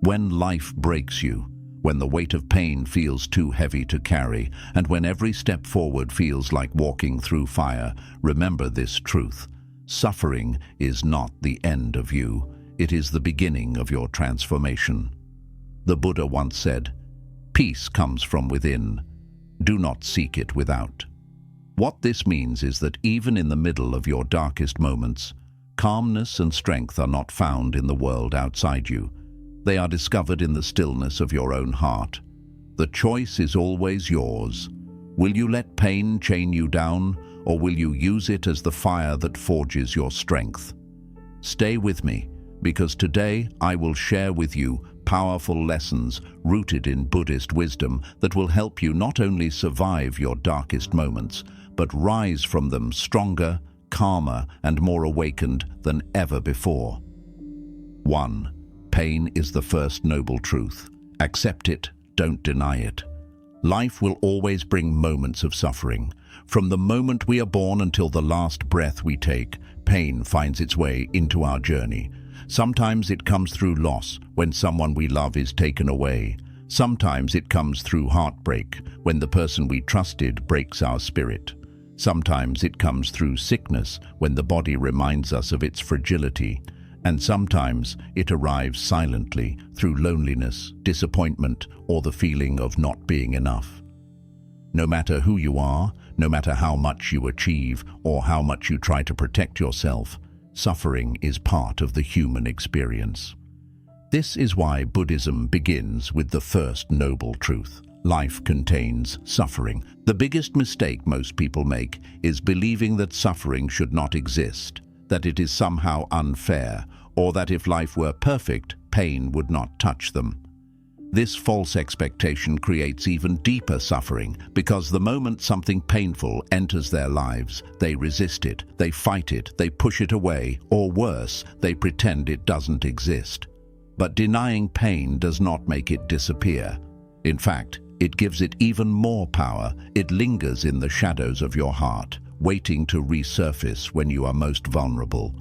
When life breaks you, when the weight of pain feels too heavy to carry, and when every step forward feels like walking through fire, remember this truth. Suffering is not the end of you. It is the beginning of your transformation. The Buddha once said, "Peace comes from within. Do not seek it without." What this means is that even in the middle of your darkest moments, calmness and strength are not found in the world outside you. They are discovered in the stillness of your own heart. The choice is always yours. Will you let pain chain you down, or will you use it as the fire that forges your strength? Stay with me, because today I will share with you powerful lessons rooted in Buddhist wisdom that will help you not only survive your darkest moments, but rise from them stronger, calmer, and more awakened than ever before. 1. Pain is the first noble truth. Accept it, don't deny it. Life will always bring moments of suffering. From the moment we are born until the last breath we take, pain finds its way into our journey. Sometimes it comes through loss, when someone we love is taken away. Sometimes it comes through heartbreak, when the person we trusted breaks our spirit. Sometimes it comes through sickness, when the body reminds us of its fragility. And sometimes it arrives silently through loneliness, disappointment, or the feeling of not being enough. No matter who you are, no matter how much you achieve or how much you try to protect yourself, suffering is part of the human experience. This is why Buddhism begins with the first noble truth. Life contains suffering. The biggest mistake most people make is believing that suffering should not exist, that it is somehow unfair, or that if life were perfect, pain would not touch them. This false expectation creates even deeper suffering, because the moment something painful enters their lives, they resist it, they fight it, they push it away, or worse, they pretend it doesn't exist. But denying pain does not make it disappear. In fact, it gives it even more power. It lingers in the shadows of your heart, waiting to resurface when you are most vulnerable.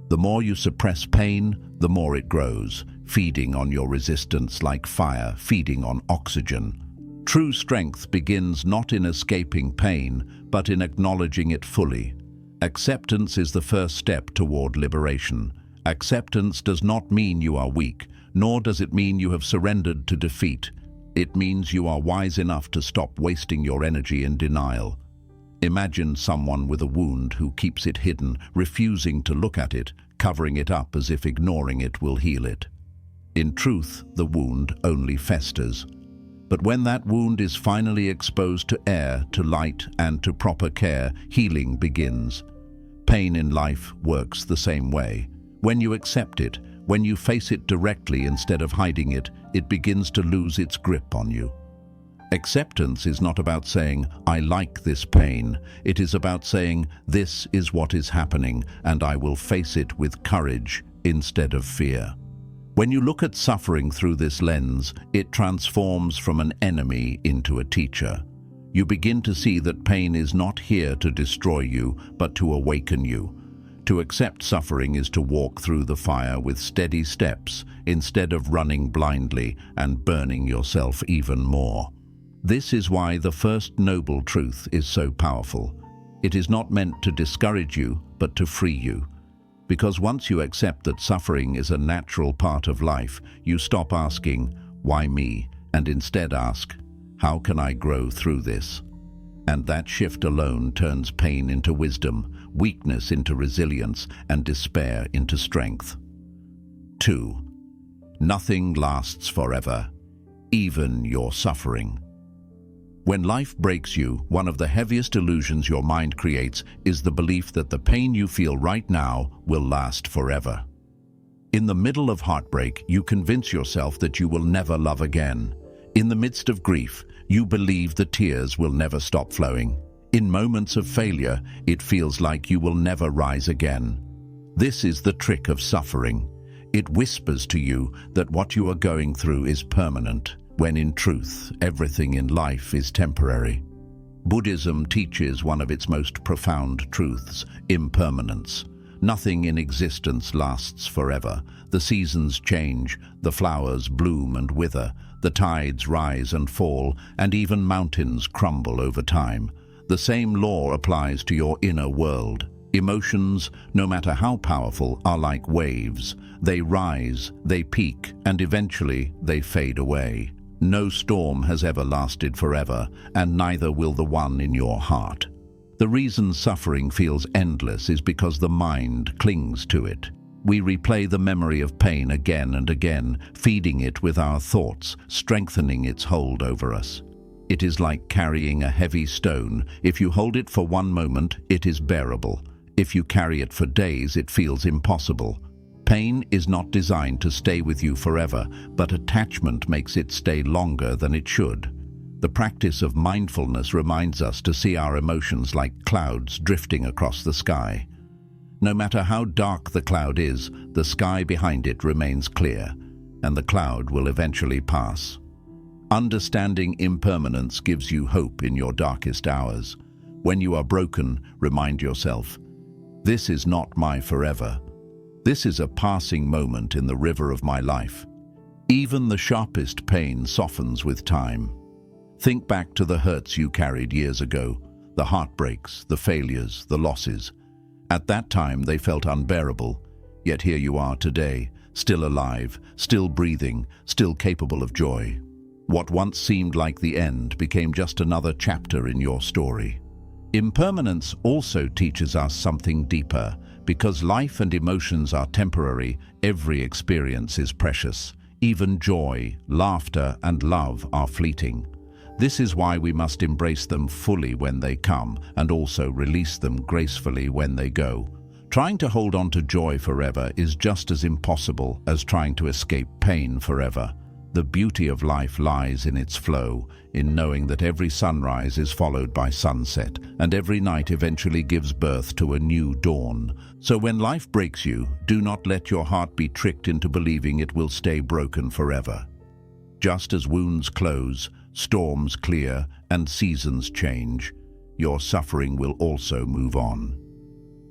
The more you suppress pain, the more it grows, feeding on your resistance like fire feeding on oxygen. True strength begins not in escaping pain, but in acknowledging it fully. Acceptance is the first step toward liberation. Acceptance does not mean you are weak, nor does it mean you have surrendered to defeat. It means you are wise enough to stop wasting your energy in denial. Imagine someone with a wound who keeps it hidden, refusing to look at it, covering it up as if ignoring it will heal it. In truth, the wound only festers. But when that wound is finally exposed to air, to light, and to proper care, healing begins. Pain in life works the same way. When you accept it, when you face it directly instead of hiding it, it begins to lose its grip on you. Acceptance is not about saying, "I like this pain." It is about saying, "This is what is happening, and I will face it with courage instead of fear." When you look at suffering through this lens, it transforms from an enemy into a teacher. You begin to see that pain is not here to destroy you, but to awaken you. To accept suffering is to walk through the fire with steady steps, instead of running blindly and burning yourself even more. This is why the first noble truth is so powerful. It is not meant to discourage you, but to free you. Because once you accept that suffering is a natural part of life, you stop asking, "Why me?" and instead ask, "How can I grow through this?" And that shift alone turns pain into wisdom, weakness into resilience, and despair into strength. 2. Nothing lasts forever, even your suffering. When life breaks you, one of the heaviest illusions your mind creates is the belief that the pain you feel right now will last forever. In the middle of heartbreak, you convince yourself that you will never love again. In the midst of grief, you believe the tears will never stop flowing. In moments of failure, it feels like you will never rise again. This is the trick of suffering. It whispers to you that what you are going through is permanent, when in truth, everything in life is temporary. Buddhism teaches one of its most profound truths, impermanence. Nothing in existence lasts forever. The seasons change, the flowers bloom and wither, the tides rise and fall, and even mountains crumble over time. The same law applies to your inner world. Emotions, no matter how powerful, are like waves. They rise, they peak, and eventually they fade away. No storm has ever lasted forever, and neither will the one in your heart. The reason suffering feels endless is because the mind clings to it. We replay the memory of pain again and again, feeding it with our thoughts, strengthening its hold over us. It is like carrying a heavy stone. If you hold it for one moment, it is bearable. If you carry it for days, it feels impossible. Pain is not designed to stay with you forever, but attachment makes it stay longer than it should. The practice of mindfulness reminds us to see our emotions like clouds drifting across the sky. No matter how dark the cloud is, the sky behind it remains clear, and the cloud will eventually pass. Understanding impermanence gives you hope in your darkest hours. When you are broken, remind yourself, "This is not my forever. This is a passing moment in the river of my life." Even the sharpest pain softens with time. Think back to the hurts you carried years ago, the heartbreaks, the failures, the losses. At that time they felt unbearable, yet here you are today, still alive, still breathing, still capable of joy. What once seemed like the end became just another chapter in your story. Impermanence also teaches us something deeper. Because life and emotions are temporary, every experience is precious. Even joy, laughter, and love are fleeting. This is why we must embrace them fully when they come, and also release them gracefully when they go. Trying to hold on to joy forever is just as impossible as trying to escape pain forever. The beauty of life lies in its flow, in knowing that every sunrise is followed by sunset, and every night eventually gives birth to a new dawn. So when life breaks you, do not let your heart be tricked into believing it will stay broken forever. Just as wounds close, storms clear, and seasons change, your suffering will also move on.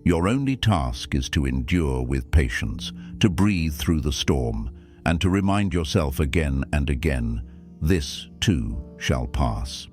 Your only task is to endure with patience, to breathe through the storm, and to remind yourself again and again, this too shall pass.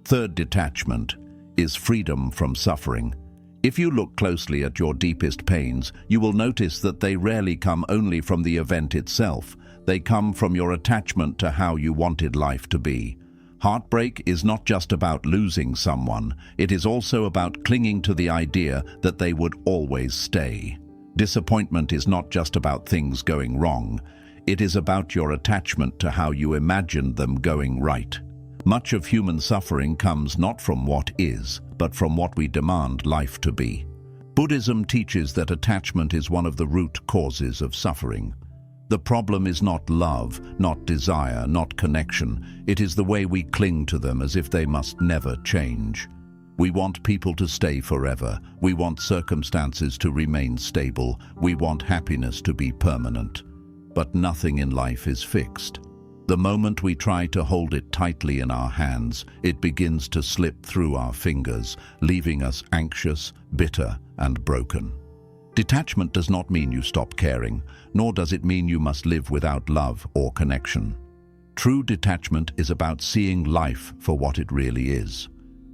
Third detachment is freedom from suffering. If you look closely at your deepest pains, you will notice that they rarely come only from the event itself. They come from your attachment to how you wanted life to be. Heartbreak is not just about losing someone, it is also about clinging to the idea that they would always stay. Disappointment is not just about things going wrong. It is about your attachment to how you imagined them going right. Much of human suffering comes not from what is, but from what we demand life to be. Buddhism teaches that attachment is one of the root causes of suffering. The problem is not love, not desire, not connection. It is the way we cling to them as if they must never change. We want people to stay forever. We want circumstances to remain stable. We want happiness to be permanent. But nothing in life is fixed. The moment we try to hold it tightly in our hands, it begins to slip through our fingers, leaving us anxious, bitter, and broken. Detachment does not mean you stop caring, nor does it mean you must live without love or connection. True detachment is about seeing life for what it really is,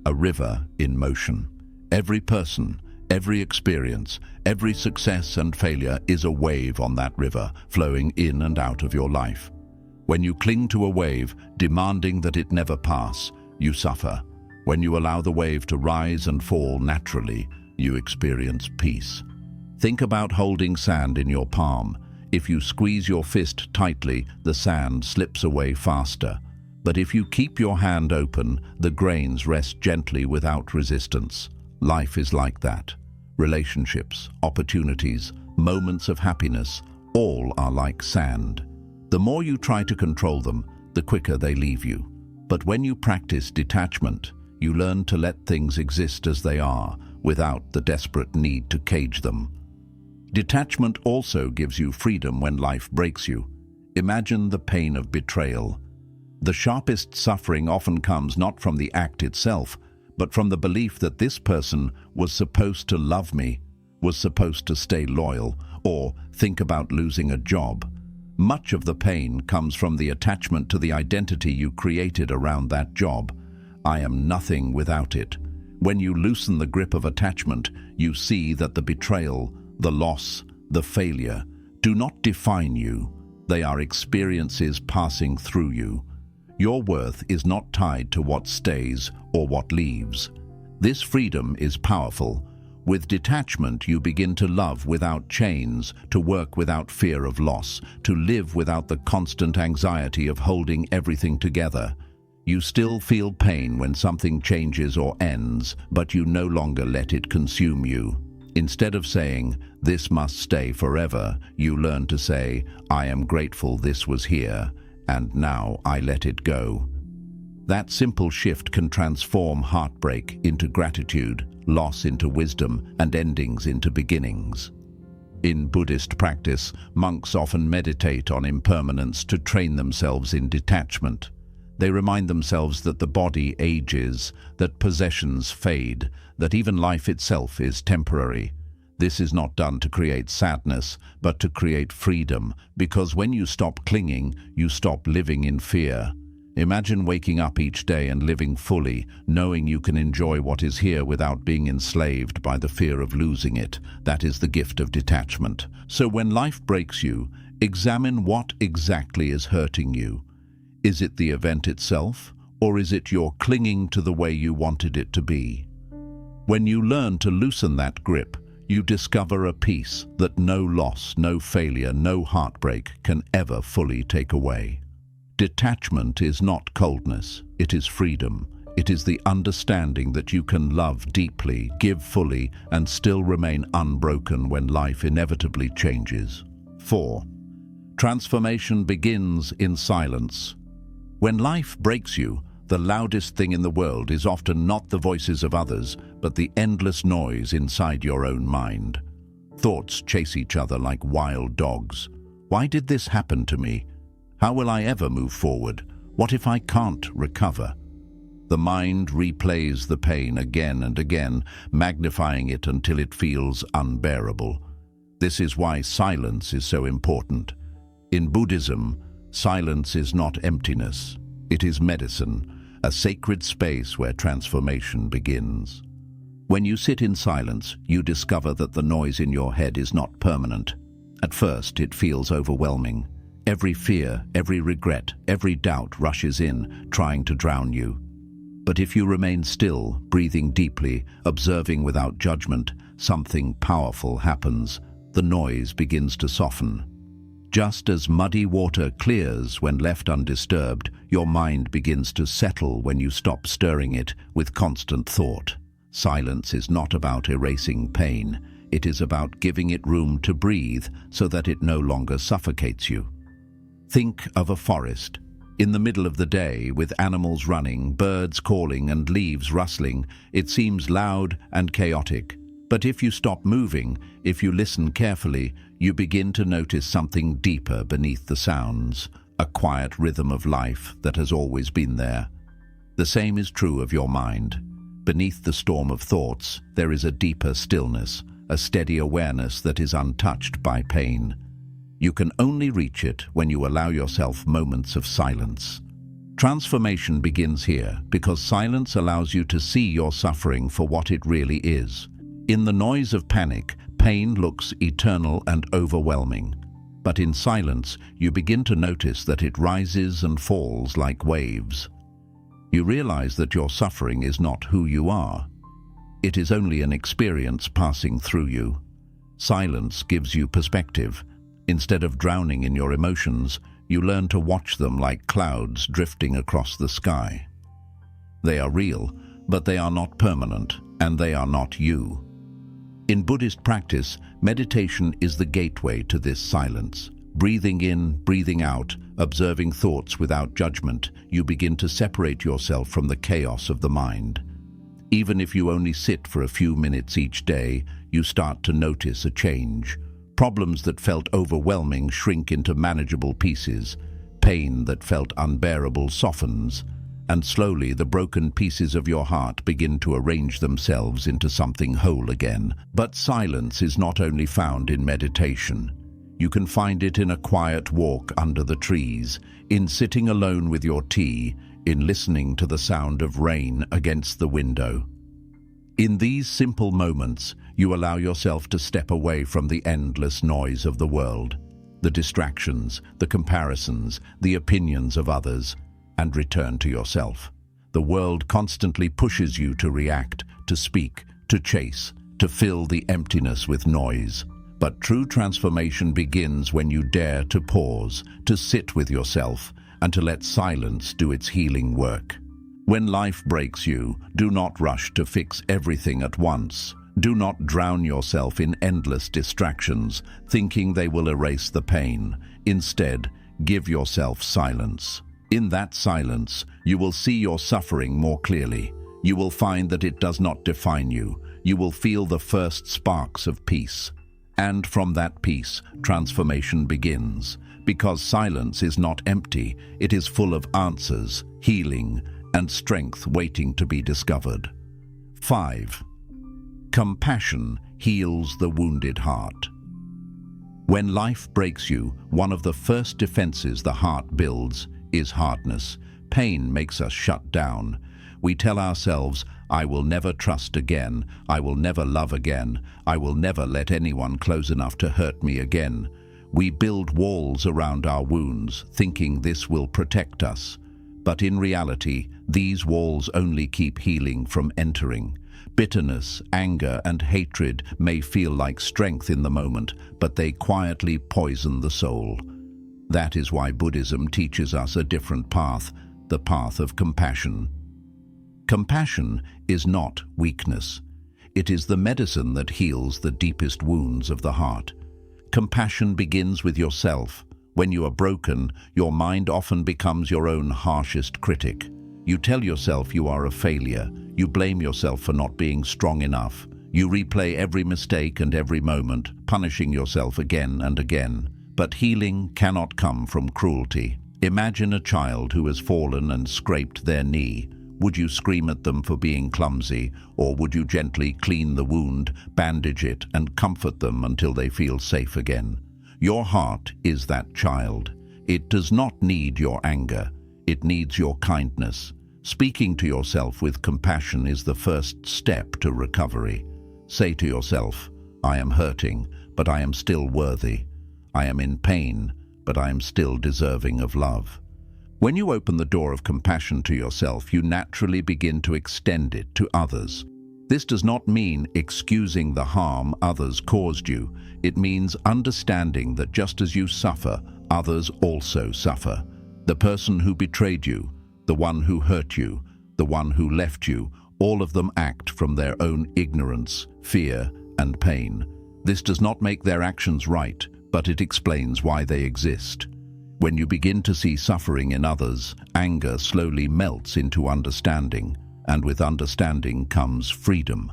a river in motion. Every person, every experience, every success and failure is a wave on that river, flowing in and out of your life. When you cling to a wave, demanding that it never pass, you suffer. When you allow the wave to rise and fall naturally, you experience peace. Think about holding sand in your palm. If you squeeze your fist tightly, the sand slips away faster. But if you keep your hand open, the grains rest gently without resistance. Life is like that. Relationships, opportunities, moments of happiness, all are like sand. The more you try to control them, the quicker they leave you. But when you practice detachment, you learn to let things exist as they are, without the desperate need to cage them. Detachment also gives you freedom when life breaks you. Imagine the pain of betrayal. The sharpest suffering often comes not from the act itself, but from the belief that this person was supposed to love me, was supposed to stay loyal, or think about losing a job. Much of the pain comes from the attachment to the identity you created around that job. I am nothing without it. When you loosen the grip of attachment, you see that the betrayal, the loss, the failure do not define you. They are experiences passing through you. Your worth is not tied to what stays or what leaves. This freedom is powerful. With detachment, you begin to love without chains, to work without fear of loss, to live without the constant anxiety of holding everything together. You still feel pain when something changes or ends, but you no longer let it consume you. Instead of saying, "This must stay forever," you learn to say, "I am grateful this was here, and now I let it go." That simple shift can transform heartbreak into gratitude, loss into wisdom, and endings into beginnings. In Buddhist practice, monks often meditate on impermanence to train themselves in detachment. They remind themselves that the body ages, that possessions fade, that even life itself is temporary. This is not done to create sadness, but to create freedom, because when you stop clinging, you stop living in fear. Imagine waking up each day and living fully, knowing you can enjoy what is here without being enslaved by the fear of losing it. That is the gift of detachment. So when life breaks you, examine what exactly is hurting you. Is it the event itself, or is it your clinging to the way you wanted it to be? When you learn to loosen that grip, you discover a peace that no loss, no failure, no heartbreak can ever fully take away. Detachment is not coldness, it is freedom. It is the understanding that you can love deeply, give fully, and still remain unbroken when life inevitably changes. 4. Transformation begins in silence. When life breaks you, the loudest thing in the world is often not the voices of others, but the endless noise inside your own mind. Thoughts chase each other like wild dogs. Why did this happen to me? How will I ever move forward? What if I can't recover? The mind replays the pain again and again, magnifying it until it feels unbearable. This is why silence is so important. In Buddhism, silence is not emptiness. It is medicine, a sacred space where transformation begins. When you sit in silence, you discover that the noise in your head is not permanent. At first, it feels overwhelming. Every fear, every regret, every doubt rushes in, trying to drown you. But if you remain still, breathing deeply, observing without judgment, something powerful happens. The noise begins to soften. Just as muddy water clears when left undisturbed, your mind begins to settle when you stop stirring it with constant thought. Silence is not about erasing pain. It is about giving it room to breathe so that it no longer suffocates you. Think of a forest. In the middle of the day, with animals running, birds calling, and leaves rustling, it seems loud and chaotic. But if you stop moving, if you listen carefully, you begin to notice something deeper beneath the sounds, a quiet rhythm of life that has always been there. The same is true of your mind. Beneath the storm of thoughts, there is a deeper stillness, a steady awareness that is untouched by pain. You can only reach it when you allow yourself moments of silence. Transformation begins here because silence allows you to see your suffering for what it really is. In the noise of panic, pain looks eternal and overwhelming. But in silence, you begin to notice that it rises and falls like waves. You realize that your suffering is not who you are. It is only an experience passing through you. Silence gives you perspective. Instead of drowning in your emotions, you learn to watch them like clouds drifting across the sky. They are real, but they are not permanent, and they are not you. In Buddhist practice, meditation is the gateway to this silence. Breathing in, breathing out, observing thoughts without judgment, you begin to separate yourself from the chaos of the mind. Even if you only sit for a few minutes each day, you start to notice a change. Problems that felt overwhelming shrink into manageable pieces. Pain that felt unbearable softens. and slowly the broken pieces of your heart begin to arrange themselves into something whole again. But silence is not only found in meditation. You can find it in a quiet walk under the trees, in sitting alone with your tea, in listening to the sound of rain against the window. In these simple moments, you allow yourself to step away from the endless noise of the world, the distractions, the comparisons, the opinions of others, and return to yourself. The world constantly pushes you to react, to speak, to chase, to fill the emptiness with noise. But true transformation begins when you dare to pause, to sit with yourself, and to let silence do its healing work. When life breaks you, do not rush to fix everything at once. Do not drown yourself in endless distractions, thinking they will erase the pain. Instead, give yourself silence. In that silence, you will see your suffering more clearly. You will find that it does not define you. You will feel the first sparks of peace. And from that peace, transformation begins. Because silence is not empty, it is full of answers, healing, and strength waiting to be discovered. 5. Compassion heals the wounded heart. When life breaks you, one of the first defenses the heart builds is hardness. Pain makes us shut down. We tell ourselves, I will never trust again, I will never love again, I will never let anyone close enough to hurt me again. We build walls around our wounds, thinking this will protect us. But in reality, these walls only keep healing from entering. Bitterness, anger, and hatred may feel like strength in the moment, but they quietly poison the soul. That is why Buddhism teaches us a different path, the path of compassion. Compassion is not weakness. It is the medicine that heals the deepest wounds of the heart. Compassion begins with yourself. When you are broken, your mind often becomes your own harshest critic. You tell yourself you are a failure. You blame yourself for not being strong enough. You replay every mistake and every moment, punishing yourself again and again. But healing cannot come from cruelty. Imagine a child who has fallen and scraped their knee. Would you scream at them for being clumsy, or would you gently clean the wound, bandage it, and comfort them until they feel safe again? Your heart is that child. It does not need your anger. It needs your kindness. Speaking to yourself with compassion is the first step to recovery. Say to yourself, I am hurting, but I am still worthy. I am in pain, but I am still deserving of love. When you open the door of compassion to yourself, you naturally begin to extend it to others. This does not mean excusing the harm others caused you. It means understanding that just as you suffer, others also suffer. The person who betrayed you, the one who hurt you, the one who left you, all of them act from their own ignorance, fear, and pain. This does not make their actions right, but it explains why they exist. When you begin to see suffering in others, anger slowly melts into understanding, and with understanding comes freedom.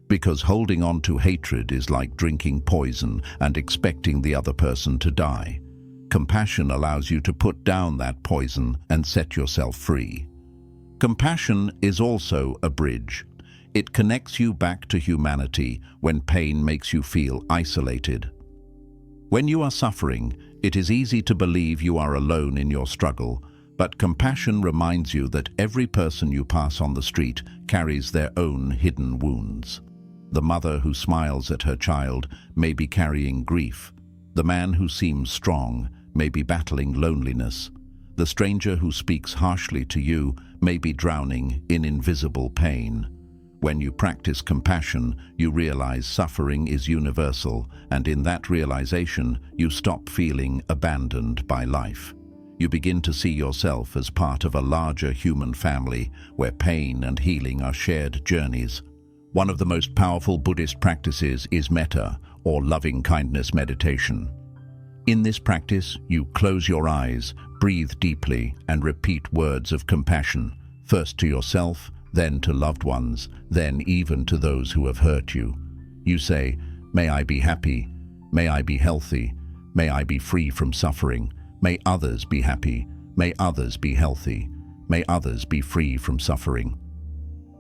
Because holding on to hatred is like drinking poison and expecting the other person to die. Compassion allows you to put down that poison and set yourself free. Compassion is also a bridge. It connects you back to humanity when pain makes you feel isolated. When you are suffering, it is easy to believe you are alone in your struggle, but compassion reminds you that every person you pass on the street carries their own hidden wounds. The mother who smiles at her child may be carrying grief. The man who seems strong may be battling loneliness. The stranger who speaks harshly to you may be drowning in invisible pain. When you practice compassion, you realize suffering is universal, and in that realization, you stop feeling abandoned by life. You begin to see yourself as part of a larger human family where pain and healing are shared journeys. One of the most powerful Buddhist practices is metta, or loving-kindness meditation. In this practice, you close your eyes, breathe deeply, and repeat words of compassion, first to yourself, then to loved ones, then even to those who have hurt you. You say, may I be happy, may I be healthy, may I be free from suffering, may others be happy, may others be healthy, may others be free from suffering.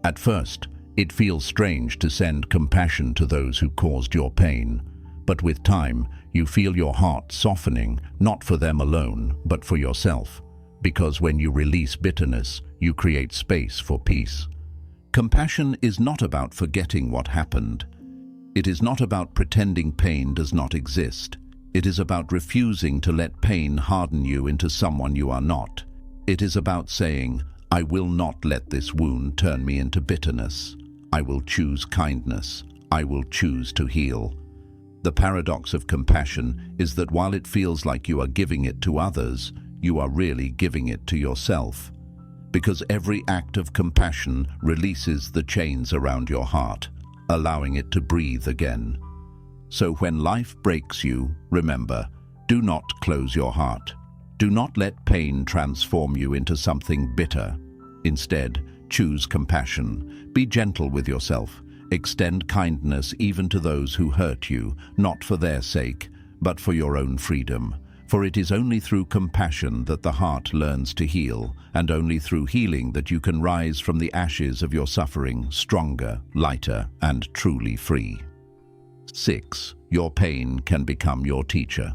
At first, it feels strange to send compassion to those who caused your pain, but with time, you feel your heart softening, not for them alone, but for yourself, because when you release bitterness, you create space for peace. Compassion is not about forgetting what happened. It is not about pretending pain does not exist. It is about refusing to let pain harden you into someone you are not. It is about saying, I will not let this wound turn me into bitterness. I will choose kindness. I will choose to heal. The paradox of compassion is that while it feels like you are giving it to others, you are really giving it to yourself. Because every act of compassion releases the chains around your heart, allowing it to breathe again. So when life breaks you, remember, do not close your heart. Do not let pain transform you into something bitter. Instead, choose compassion. Be gentle with yourself. Extend kindness even to those who hurt you, not for their sake, but for your own freedom. For it is only through compassion that the heart learns to heal, and only through healing that you can rise from the ashes of your suffering, stronger, lighter, and truly free. 6. Your pain can become your teacher.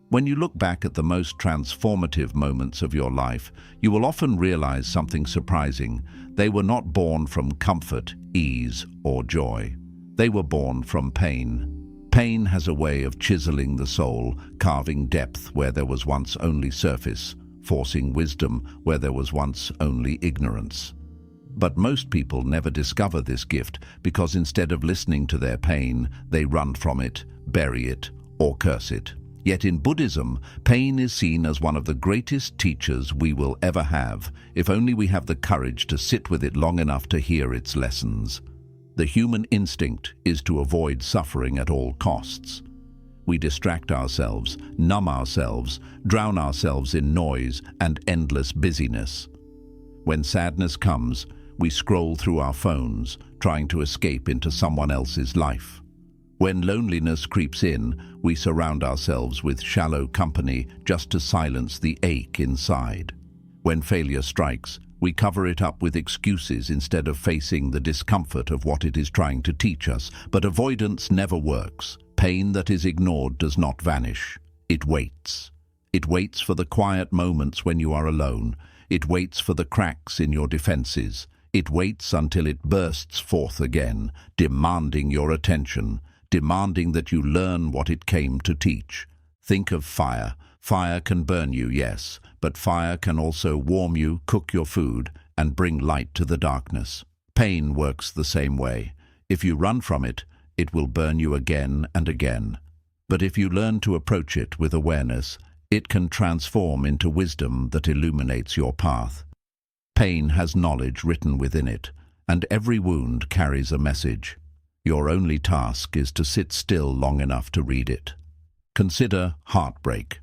When you look back at the most transformative moments of your life, you will often realize something surprising. They were not born from comfort, ease, or joy. They were born from pain. Pain has a way of chiseling the soul, carving depth where there was once only surface, forcing wisdom where there was once only ignorance. But most people never discover this gift because instead of listening to their pain, they run from it, bury it, or curse it. Yet in Buddhism, pain is seen as one of the greatest teachers we will ever have, if only we have the courage to sit with it long enough to hear its lessons. The human instinct is to avoid suffering at all costs. We distract ourselves, numb ourselves, drown ourselves in noise and endless busyness. When sadness comes, we scroll through our phones, trying to escape into someone else's life. When loneliness creeps in, we surround ourselves with shallow company just to silence the ache inside. When failure strikes, we cover it up with excuses instead of facing the discomfort of what it is trying to teach us. But avoidance never works. Pain that is ignored does not vanish. It waits. It waits for the quiet moments when you are alone. It waits for the cracks in your defenses. It waits until it bursts forth again, demanding your attention, demanding that you learn what it came to teach. Think of fire. Fire can burn you, yes, but fire can also warm you, cook your food, and bring light to the darkness. Pain works the same way. If you run from it, it will burn you again and again. But if you learn to approach it with awareness, it can transform into wisdom that illuminates your path. Pain has knowledge written within it, and every wound carries a message. Your only task is to sit still long enough to read it. Consider heartbreak.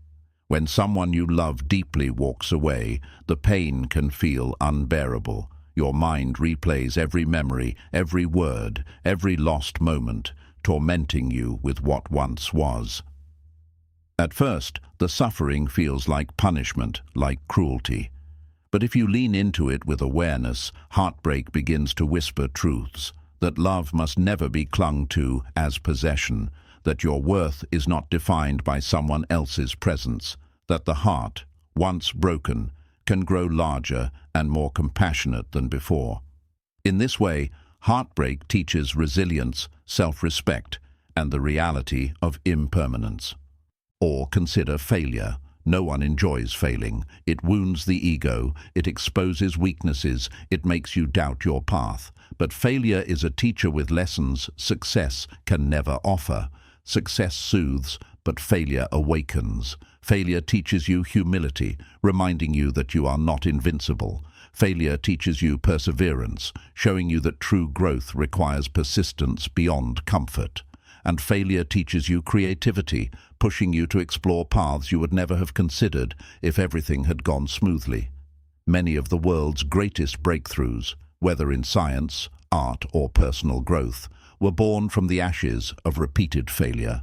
When someone you love deeply walks away, the pain can feel unbearable. Your mind replays every memory, every word, every lost moment, tormenting you with what once was. At first, the suffering feels like punishment, like cruelty. But if you lean into it with awareness, heartbreak begins to whisper truths. That love must never be clung to as possession, that your worth is not defined by someone else's presence, that the heart, once broken, can grow larger and more compassionate than before. In this way, heartbreak teaches resilience, self-respect, and the reality of impermanence. Or consider failure. No one enjoys failing. It wounds the ego, it exposes weaknesses, it makes you doubt your path. But failure is a teacher with lessons success can never offer. Success soothes, but failure awakens. Failure teaches you humility, reminding you that you are not invincible. Failure teaches you perseverance, showing you that true growth requires persistence beyond comfort. And failure teaches you creativity, pushing you to explore paths you would never have considered if everything had gone smoothly. Many of the world's greatest breakthroughs, whether in science, art, or personal growth, were born from the ashes of repeated failure.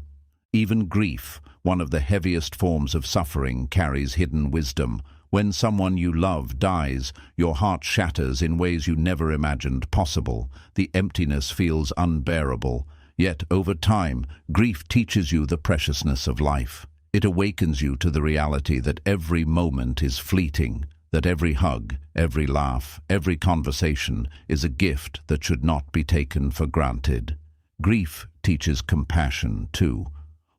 Even grief, one of the heaviest forms of suffering, carries hidden wisdom. When someone you love dies, your heart shatters in ways you never imagined possible. The emptiness feels unbearable. Yet, over time, grief teaches you the preciousness of life. It awakens you to the reality that every moment is fleeting, that every hug, every laugh, every conversation is a gift that should not be taken for granted. Grief teaches compassion, too.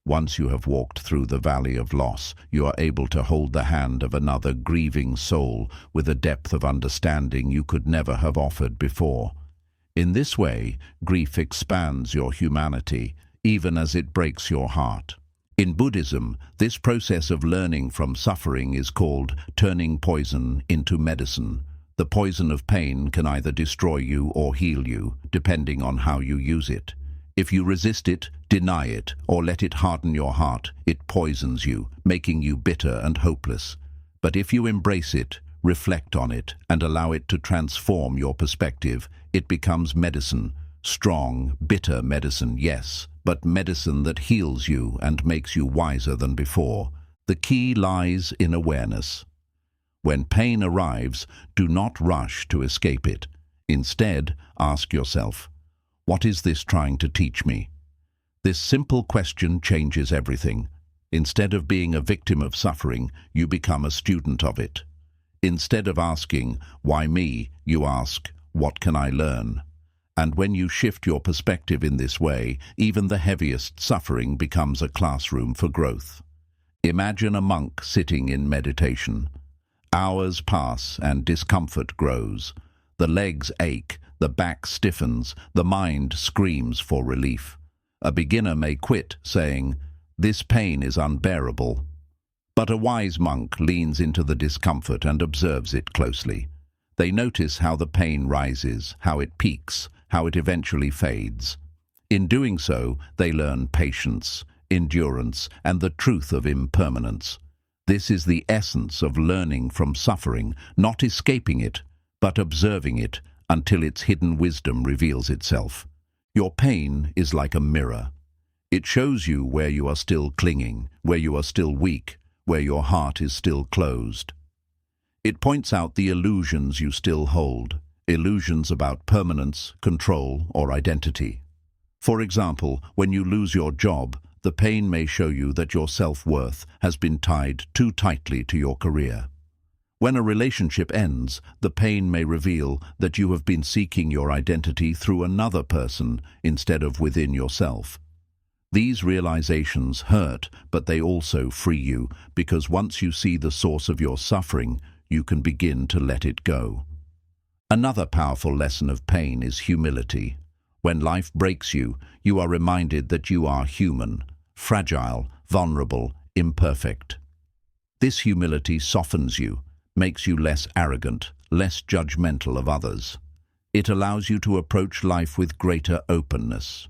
Once you have walked through the valley of loss, you are able to hold the hand of another grieving soul with a depth of understanding you could never have offered before. In this way, grief expands your humanity, even as it breaks your heart. In Buddhism, this process of learning from suffering is called turning poison into medicine. The poison of pain can either destroy you or heal you, depending on how you use it. If you resist it, deny it, or let it harden your heart, it poisons you, making you bitter and hopeless. But if you embrace it, reflect on it, and allow it to transform your perspective, it becomes medicine. Strong, bitter medicine, yes, but medicine that heals you and makes you wiser than before. The key lies in awareness. When pain arrives, do not rush to escape it. Instead, ask yourself, what is this trying to teach me? This simple question changes everything. Instead of being a victim of suffering, you become a student of it. Instead of asking, why me, you ask, what can I learn? And when you shift your perspective in this way, even the heaviest suffering becomes a classroom for growth. Imagine a monk sitting in meditation. Hours pass and discomfort grows. The legs ache, the back stiffens, the mind screams for relief. A beginner may quit, saying, "This pain is unbearable." But a wise monk leans into the discomfort and observes it closely. They notice how the pain rises, how it peaks, how it eventually fades. In doing so, they learn patience, endurance, and the truth of impermanence. This is the essence of learning from suffering, not escaping it, but observing it until its hidden wisdom reveals itself. Your pain is like a mirror. It shows you where you are still clinging, where you are still weak, where your heart is still closed. It points out the illusions you still hold, illusions about permanence, control, or identity. For example, when you lose your job, the pain may show you that your self-worth has been tied too tightly to your career. When a relationship ends, the pain may reveal that you have been seeking your identity through another person instead of within yourself. These realizations hurt, but they also free you, because once you see the source of your suffering, you can begin to let it go. Another powerful lesson of pain is humility. When life breaks you, you are reminded that you are human, fragile, vulnerable, imperfect. This humility softens you, makes you less arrogant, less judgmental of others. It allows you to approach life with greater openness.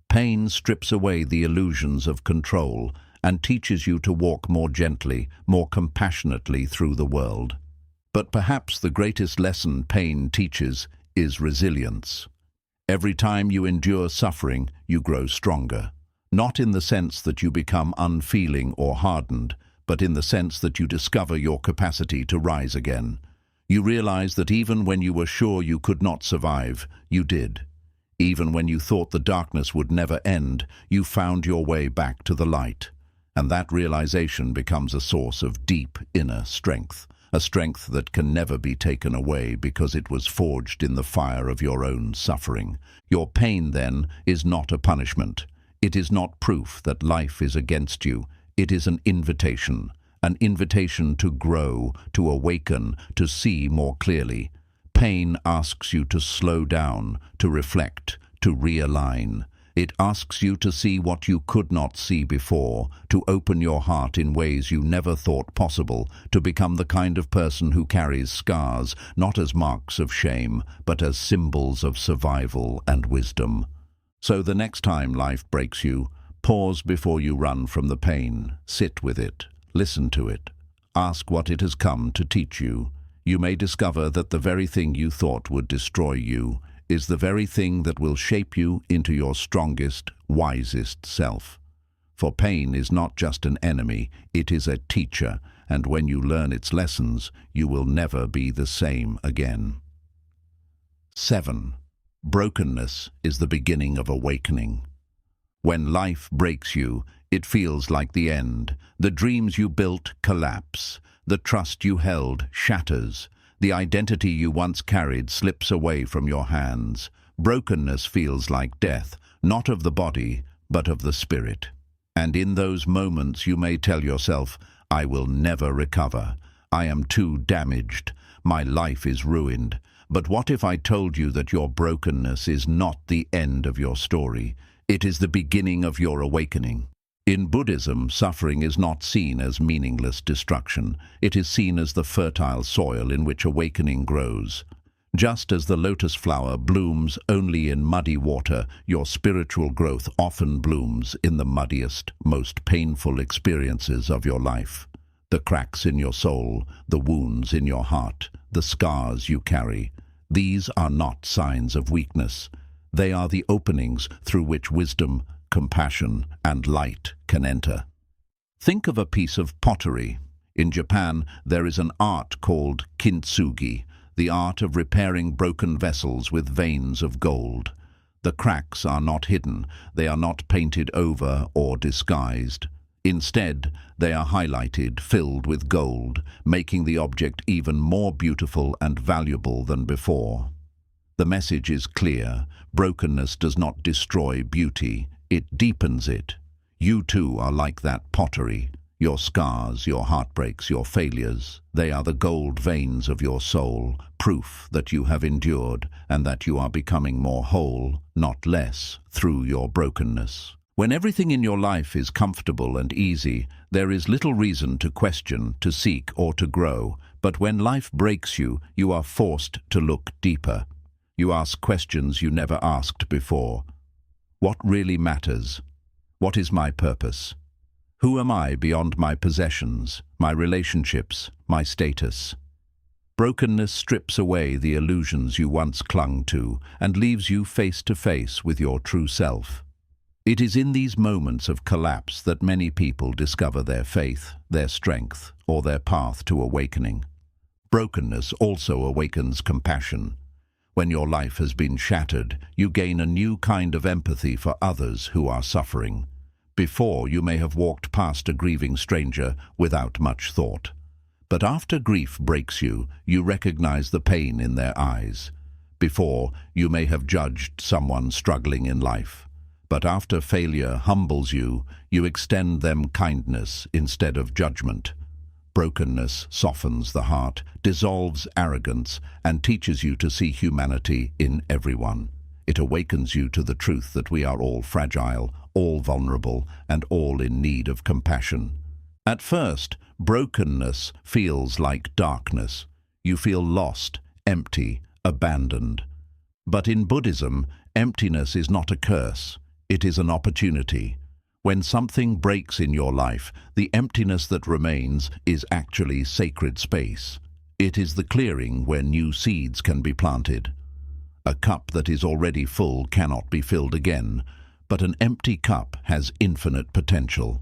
Pain strips away the illusions of control and teaches you to walk more gently, more compassionately through the world. But perhaps the greatest lesson pain teaches is resilience. Every time you endure suffering, you grow stronger. Not in the sense that you become unfeeling or hardened, but in the sense that you discover your capacity to rise again. You realize that even when you were sure you could not survive, you did. Even when you thought the darkness would never end, you found your way back to the light. And that realization becomes a source of deep inner strength, a strength that can never be taken away because it was forged in the fire of your own suffering. Your pain, then, is not a punishment. It is not proof that life is against you. It is an invitation to grow, to awaken, to see more clearly. Pain asks you to slow down, to reflect, to realign. It asks you to see what you could not see before, to open your heart in ways you never thought possible, to become the kind of person who carries scars, not as marks of shame, but as symbols of survival and wisdom. So the next time life breaks you, pause before you run from the pain. Sit with it. Listen to it. Ask what it has come to teach you. You may discover that the very thing you thought would destroy you is the very thing that will shape you into your strongest, wisest self. For pain is not just an enemy, it is a teacher, and when you learn its lessons, you will never be the same again. 7. Brokenness is the beginning of awakening. When life breaks you, it feels like the end. The dreams you built collapse. The trust you held shatters. The identity you once carried slips away from your hands. Brokenness feels like death, not of the body, but of the spirit. And in those moments you may tell yourself, I will never recover. I am too damaged. My life is ruined. But what if I told you that your brokenness is not the end of your story? It is the beginning of your awakening. In Buddhism, suffering is not seen as meaningless destruction. It is seen as the fertile soil in which awakening grows. Just as the lotus flower blooms only in muddy water, your spiritual growth often blooms in the muddiest, most painful experiences of your life. The cracks in your soul, the wounds in your heart, the scars you carry. These are not signs of weakness. They are the openings through which wisdom, compassion, and light can enter. Think of a piece of pottery. In Japan, there is an art called kintsugi, the art of repairing broken vessels with veins of gold. The cracks are not hidden, they are not painted over or disguised. Instead, they are highlighted, filled with gold, making the object even more beautiful and valuable than before. The message is clear. Brokenness does not destroy beauty, it deepens it. You too are like that pottery. Your scars, your heartbreaks, your failures, they are the gold veins of your soul, proof that you have endured and that you are becoming more whole, not less, through your brokenness. When everything in your life is comfortable and easy, there is little reason to question, to seek, or to grow. But when life breaks you, you are forced to look deeper. You ask questions you never asked before. What really matters? What is my purpose? Who am I beyond my possessions, my relationships, my status? Brokenness strips away the illusions you once clung to and leaves you face to face with your true self. It is in these moments of collapse that many people discover their faith, their strength, or their path to awakening. Brokenness also awakens compassion. When your life has been shattered, you gain a new kind of empathy for others who are suffering. Before, you may have walked past a grieving stranger without much thought. But after grief breaks you, you recognize the pain in their eyes. Before, you may have judged someone struggling in life. But after failure humbles you, you extend them kindness instead of judgment. Brokenness softens the heart, dissolves arrogance, and teaches you to see humanity in everyone. It awakens you to the truth that we are all fragile, all vulnerable, and all in need of compassion. At first, brokenness feels like darkness. You feel lost, empty, abandoned. But in Buddhism, emptiness is not a curse. It is an opportunity. When something breaks in your life, the emptiness that remains is actually sacred space. It is the clearing where new seeds can be planted. A cup that is already full cannot be filled again, but an empty cup has infinite potential.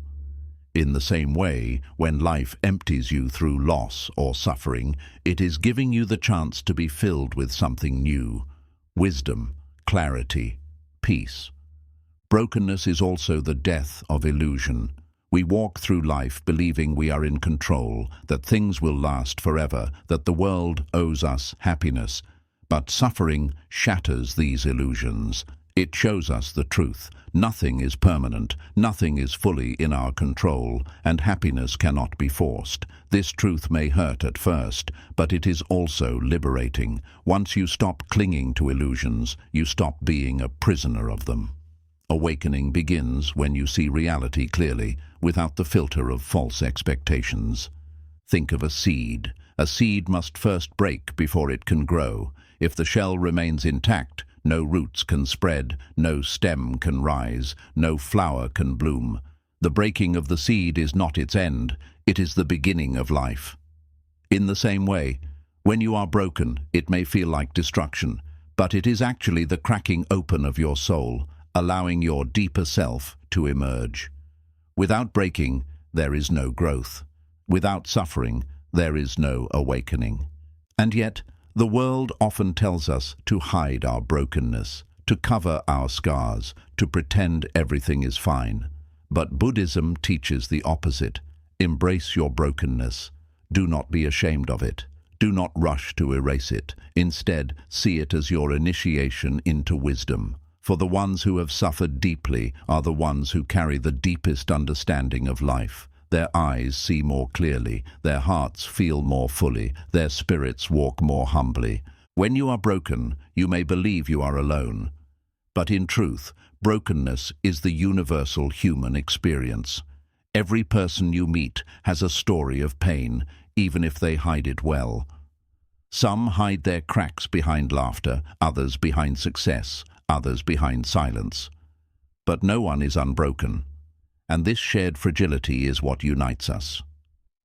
In the same way, when life empties you through loss or suffering, it is giving you the chance to be filled with something new: wisdom, clarity, peace. Brokenness is also the death of illusion. We walk through life believing we are in control, that things will last forever, that the world owes us happiness. But suffering shatters these illusions. It shows us the truth. Nothing is permanent, nothing is fully in our control, and happiness cannot be forced. This truth may hurt at first, but it is also liberating. Once you stop clinging to illusions, you stop being a prisoner of them. Awakening begins when you see reality clearly, without the filter of false expectations. Think of a seed. A seed must first break before it can grow. If the shell remains intact, no roots can spread, no stem can rise, no flower can bloom. The breaking of the seed is not its end, it is the beginning of life. In the same way, when you are broken, it may feel like destruction, but it is actually the cracking open of your soul, allowing your deeper self to emerge. Without breaking, there is no growth. Without suffering, there is no awakening. And yet, the world often tells us to hide our brokenness, to cover our scars, to pretend everything is fine. But Buddhism teaches the opposite. Embrace your brokenness. Do not be ashamed of it. Do not rush to erase it. Instead, see it as your initiation into wisdom. For the ones who have suffered deeply are the ones who carry the deepest understanding of life. Their eyes see more clearly, their hearts feel more fully, their spirits walk more humbly. When you are broken, you may believe you are alone. But in truth, brokenness is the universal human experience. Every person you meet has a story of pain, even if they hide it well. Some hide their cracks behind laughter, others behind success, others behind silence. But no one is unbroken, and this shared fragility is what unites us.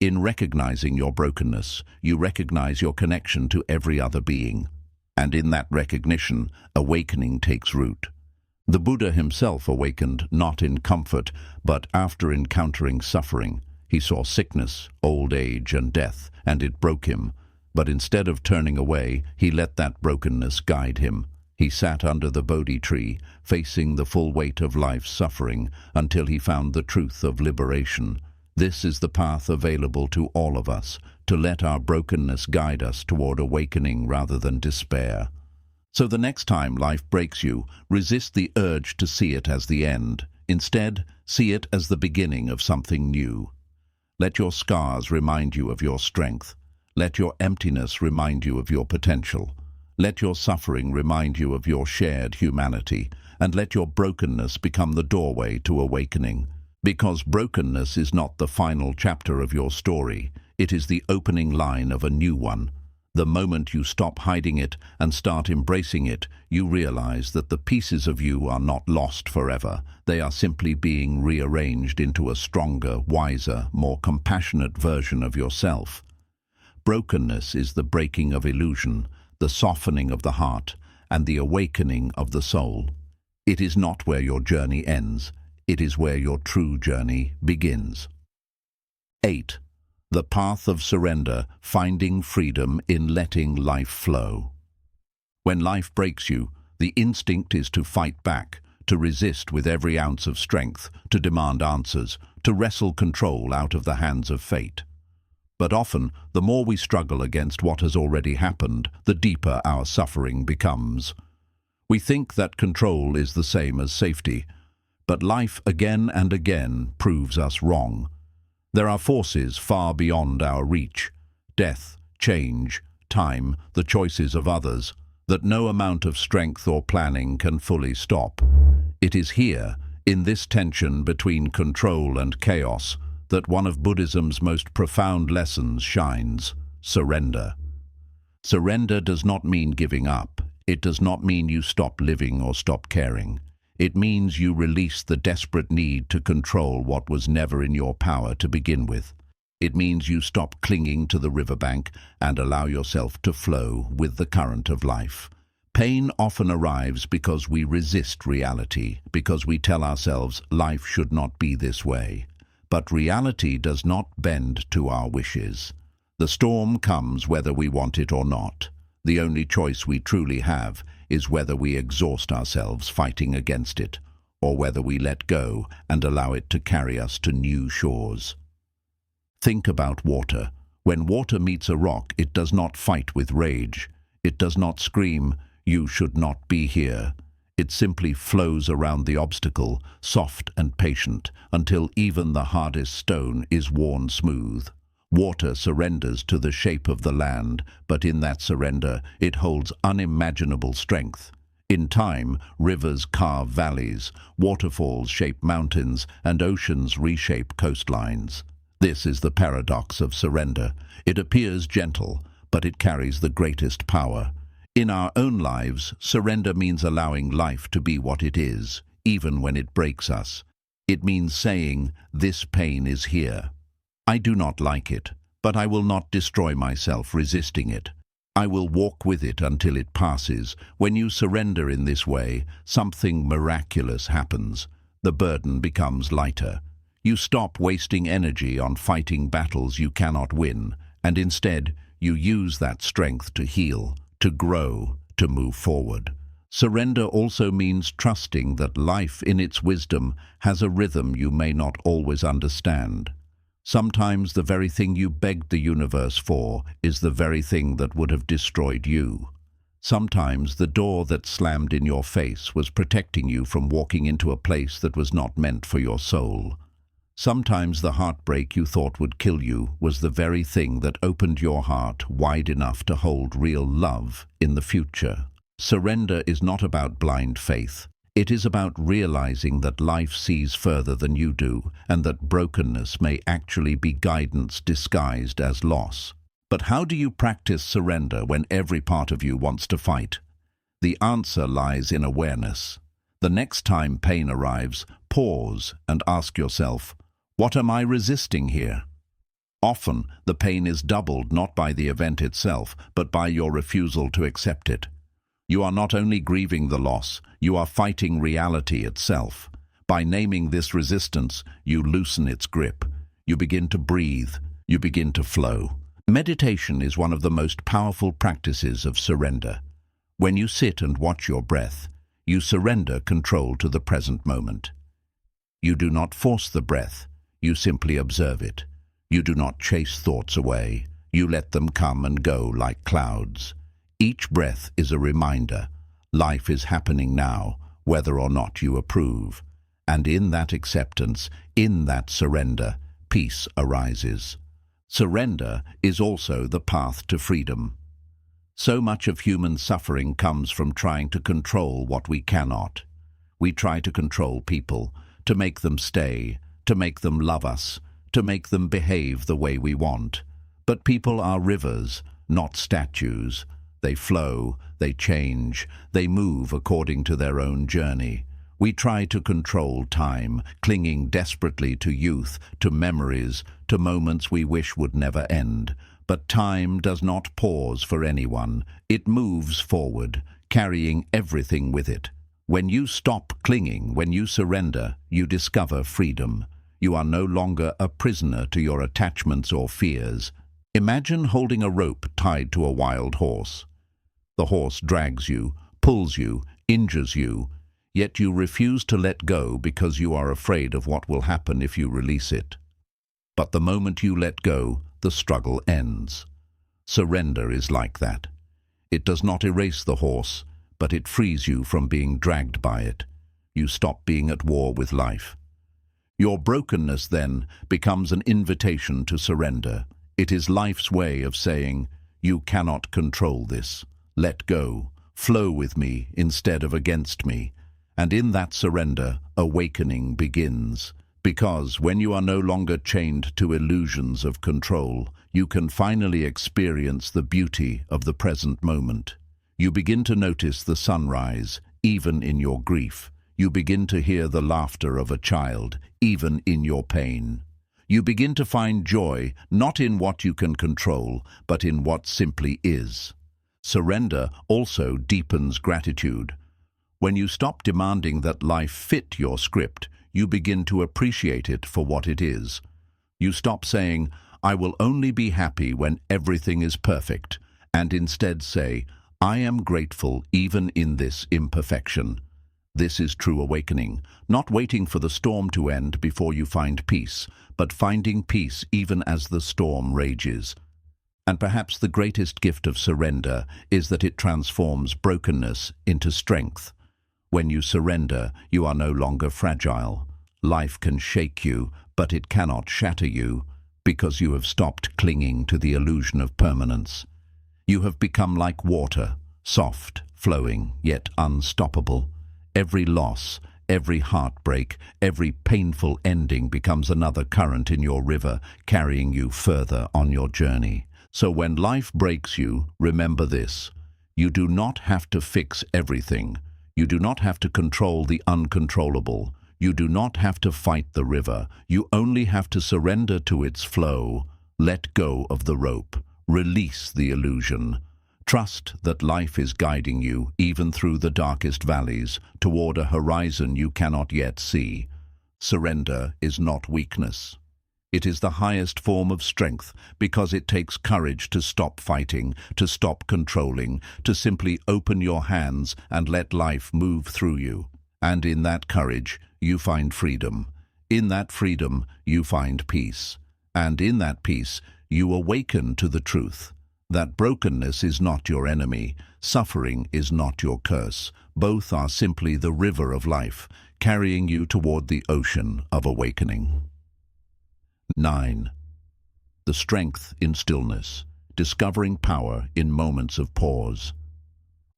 In recognizing your brokenness, you recognize your connection to every other being, and in that recognition, awakening takes root. The Buddha himself awakened not in comfort, but after encountering suffering. He saw sickness, old age, and death, and it broke him. But instead of turning away, he let that brokenness guide him. He sat under the Bodhi tree, facing the full weight of life's suffering, until he found the truth of liberation. This is the path available to all of us, to let our brokenness guide us toward awakening rather than despair. So the next time life breaks you, resist the urge to see it as the end. Instead, see it as the beginning of something new. Let your scars remind you of your strength. Let your emptiness remind you of your potential. Let your suffering remind you of your shared humanity, and let your brokenness become the doorway to awakening. Because brokenness is not the final chapter of your story, it is the opening line of a new one. The moment you stop hiding it and start embracing it, you realize that the pieces of you are not lost forever. They are simply being rearranged into a stronger, wiser, more compassionate version of yourself. Brokenness is the breaking of illusion, the softening of the heart, and the awakening of the soul. It is not where your journey ends, it is where your true journey begins. 8. The path of surrender, finding freedom in letting life flow. When life breaks you, the instinct is to fight back, to resist with every ounce of strength, to demand answers, to wrestle control out of the hands of fate. But often, the more we struggle against what has already happened, the deeper our suffering becomes. We think that control is the same as safety, but life again and again proves us wrong. There are forces far beyond our reach, death, change, time, the choices of others, that no amount of strength or planning can fully stop. It is here, in this tension between control and chaos, that one of Buddhism's most profound lessons shines: surrender. Surrender does not mean giving up. It does not mean you stop living or stop caring. It means you release the desperate need to control what was never in your power to begin with. It means you stop clinging to the riverbank and allow yourself to flow with the current of life. Pain often arrives because we resist reality, because we tell ourselves life should not be this way. But reality does not bend to our wishes. The storm comes whether we want it or not. The only choice we truly have is whether we exhaust ourselves fighting against it, or whether we let go and allow it to carry us to new shores. Think about water. When water meets a rock, it does not fight with rage. It does not scream, "You should not be here." It simply flows around the obstacle, soft and patient, until even the hardest stone is worn smooth. Water surrenders to the shape of the land, but in that surrender, it holds unimaginable strength. In time, rivers carve valleys, waterfalls shape mountains, and oceans reshape coastlines. This is the paradox of surrender. It appears gentle, but it carries the greatest power. In our own lives, surrender means allowing life to be what it is, even when it breaks us. It means saying, "This pain is here. I do not like it, but I will not destroy myself resisting it. I will walk with it until it passes." When you surrender in this way, something miraculous happens. The burden becomes lighter. You stop wasting energy on fighting battles you cannot win, and instead you use that strength to heal, to grow, to move forward. Surrender also means trusting that life in its wisdom has a rhythm you may not always understand. Sometimes the very thing you begged the universe for is the very thing that would have destroyed you. Sometimes the door that slammed in your face was protecting you from walking into a place that was not meant for your soul. Sometimes the heartbreak you thought would kill you was the very thing that opened your heart wide enough to hold real love in the future. Surrender is not about blind faith. It is about realizing that life sees further than you do, and that brokenness may actually be guidance disguised as loss. But how do you practice surrender when every part of you wants to fight? The answer lies in awareness. The next time pain arrives, pause and ask yourself, what am I resisting here? Often, the pain is doubled not by the event itself, but by your refusal to accept it. You are not only grieving the loss, you are fighting reality itself. By naming this resistance, you loosen its grip. You begin to breathe. You begin to flow. Meditation is one of the most powerful practices of surrender. When you sit and watch your breath, you surrender control to the present moment. You do not force the breath. You simply observe it. You do not chase thoughts away. You let them come and go like clouds. Each breath is a reminder. Life is happening now, whether or not you approve. And in that acceptance, in that surrender, peace arises. Surrender is also the path to freedom. So much of human suffering comes from trying to control what we cannot. We try to control people, to make them stay, to make them love us, to make them behave the way we want. But people are rivers, not statues. They flow, they change, they move according to their own journey. We try to control time, clinging desperately to youth, to memories, to moments we wish would never end. But time does not pause for anyone. It moves forward, carrying everything with it. When you stop clinging, when you surrender, you discover freedom. You are no longer a prisoner to your attachments or fears. Imagine holding a rope tied to a wild horse. The horse drags you, pulls you, injures you, yet you refuse to let go because you are afraid of what will happen if you release it. But the moment you let go, the struggle ends. Surrender is like that. It does not erase the horse, but it frees you from being dragged by it. You stop being at war with life. Your brokenness, then, becomes an invitation to surrender. It is life's way of saying, you cannot control this. Let go. Flow with me instead of against me. And in that surrender, awakening begins. Because when you are no longer chained to illusions of control, you can finally experience the beauty of the present moment. You begin to notice the sunrise, even in your grief. You begin to hear the laughter of a child, even in your pain. You begin to find joy, not in what you can control, but in what simply is. Surrender also deepens gratitude. When you stop demanding that life fit your script, you begin to appreciate it for what it is. You stop saying, I will only be happy when everything is perfect, and instead say, I am grateful even in this imperfection. This is true awakening, not waiting for the storm to end before you find peace, but finding peace even as the storm rages. And perhaps the greatest gift of surrender is that it transforms brokenness into strength. When you surrender, you are no longer fragile. Life can shake you, but it cannot shatter you, because you have stopped clinging to the illusion of permanence. You have become like water, soft, flowing, yet unstoppable. Every loss, every heartbreak, every painful ending becomes another current in your river, carrying you further on your journey. So when life breaks you, remember this. You do not have to fix everything. You do not have to control the uncontrollable. You do not have to fight the river. You only have to surrender to its flow. Let go of the rope. Release the illusion. Trust that life is guiding you, even through the darkest valleys, toward a horizon you cannot yet see. Surrender is not weakness. It is the highest form of strength because it takes courage to stop fighting, to stop controlling, to simply open your hands and let life move through you. And in that courage, you find freedom. In that freedom, you find peace. And in that peace, you awaken to the truth that brokenness is not your enemy, suffering is not your curse. Both are simply the river of life, carrying you toward the ocean of awakening. 9. The strength in stillness, discovering power in moments of pause.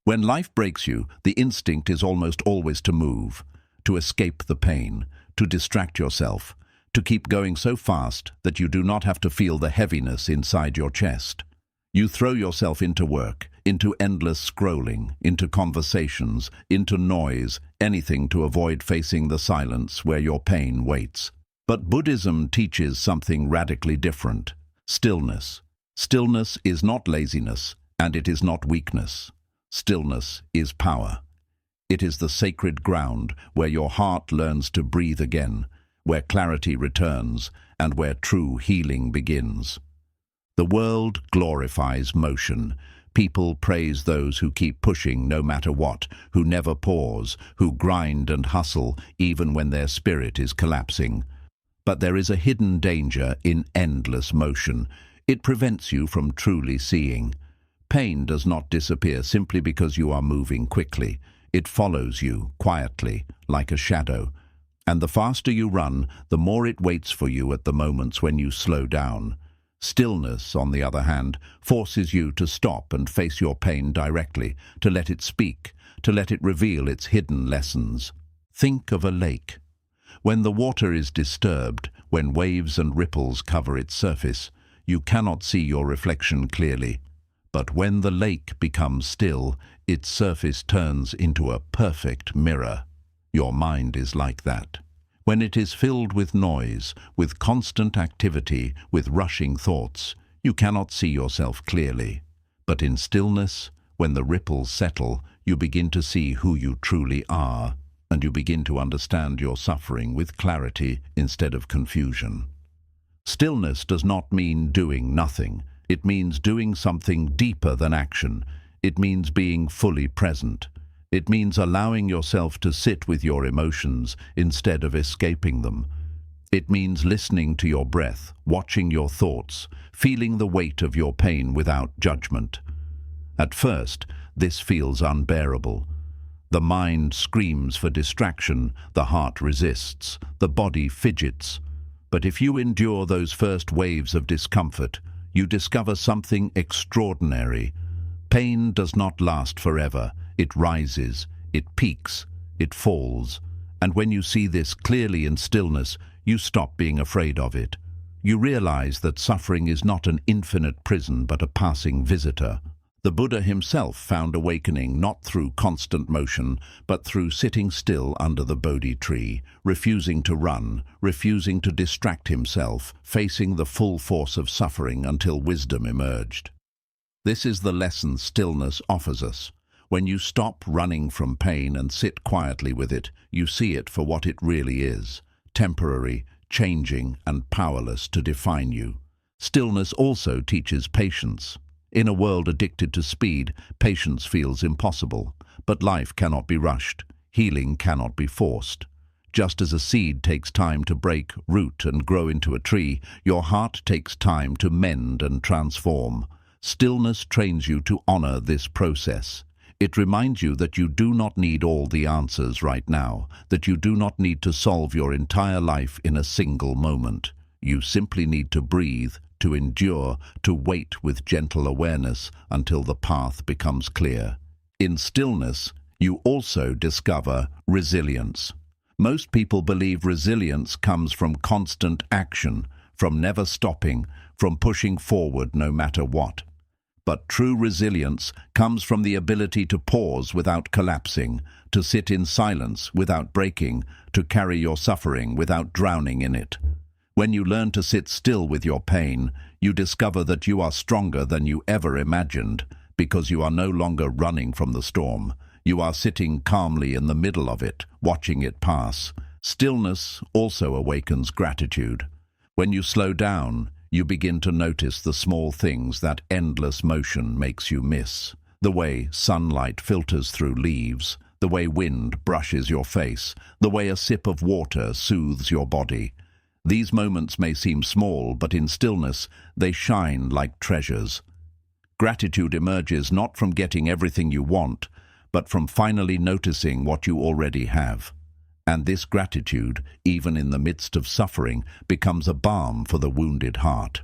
When life breaks you, the instinct is almost always to move, to escape the pain, to distract yourself, to keep going so fast that you do not have to feel the heaviness inside your chest. You throw yourself into work, into endless scrolling, into conversations, into noise, anything to avoid facing the silence where your pain waits. But Buddhism teaches something radically different: stillness. Stillness is not laziness, and it is not weakness. Stillness is power. It is the sacred ground where your heart learns to breathe again, where clarity returns, and where true healing begins. The world glorifies motion. People praise those who keep pushing no matter what, who never pause, who grind and hustle even when their spirit is collapsing. But there is a hidden danger in endless motion. It prevents you from truly seeing. Pain does not disappear simply because you are moving quickly. It follows you quietly, like a shadow. And the faster you run, the more it waits for you at the moments when you slow down. Stillness, on the other hand, forces you to stop and face your pain directly, to let it speak, to let it reveal its hidden lessons. Think of a lake. When the water is disturbed, when waves and ripples cover its surface, you cannot see your reflection clearly. But when the lake becomes still, its surface turns into a perfect mirror. Your mind is like that. When it is filled with noise, with constant activity, with rushing thoughts, you cannot see yourself clearly. But in stillness, when the ripples settle, you begin to see who you truly are, and you begin to understand your suffering with clarity instead of confusion. Stillness does not mean doing nothing. It means doing something deeper than action. It means being fully present. It means allowing yourself to sit with your emotions instead of escaping them. It means listening to your breath, watching your thoughts, feeling the weight of your pain without judgment. At first, this feels unbearable. The mind screams for distraction, the heart resists, the body fidgets. But if you endure those first waves of discomfort, you discover something extraordinary. Pain does not last forever. It rises, it peaks, it falls. And when you see this clearly in stillness, you stop being afraid of it. You realize that suffering is not an infinite prison but a passing visitor. The Buddha himself found awakening not through constant motion, but through sitting still under the Bodhi tree, refusing to run, refusing to distract himself, facing the full force of suffering until wisdom emerged. This is the lesson stillness offers us. When you stop running from pain and sit quietly with it, you see it for what it really is: temporary, changing, and powerless to define you. Stillness also teaches patience. In a world addicted to speed, patience feels impossible. But life cannot be rushed. Healing cannot be forced. Just as a seed takes time to break, root, and grow into a tree, your heart takes time to mend and transform. Stillness trains you to honor this process. It reminds you that you do not need all the answers right now, that you do not need to solve your entire life in a single moment. You simply need to breathe, to endure, to wait with gentle awareness until the path becomes clear. In stillness, you also discover resilience. Most people believe resilience comes from constant action, from never stopping, from pushing forward no matter what. But true resilience comes from the ability to pause without collapsing, to sit in silence without breaking, to carry your suffering without drowning in it. When you learn to sit still with your pain, you discover that you are stronger than you ever imagined, because you are no longer running from the storm. You are sitting calmly in the middle of it, watching it pass. Stillness also awakens gratitude. When you slow down, you begin to notice the small things that endless motion makes you miss. The way sunlight filters through leaves, the way wind brushes your face, the way a sip of water soothes your body. These moments may seem small, but in stillness, they shine like treasures. Gratitude emerges not from getting everything you want, but from finally noticing what you already have. And this gratitude, even in the midst of suffering, becomes a balm for the wounded heart.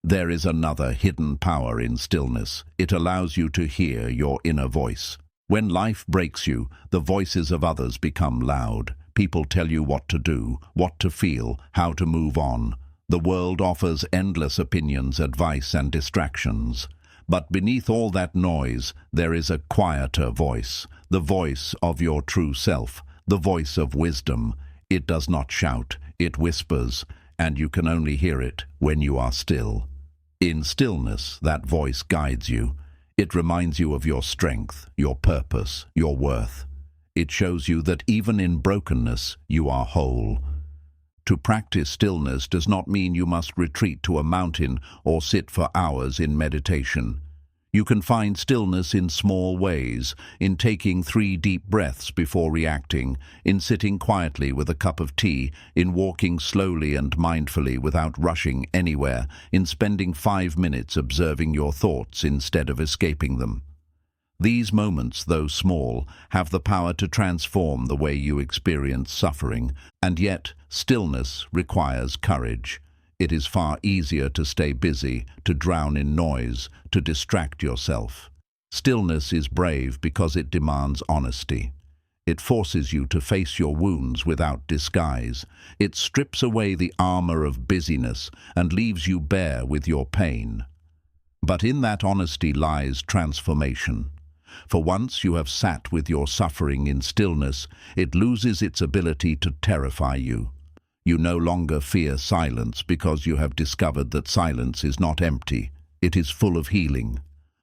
There is another hidden power in stillness. It allows you to hear your inner voice. When life breaks you, the voices of others become loud. People tell you what to do, what to feel, how to move on. The world offers endless opinions, advice, and distractions. But beneath all that noise, there is a quieter voice, the voice of your true self, the voice of wisdom. It does not shout, it whispers, and you can only hear it when you are still. In stillness, that voice guides you. It reminds you of your strength, your purpose, your worth. It shows you that even in brokenness, you are whole. To practice stillness does not mean you must retreat to a mountain or sit for hours in meditation. You can find stillness in small ways, in taking 3 deep breaths before reacting, in sitting quietly with a cup of tea, in walking slowly and mindfully without rushing anywhere, in spending 5 minutes observing your thoughts instead of escaping them. These moments, though small, have the power to transform the way you experience suffering, and yet stillness requires courage. It is far easier to stay busy, to drown in noise, to distract yourself. Stillness is brave because it demands honesty. It forces you to face your wounds without disguise. It strips away the armor of busyness and leaves you bare with your pain. But in that honesty lies transformation. For once you have sat with your suffering in stillness, it loses its ability to terrify you. You no longer fear silence because you have discovered that silence is not empty, it is full of healing.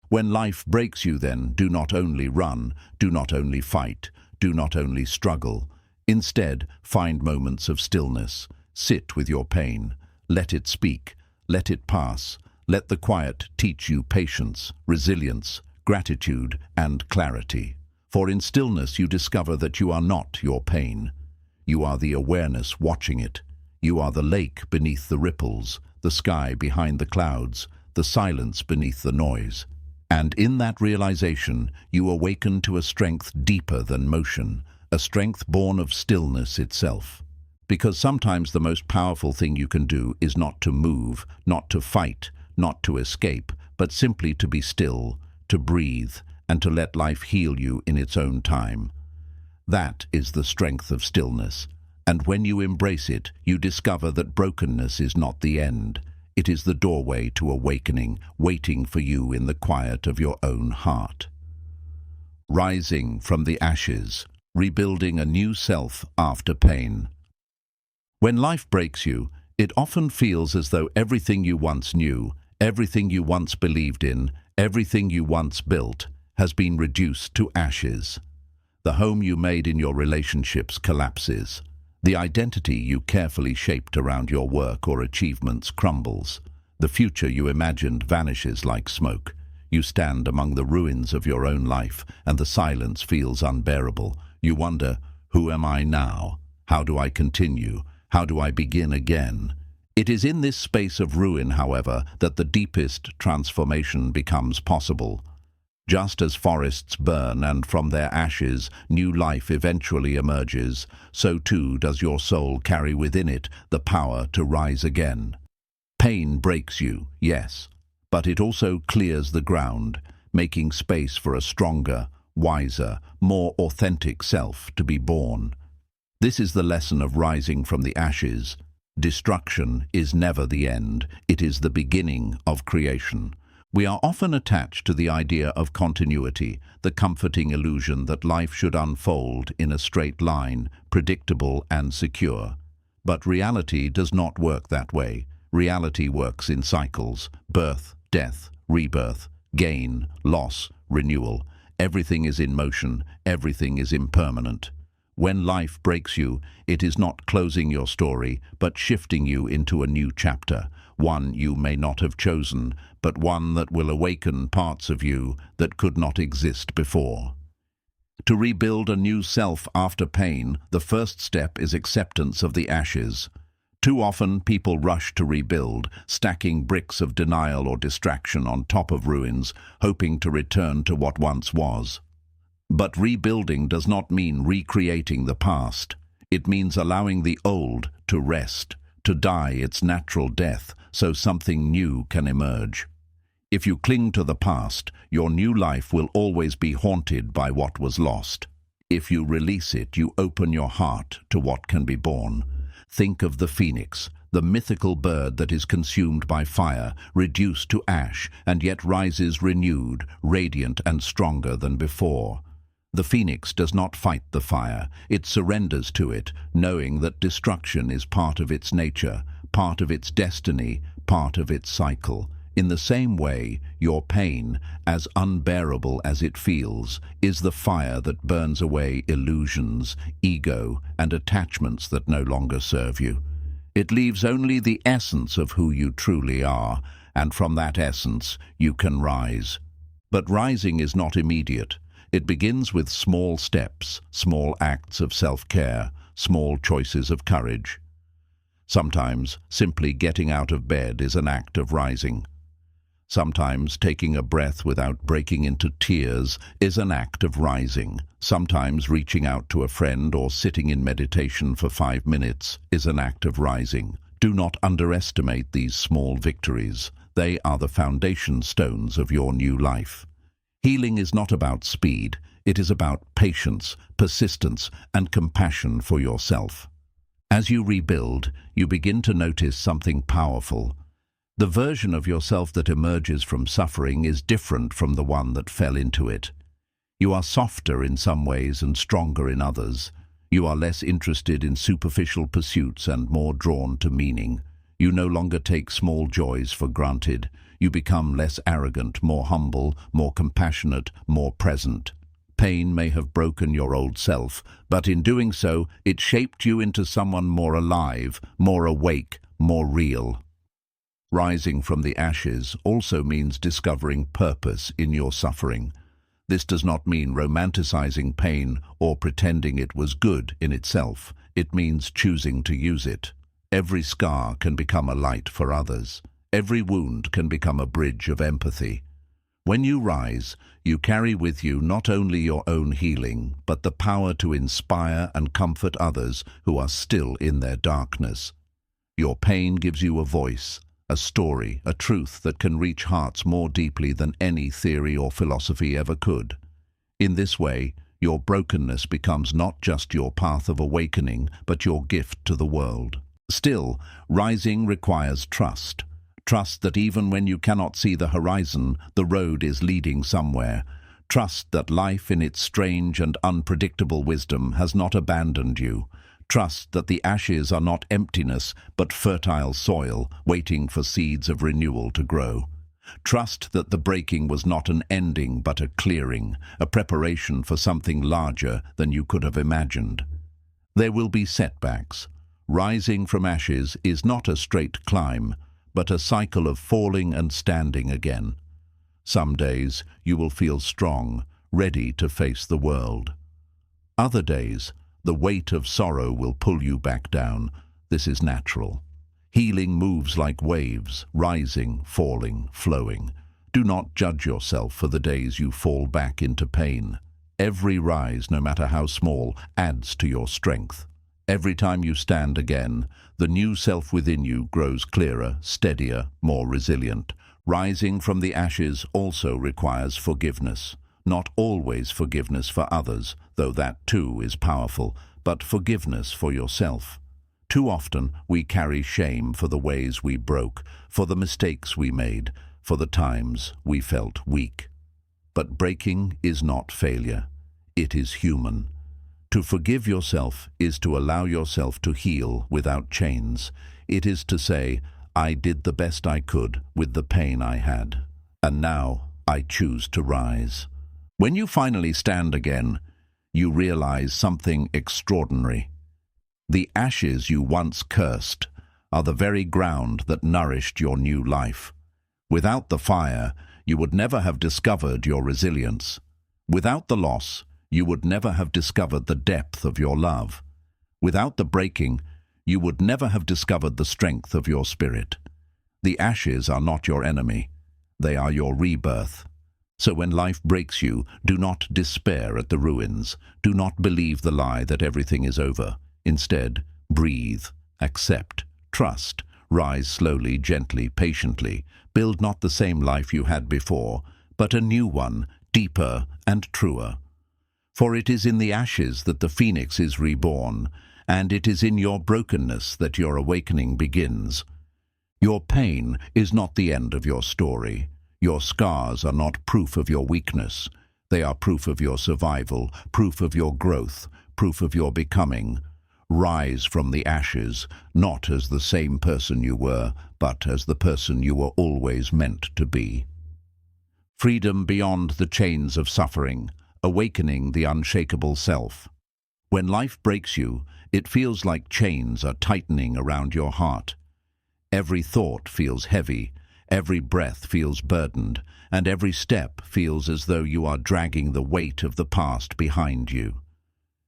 When life breaks you then, do not only run, do not only fight, do not only struggle. Instead, find moments of stillness. Sit with your pain. Let it speak. Let it pass. Let the quiet teach you patience, resilience, gratitude, and clarity. For in stillness you discover that you are not your pain. You are the awareness watching it. You are the lake beneath the ripples, the sky behind the clouds, the silence beneath the noise. And in that realization, you awaken to a strength deeper than motion, a strength born of stillness itself. Because sometimes the most powerful thing you can do is not to move, not to fight, not to escape, but simply to be still, to breathe, and to let life heal you in its own time. That is the strength of stillness, and when you embrace it, you discover that brokenness is not the end. It is the doorway to awakening, waiting for you in the quiet of your own heart. Rising from the ashes, rebuilding a new self after pain. When life breaks you, it often feels as though everything you once knew, everything you once believed in, everything you once built, has been reduced to ashes. The home you made in your relationships collapses. The identity you carefully shaped around your work or achievements crumbles. The future you imagined vanishes like smoke. You stand among the ruins of your own life, and the silence feels unbearable. You wonder, who am I now? How do I continue? How do I begin again? It is in this space of ruin, however, that the deepest transformation becomes possible. Just as forests burn and from their ashes new life eventually emerges, so too does your soul carry within it the power to rise again. Pain breaks you, yes, but it also clears the ground, making space for a stronger, wiser, more authentic self to be born. This is the lesson of rising from the ashes. Destruction is never the end, it is the beginning of creation. We are often attached to the idea of continuity, the comforting illusion that life should unfold in a straight line, predictable and secure. But reality does not work that way. Reality works in cycles: birth, death, rebirth, gain, loss, renewal. Everything is in motion, everything is impermanent. When life breaks you, it is not closing your story, but shifting you into a new chapter, one you may not have chosen, but one that will awaken parts of you that could not exist before. To rebuild a new self after pain, the first step is acceptance of the ashes. Too often, people rush to rebuild, stacking bricks of denial or distraction on top of ruins, hoping to return to what once was. But rebuilding does not mean recreating the past. It means allowing the old to rest, to die its natural death, so something new can emerge. If you cling to the past, your new life will always be haunted by what was lost. If you release it, you open your heart to what can be born. Think of the phoenix, the mythical bird that is consumed by fire, reduced to ash, and yet rises renewed, radiant and stronger than before. The phoenix does not fight the fire. It surrenders to it, knowing that destruction is part of its nature, part of its destiny, part of its cycle. In the same way, your pain, as unbearable as it feels, is the fire that burns away illusions, ego, and attachments that no longer serve you. It leaves only the essence of who you truly are, and from that essence you can rise. But rising is not immediate. It begins with small steps, small acts of self-care, small choices of courage. Sometimes simply getting out of bed is an act of rising. Sometimes taking a breath without breaking into tears is an act of rising. Sometimes reaching out to a friend or sitting in meditation for 5 minutes is an act of rising. Do not underestimate these small victories. They are the foundation stones of your new life. Healing is not about speed. It is about patience, persistence, and compassion for yourself. As you rebuild, you begin to notice something powerful. The version of yourself that emerges from suffering is different from the one that fell into it. You are softer in some ways and stronger in others. You are less interested in superficial pursuits and more drawn to meaning. You no longer take small joys for granted. You become less arrogant, more humble, more compassionate, more present. Pain may have broken your old self, but in doing so, it shaped you into someone more alive, more awake, more real. Rising from the ashes also means discovering purpose in your suffering. This does not mean romanticizing pain or pretending it was good in itself. It means choosing to use it. Every scar can become a light for others. Every wound can become a bridge of empathy. When you rise, you carry with you not only your own healing, but the power to inspire and comfort others who are still in their darkness. Your pain gives you a voice, a story, a truth that can reach hearts more deeply than any theory or philosophy ever could. In this way, your brokenness becomes not just your path of awakening, but your gift to the world. Still, rising requires trust. Trust that even when you cannot see the horizon, the road is leading somewhere. Trust that life in its strange and unpredictable wisdom has not abandoned you. Trust that the ashes are not emptiness, but fertile soil, waiting for seeds of renewal to grow. Trust that the breaking was not an ending, but a clearing, a preparation for something larger than you could have imagined. There will be setbacks. Rising from ashes is not a straight climb, but a cycle of falling and standing again. Some days you will feel strong, ready to face the world. Other days, the weight of sorrow will pull you back down. This is natural. Healing moves like waves, rising, falling, flowing. Do not judge yourself for the days you fall back into pain. Every rise, no matter how small, adds to your strength. Every time you stand again, the new self within you grows clearer, steadier, more resilient. Rising from the ashes also requires forgiveness. Not always forgiveness for others, though that too is powerful, but forgiveness for yourself. Too often we carry shame for the ways we broke, for the mistakes we made, for the times we felt weak. But breaking is not failure. It is human. To forgive yourself is to allow yourself to heal without chains. It is to say, I did the best I could with the pain I had, and now I choose to rise. When you finally stand again, you realize something extraordinary. The ashes you once cursed are the very ground that nourished your new life. Without the fire, you would never have discovered your resilience. Without the loss, you would never have discovered the depth of your love. Without the breaking, you would never have discovered the strength of your spirit. The ashes are not your enemy. They are your rebirth. So when life breaks you, do not despair at the ruins. Do not believe the lie that everything is over. Instead, breathe, accept, trust, rise slowly, gently, patiently. Build not the same life you had before, but a new one, deeper and truer. For it is in the ashes that the phoenix is reborn, and it is in your brokenness that your awakening begins. Your pain is not the end of your story. Your scars are not proof of your weakness. They are proof of your survival, proof of your growth, proof of your becoming. Rise from the ashes, not as the same person you were, but as the person you were always meant to be. Freedom beyond the chains of suffering, awakening the unshakable self. When life breaks you, it feels like chains are tightening around your heart. Every thought feels heavy, every breath feels burdened, and every step feels as though you are dragging the weight of the past behind you.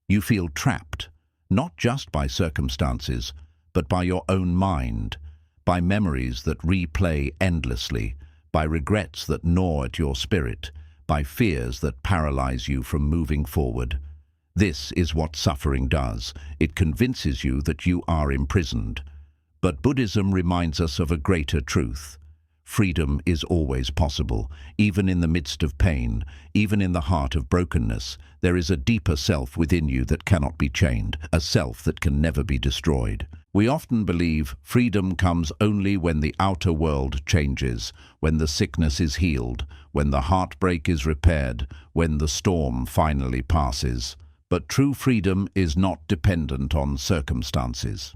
You feel trapped, not just by circumstances, but by your own mind, by memories that replay endlessly, by regrets that gnaw at your spirit, by fears that paralyze you from moving forward. This is what suffering does. It convinces you that you are imprisoned. But Buddhism reminds us of a greater truth. Freedom is always possible. Even in the midst of pain, even in the heart of brokenness, there is a deeper self within you that cannot be chained, a self that can never be destroyed. We often believe freedom comes only when the outer world changes, when the sickness is healed, when the heartbreak is repaired, when the storm finally passes. But true freedom is not dependent on circumstances.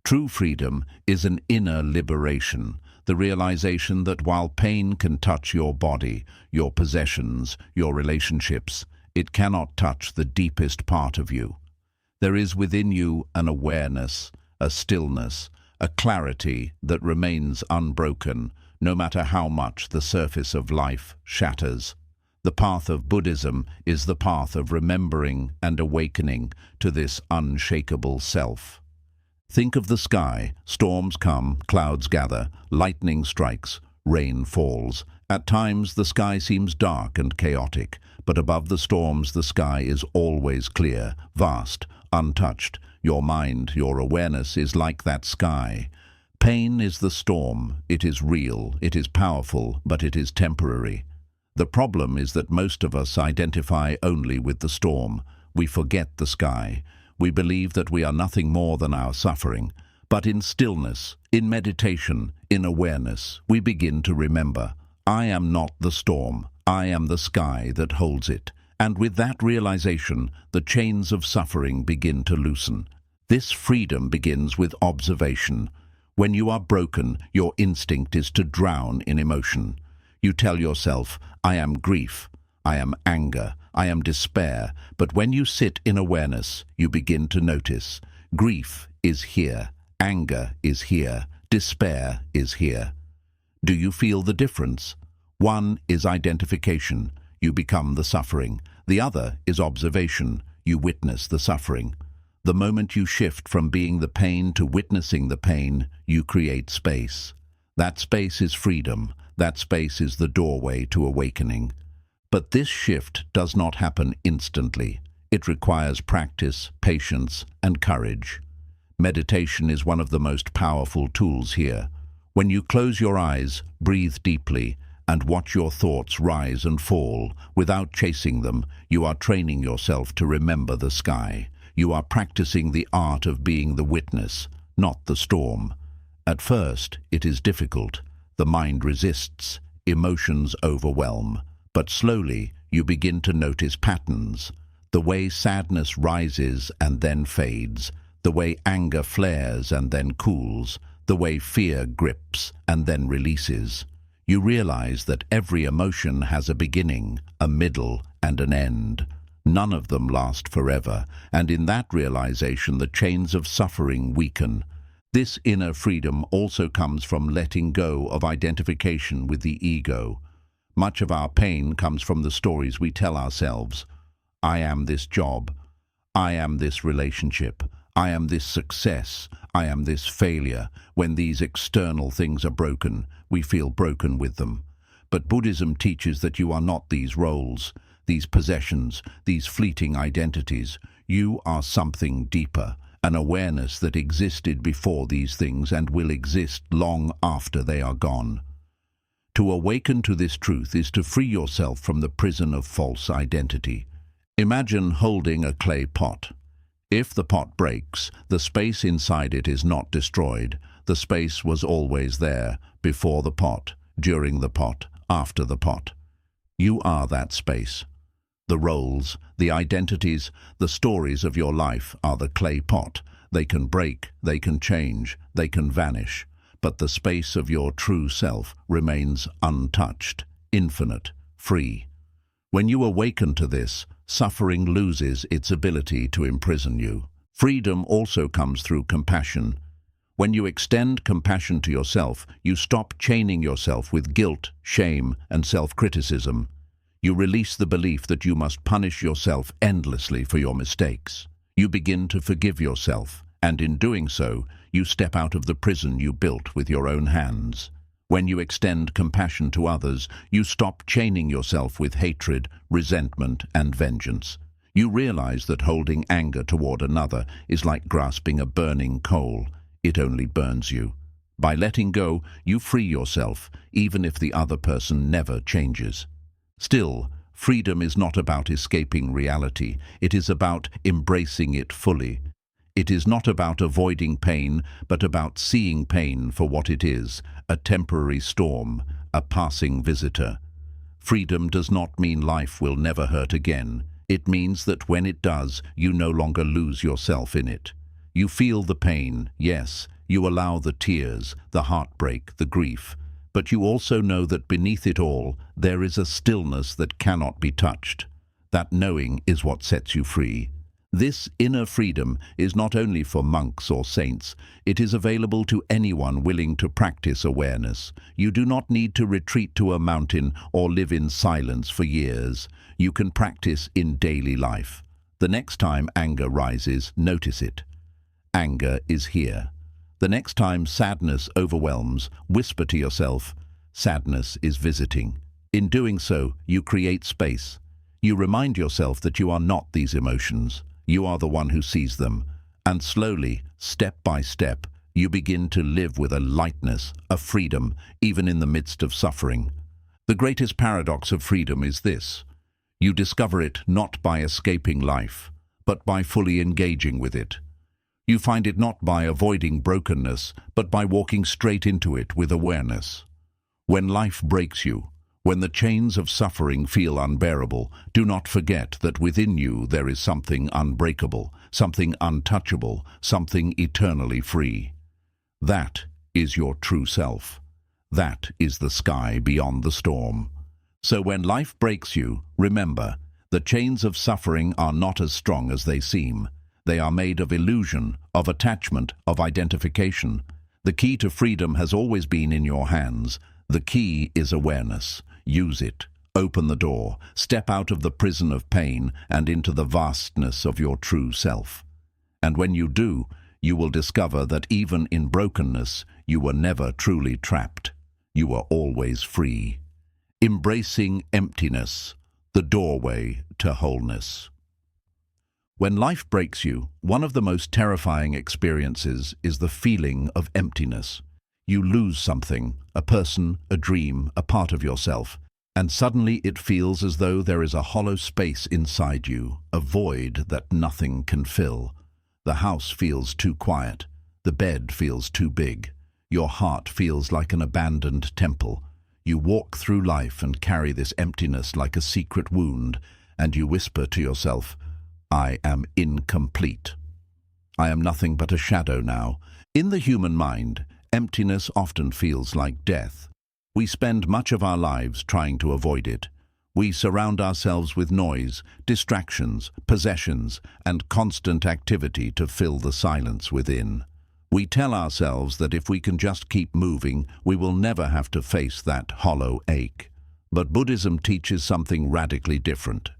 True freedom is an inner liberation, the realization that while pain can touch your body, your possessions, your relationships, it cannot touch the deepest part of you. There is within you an awareness, a stillness, a clarity that remains unbroken, no matter how much the surface of life shatters. The path of Buddhism is the path of remembering and awakening to this unshakable self. Think of the sky. Storms come, clouds gather, lightning strikes, rain falls. At times the sky seems dark and chaotic, but above the storms the sky is always clear, vast, untouched. Your mind, your awareness is like that sky. Pain is the storm. It is real, it is powerful, but it is temporary. The problem is that most of us identify only with the storm. We forget the sky. We believe that we are nothing more than our suffering. But in stillness, in meditation, in awareness, we begin to remember, I am not the storm. I am the sky that holds it. And with that realization, the chains of suffering begin to loosen. This freedom begins with observation. When you are broken, your instinct is to drown in emotion. You tell yourself, I am grief, I am anger, I am despair. But when you sit in awareness, you begin to notice. Grief is here, anger is here, despair is here. Do you feel the difference? One is identification. You become the suffering. The other is observation. You witness the suffering. The moment you shift from being the pain to witnessing the pain, you create space. That space is freedom. That space is the doorway to awakening. But this shift does not happen instantly. It requires practice, patience, and courage. Meditation is one of the most powerful tools here. When you close your eyes, breathe deeply, and watch your thoughts rise and fall. Without chasing them, you are training yourself to remember the sky. You are practicing the art of being the witness, not the storm. At first, it is difficult. The mind resists, emotions overwhelm. But slowly, you begin to notice patterns. The way sadness rises and then fades. The way anger flares and then cools. The way fear grips and then releases. You realize that every emotion has a beginning, a middle, and an end. None of them last forever, and in that realization the chains of suffering weaken. This inner freedom also comes from letting go of identification with the ego. Much of our pain comes from the stories we tell ourselves. I am this job. I am this relationship. I am this success. I am this failure. When these external things are broken, we feel broken with them. But Buddhism teaches that you are not these roles, these possessions, these fleeting identities. You are something deeper, an awareness that existed before these things and will exist long after they are gone. To awaken to this truth is to free yourself from the prison of false identity. Imagine holding a clay pot. If the pot breaks, the space inside it is not destroyed. The space was always there, before the pot, during the pot, after the pot. You are that space. The roles, the identities, the stories of your life are the clay pot. They can break, they can change, they can vanish. But the space of your true self remains untouched, infinite, free. When you awaken to this, suffering loses its ability to imprison you. Freedom also comes through compassion. When you extend compassion to yourself, you stop chaining yourself with guilt, shame, and self-criticism. You release the belief that you must punish yourself endlessly for your mistakes. You begin to forgive yourself, and in doing so, you step out of the prison you built with your own hands. When you extend compassion to others, you stop chaining yourself with hatred, resentment, and vengeance. You realize that holding anger toward another is like grasping a burning coal. It only burns you. By letting go, you free yourself, even if the other person never changes. Still, freedom is not about escaping reality. It is about embracing it fully. It is not about avoiding pain, but about seeing pain for what it is, a temporary storm, a passing visitor. Freedom does not mean life will never hurt again. It means that when it does, you no longer lose yourself in it. You feel the pain, yes, you allow the tears, the heartbreak, the grief, but you also know that beneath it all, there is a stillness that cannot be touched. That knowing is what sets you free. This inner freedom is not only for monks or saints, it is available to anyone willing to practice awareness. You do not need to retreat to a mountain or live in silence for years. You can practice in daily life. The next time anger rises, notice it. Anger is here. The next time sadness overwhelms, whisper to yourself, sadness is visiting. In doing so, you create space. You remind yourself that you are not these emotions. You are the one who sees them, and slowly, step by step, you begin to live with a lightness, a freedom, even in the midst of suffering. The greatest paradox of freedom is this. You discover it not by escaping life, but by fully engaging with it. You find it not by avoiding brokenness, but by walking straight into it with awareness. When life breaks you, when the chains of suffering feel unbearable, do not forget that within you there is something unbreakable, something untouchable, something eternally free. That is your true self. That is the sky beyond the storm. So when life breaks you, remember, the chains of suffering are not as strong as they seem. They are made of illusion, of attachment, of identification. The key to freedom has always been in your hands. The key is awareness. Use it. Open the door. Step out of the prison of pain and into the vastness of your true self. And when you do, you will discover that even in brokenness, you were never truly trapped. You were always free. Embracing emptiness, the doorway to wholeness. When life breaks you, one of the most terrifying experiences is the feeling of emptiness. You lose something, a person, a dream, a part of yourself, and suddenly it feels as though there is a hollow space inside you, a void that nothing can fill. The house feels too quiet, the bed feels too big, your heart feels like an abandoned temple. You walk through life and carry this emptiness like a secret wound, and you whisper to yourself, I am incomplete. I am nothing but a shadow now. In the human mind, emptiness often feels like death. We spend much of our lives trying to avoid it. We surround ourselves with noise, distractions, possessions, and constant activity to fill the silence within. We tell ourselves that if we can just keep moving, we will never have to face that hollow ache. But Buddhism teaches something radically different.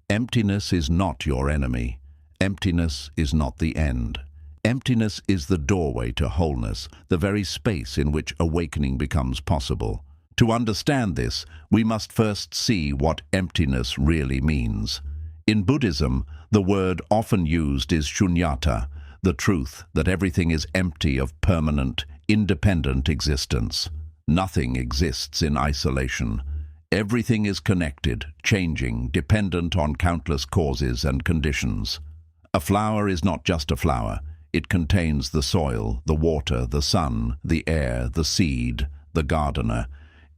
Emptiness is not your enemy. Emptiness is not the end. Emptiness is the doorway to wholeness, the very space in which awakening becomes possible. To understand this, we must first see what emptiness really means. In Buddhism, the word often used is shunyata, the truth that everything is empty of permanent, independent existence. Nothing exists in isolation. Everything is connected, changing, dependent on countless causes and conditions. A flower is not just a flower. It contains the soil, the water, the sun, the air, the seed, the gardener.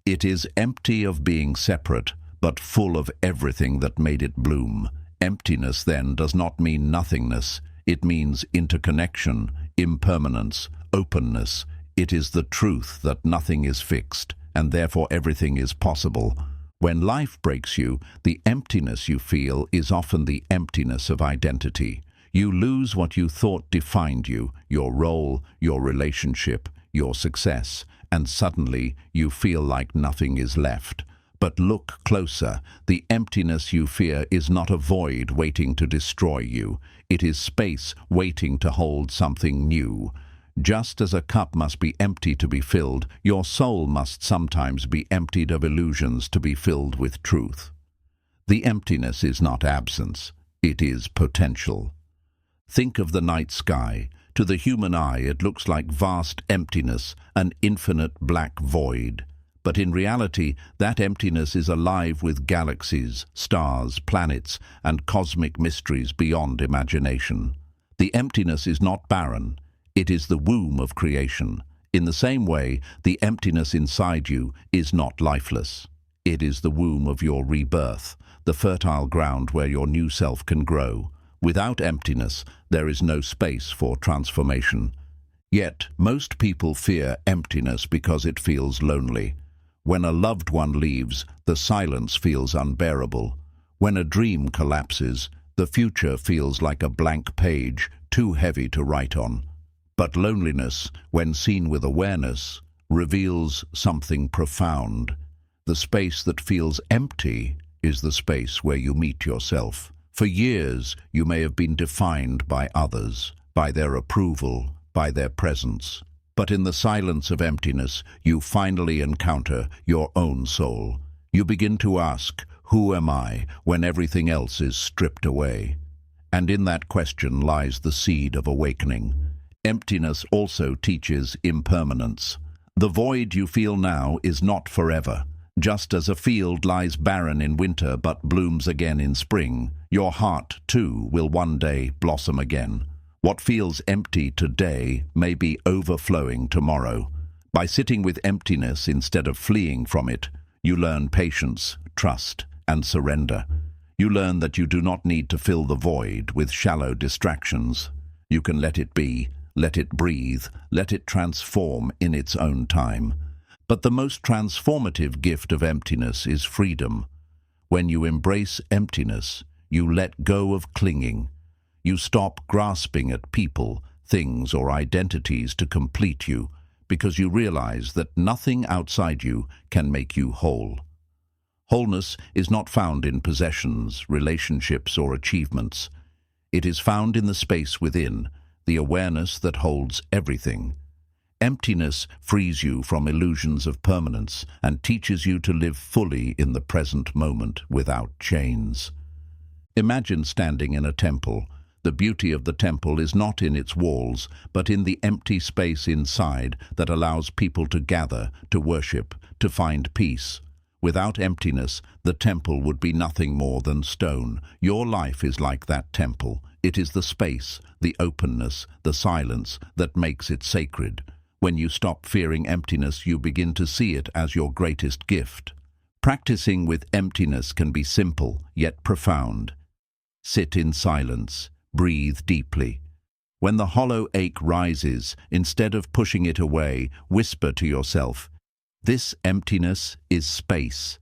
It is empty of being separate, but full of everything that made it bloom. Emptiness, then, does not mean nothingness. It means interconnection, impermanence, openness. It is the truth that nothing is fixed, and therefore everything is possible. When life breaks you, the emptiness you feel is often the emptiness of identity. You lose what you thought defined you, your role, your relationship, your success, and suddenly you feel like nothing is left. But look closer. The emptiness you fear is not a void waiting to destroy you. It is space waiting to hold something new. Just as a cup must be empty to be filled, your soul must sometimes be emptied of illusions to be filled with truth. The emptiness is not absence. It is potential. Think of the night sky. To the human eye, it looks like vast emptiness, an infinite black void. But in reality, that emptiness is alive with galaxies, stars, planets, and cosmic mysteries beyond imagination. The emptiness is not barren. It is the womb of creation. In the same way, the emptiness inside you is not lifeless. It is the womb of your rebirth, the fertile ground where your new self can grow. Without emptiness, there is no space for transformation. Yet, most people fear emptiness because it feels lonely. When a loved one leaves, the silence feels unbearable. When a dream collapses, the future feels like a blank page, too heavy to write on. But loneliness, when seen with awareness, reveals something profound. The space that feels empty is the space where you meet yourself. For years, you may have been defined by others, by their approval, by their presence. But in the silence of emptiness, you finally encounter your own soul. You begin to ask, "Who am I?" when everything else is stripped away. And in that question lies the seed of awakening. Emptiness also teaches impermanence. The void you feel now is not forever. Just as a field lies barren in winter but blooms again in spring, your heart, too, will one day blossom again. What feels empty today may be overflowing tomorrow. By sitting with emptiness instead of fleeing from it, you learn patience, trust, and surrender. You learn that you do not need to fill the void with shallow distractions. You can let it be, let it breathe, let it transform in its own time. But the most transformative gift of emptiness is freedom. When you embrace emptiness, you let go of clinging. You stop grasping at people, things, or identities to complete you, because you realize that nothing outside you can make you whole. Wholeness is not found in possessions, relationships, or achievements. It is found in the space within, the awareness that holds everything. Emptiness frees you from illusions of permanence and teaches you to live fully in the present moment without chains. Imagine standing in a temple. The beauty of the temple is not in its walls, but in the empty space inside that allows people to gather, to worship, to find peace. Without emptiness, the temple would be nothing more than stone. Your life is like that temple. It is the space, the openness, the silence that makes it sacred. When you stop fearing emptiness, you begin to see it as your greatest gift. Practicing with emptiness can be simple, yet profound. Sit in silence. Breathe deeply. When the hollow ache rises, instead of pushing it away, whisper to yourself, "This emptiness is space."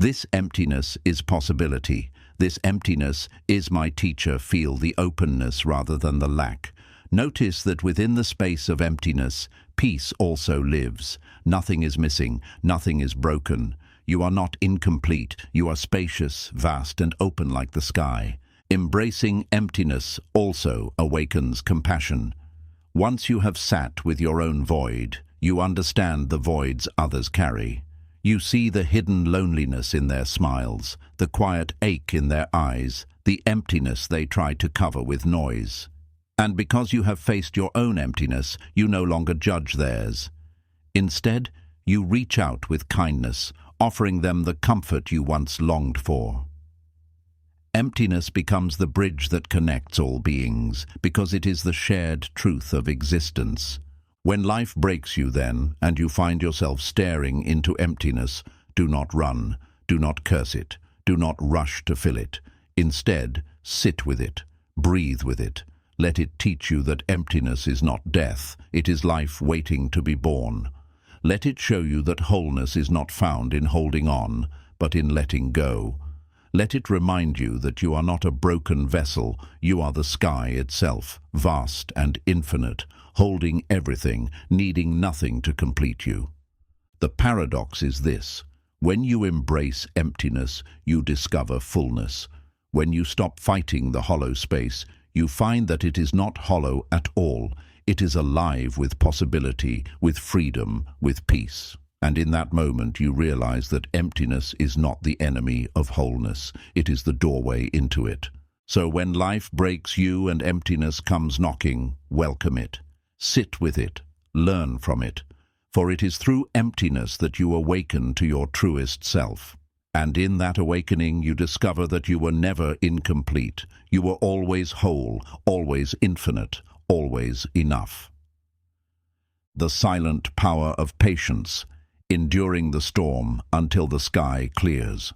This emptiness is possibility. This emptiness is my teacher. Feel the openness rather than the lack. Notice that within the space of emptiness, peace also lives. Nothing is missing, nothing is broken. You are not incomplete, you are spacious, vast and open like the sky. Embracing emptiness also awakens compassion. Once you have sat with your own void, you understand the voids others carry. You see the hidden loneliness in their smiles, the quiet ache in their eyes, the emptiness they try to cover with noise. And because you have faced your own emptiness, you no longer judge theirs. Instead, you reach out with kindness, offering them the comfort you once longed for. Emptiness becomes the bridge that connects all beings, because it is the shared truth of existence. When life breaks you then, and you find yourself staring into emptiness, do not run, do not curse it, do not rush to fill it. Instead, sit with it, breathe with it. Let it teach you that emptiness is not death, it is life waiting to be born. Let it show you that wholeness is not found in holding on, but in letting go. Let it remind you that you are not a broken vessel, you are the sky itself, vast and infinite, holding everything, needing nothing to complete you. The paradox is this: when you embrace emptiness, you discover fullness. When you stop fighting the hollow space, you find that it is not hollow at all. It is alive with possibility, with freedom, with peace. And in that moment you realize that emptiness is not the enemy of wholeness. It is the doorway into it. So when life breaks you and emptiness comes knocking, welcome it. Sit with it. Learn from it. For it is through emptiness that you awaken to your truest self. And in that awakening you discover that you were never incomplete. You were always whole, always infinite, always enough. The silent power of patience, enduring the storm until the sky clears.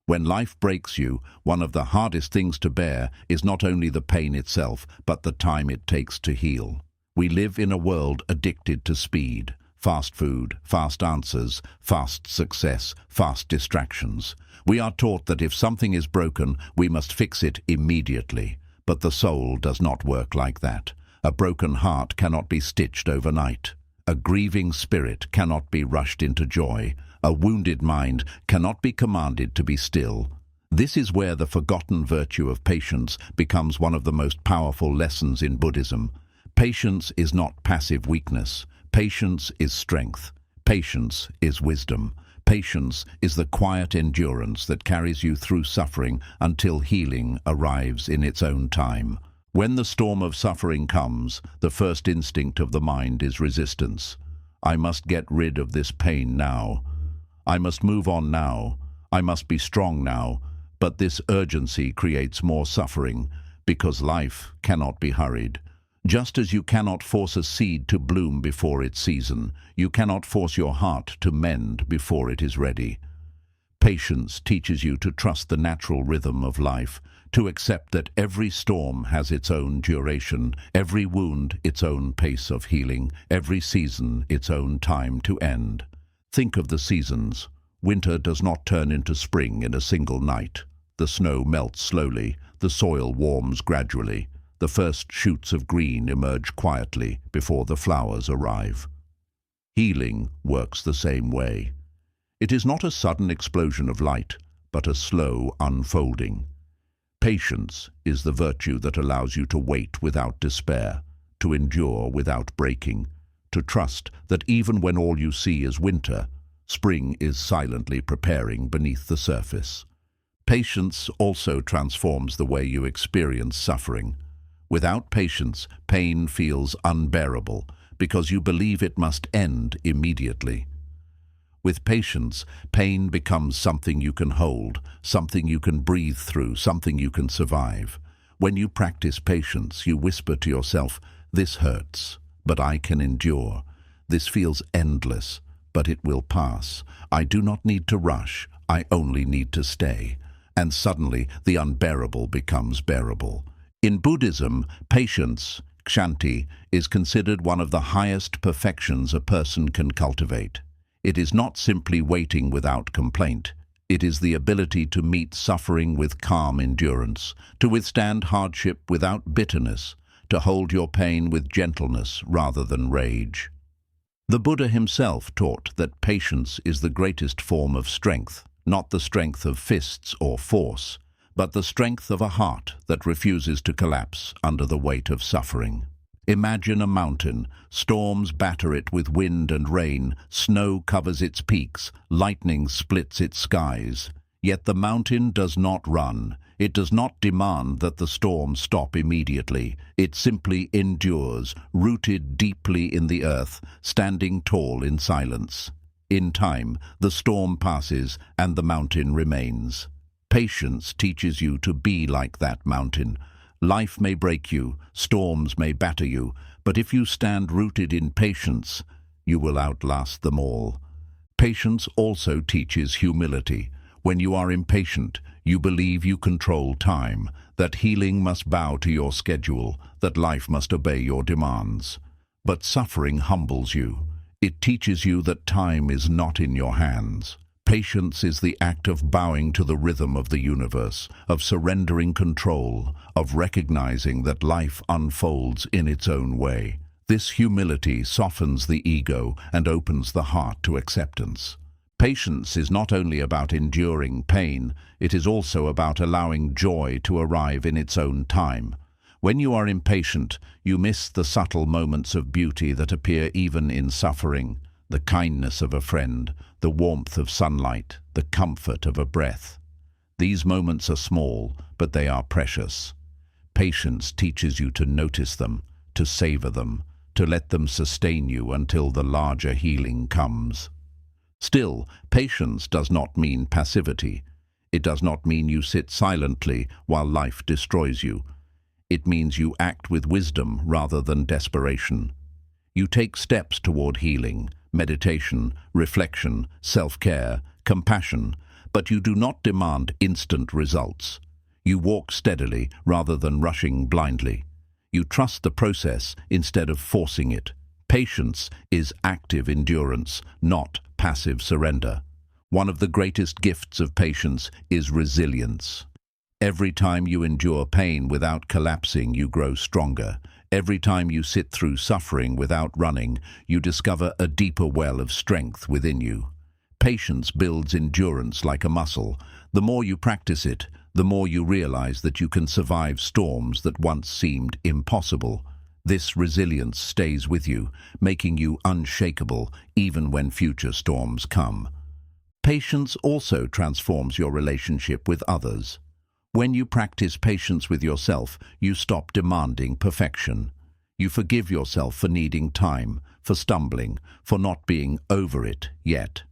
When life breaks you, one of the hardest things to bear is not only the pain itself, but the time it takes to heal. We live in a world addicted to speed. Fast food, fast answers, fast success, fast distractions. We are taught that if something is broken, we must fix it immediately. But the soul does not work like that. A broken heart cannot be stitched overnight. A grieving spirit cannot be rushed into joy. A wounded mind cannot be commanded to be still. This is where the forgotten virtue of patience becomes one of the most powerful lessons in Buddhism. Patience is not passive weakness. Patience is strength. Patience is wisdom. Patience is the quiet endurance that carries you through suffering until healing arrives in its own time. When the storm of suffering comes, the first instinct of the mind is resistance. I must get rid of this pain now. I must move on now. I must be strong now. But this urgency creates more suffering, because life cannot be hurried. Just as you cannot force a seed to bloom before its season, you cannot force your heart to mend before it is ready. Patience teaches you to trust the natural rhythm of life, to accept that every storm has its own duration, every wound its own pace of healing, every season its own time to end. Think of the seasons. Winter does not turn into spring in a single night. The snow melts slowly, the soil warms gradually. The first shoots of green emerge quietly before the flowers arrive. Healing works the same way. It is not a sudden explosion of light, but a slow unfolding. Patience is the virtue that allows you to wait without despair, to endure without breaking, to trust that even when all you see is winter, spring is silently preparing beneath the surface. Patience also transforms the way you experience suffering. Without patience, pain feels unbearable because you believe it must end immediately. With patience, pain becomes something you can hold, something you can breathe through, something you can survive. When you practice patience, you whisper to yourself, "This hurts, but I can endure. This feels endless, but it will pass. I do not need to rush, I only need to stay." And suddenly, the unbearable becomes bearable. In Buddhism, patience, kshanti, is considered one of the highest perfections a person can cultivate. It is not simply waiting without complaint. It is the ability to meet suffering with calm endurance, to withstand hardship without bitterness, to hold your pain with gentleness rather than rage. The Buddha himself taught that patience is the greatest form of strength, not the strength of fists or force, but the strength of a heart that refuses to collapse under the weight of suffering. Imagine a mountain. Storms batter it with wind and rain, snow covers its peaks, lightning splits its skies. Yet the mountain does not run. It does not demand that the storm stop immediately. It simply endures, rooted deeply in the earth, standing tall in silence. In time, the storm passes and the mountain remains. Patience teaches you to be like that mountain. Life may break you, storms may batter you, but if you stand rooted in patience, you will outlast them all. Patience also teaches humility. When you are impatient, you believe you control time, that healing must bow to your schedule, that life must obey your demands. But suffering humbles you. It teaches you that time is not in your hands. Patience is the act of bowing to the rhythm of the universe, of surrendering control, of recognizing that life unfolds in its own way. This humility softens the ego and opens the heart to acceptance. Patience is not only about enduring pain, it is also about allowing joy to arrive in its own time. When you are impatient, you miss the subtle moments of beauty that appear even in suffering, the kindness of a friend, the warmth of sunlight, the comfort of a breath. These moments are small, but they are precious. Patience teaches you to notice them, to savor them, to let them sustain you until the larger healing comes. Still, patience does not mean passivity. It does not mean you sit silently while life destroys you. It means you act with wisdom rather than desperation. You take steps toward healing, meditation, reflection, self-care, compassion, but you do not demand instant results. You walk steadily rather than rushing blindly. You trust the process instead of forcing it. Patience is active endurance, not passive surrender. One of the greatest gifts of patience is resilience. Every time you endure pain without collapsing, you grow stronger. Every time you sit through suffering without running, you discover a deeper well of strength within you. Patience builds endurance like a muscle. The more you practice it, the more you realize that you can survive storms that once seemed impossible. This resilience stays with you, making you unshakable even when future storms come. Patience also transforms your relationship with others. When you practice patience with yourself, you stop demanding perfection. You forgive yourself for needing time, for stumbling, for not being over it yet.